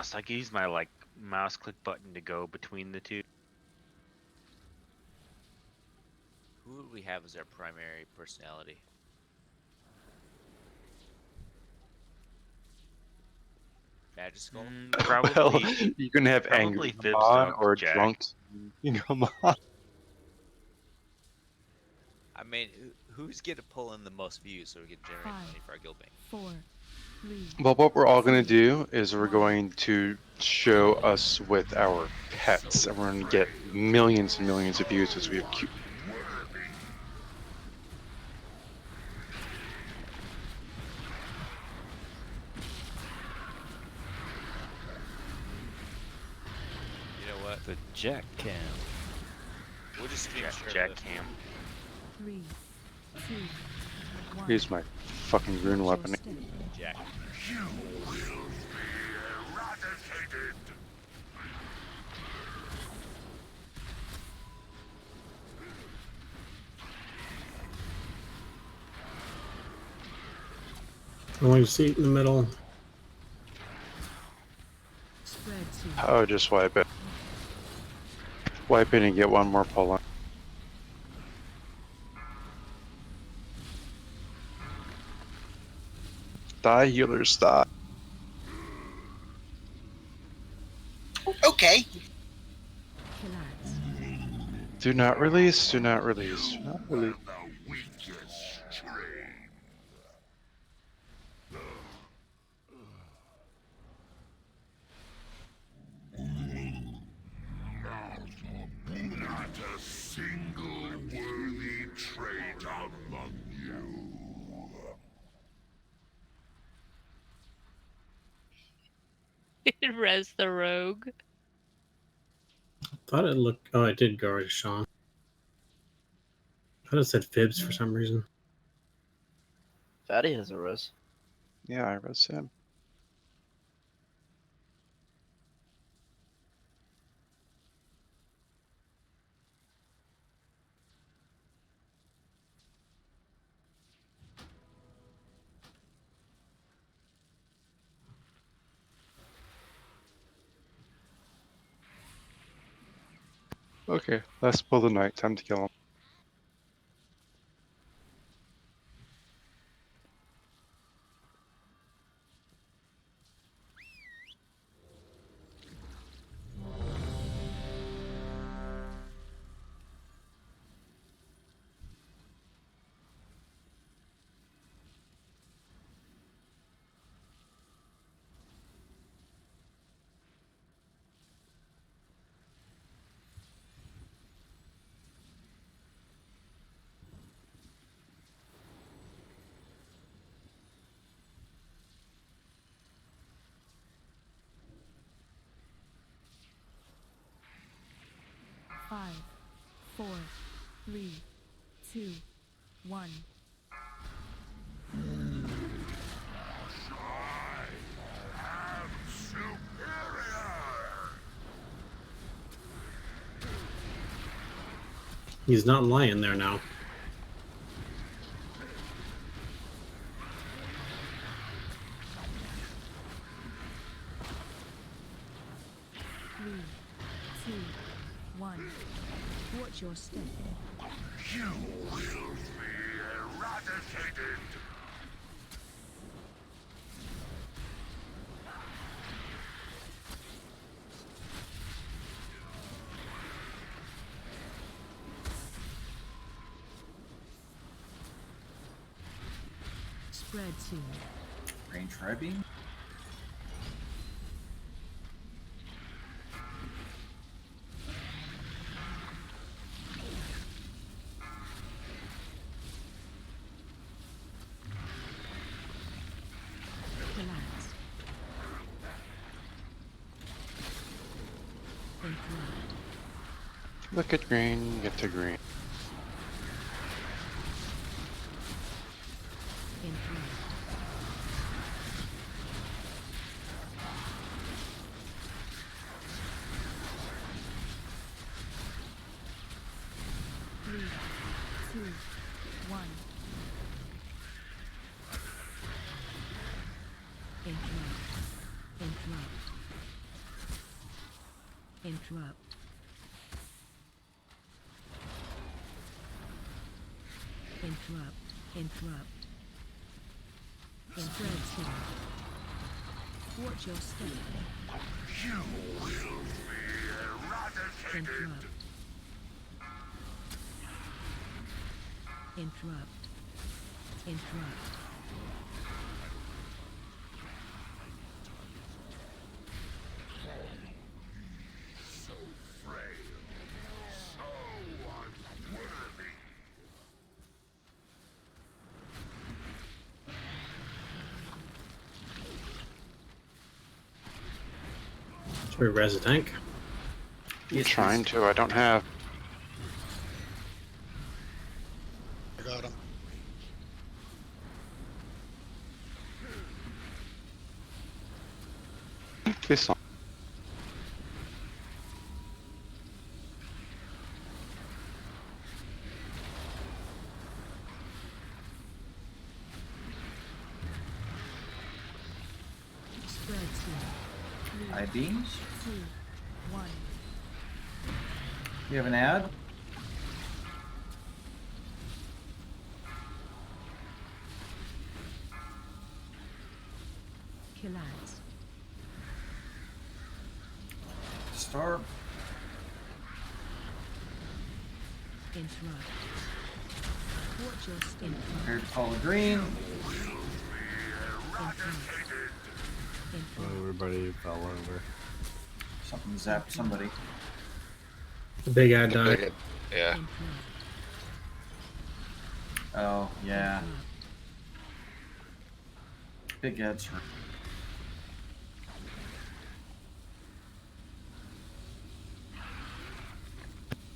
so I can use my like mouse click button to go between the two. Who would we have as our primary personality? Magical? Probably. Well, you can have probably angry Fibs, on though, or Jack. drunk. You know, on. I mean, who's gonna pull in the most views so we can generate 5, money for our guild bank? 4, 3. Well, what we're all going to do is we're going to show us with our pets, and we're going to get millions and millions of views as we have cute. You know what? The Jack Cam. We'll just stream Jack shirtless. Cam. 3, 2, 1. Here's my fucking rune Watch weapon. your step. Jack. You will be eradicated. Only seat in the middle. Spread soon. Oh, just wipe it. Wipe it and get one more pull on. Die, healers, die. Okay. Collapse. Do not release, do not release, do not release. The weakest strain. Not a single worthy trait among you. Res the rogue. Thought it looked. Oh, it did go to Sean. Thought it said Fibs for some reason. Fatty has a res. Yeah, I res him. Okay, last pull of the night. Time to kill him. Five, 4, 3, 2, 1. He's not lying there now. Three, two, 1. Watch your step. You will be eradicated. Spread to. Range Rebby? Collapse. Interrupt. Look at green, get to green. Interrupt. Three, two, 1. Interrupt. Interrupt. Interrupt. Interrupt. Interrupt. Spread to. Watch your step. You will be eradicated. Interrupt. Interrupt. Interrupt. So frail. So unworthy. Should we res a tank? I'm trying to. I don't have. I got him. This song. Spread to. High beams? 2, 1. You have an ad? Collapse. Star. Interrupt. Watch your step. Prepare to follow green. Everybody fell over. Something zapped somebody. The big ad died. Yeah. Oh, yeah. Big ads.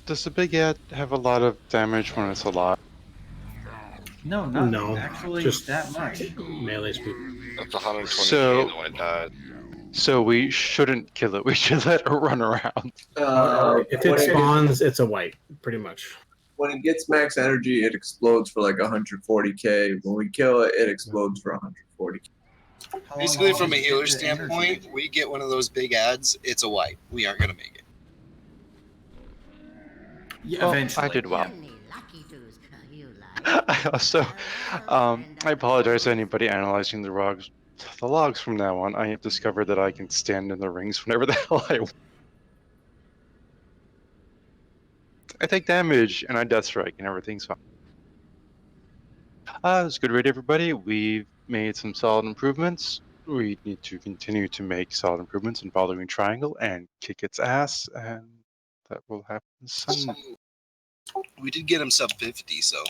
Does the big ad have a lot of damage when it's alive? No, not No, actually just that much. melee speed. That's 120 So- when it died. So we shouldn't kill it. We should let it run around. If it spawns, it's a wipe, pretty much. When it gets max energy, it explodes for like 140k. When we kill it, it explodes for 140k. Basically, from a does it healer get the energy? standpoint, we get one of those big ads, it's a wipe. We aren't gonna make it. Yeah, Well, eventually. I did well. Any lucky twos you like? I also, I apologize to anybody analyzing the logs. The logs from now on, I have discovered that I can stand in the rings whenever the hell I want. I take damage and I death strike and everything's fine. It's a good raid, everybody. We've made some solid improvements. We need to continue to make solid improvements in following triangle and kick its ass, and that will happen soon. We did get him sub 50, so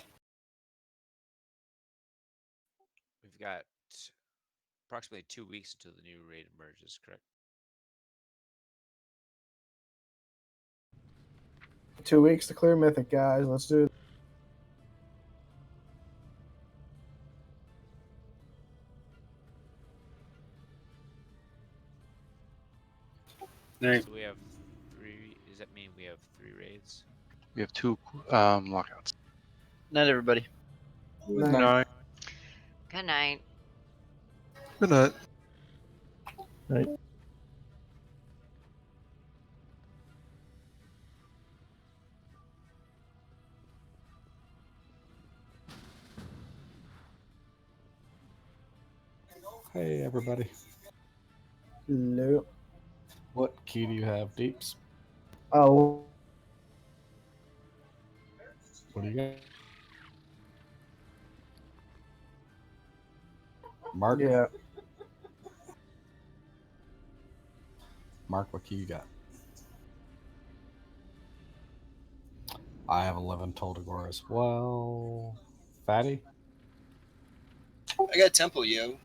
We've got approximately 2 weeks until the new raid emerges, correct? 2 weeks to clear Mythic, guys. Let's do it. Right. So we have 3. Does that mean we have 3 raids? We have 2 lockouts. Night, everybody. Good night. Good night. Good night. Right. Hey, everybody. Hello. What key do you have, Deeps? Oh, What do you got? Mark? yeah. Mark, what key you got? I have 11 Toldagor as well. Fatty? I got Temple, yo.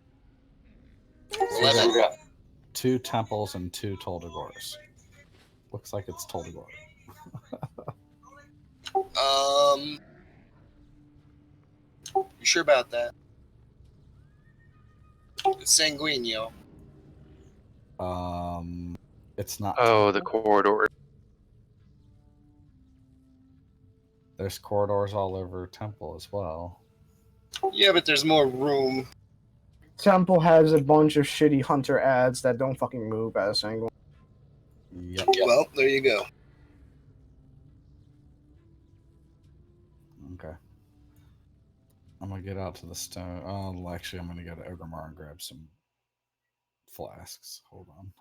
So we 11. got 2 Temples and 2 Toldagors. Looks like it's Toldagor. You sure about that? It's Sanguineo. It's not. Oh, the corridor. There's corridors all over Temple as well. Yeah, but there's more room. Temple has a bunch of shitty hunter ads that don't fucking move as single. Yep. Well, there you go. Okay. I'm gonna get out to the stone. Oh, actually, I'm gonna go to Ogrimmar and grab some flasks. Hold on.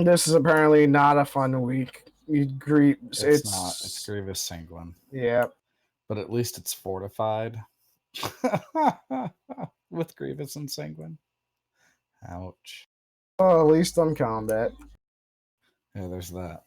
This is apparently not a fun week. You greet. It's not. It's Grievous Sanguine. Yeah. But at least it's fortified with Grievous and Sanguine. Ouch. Oh, at least on combat. Yeah, there's that.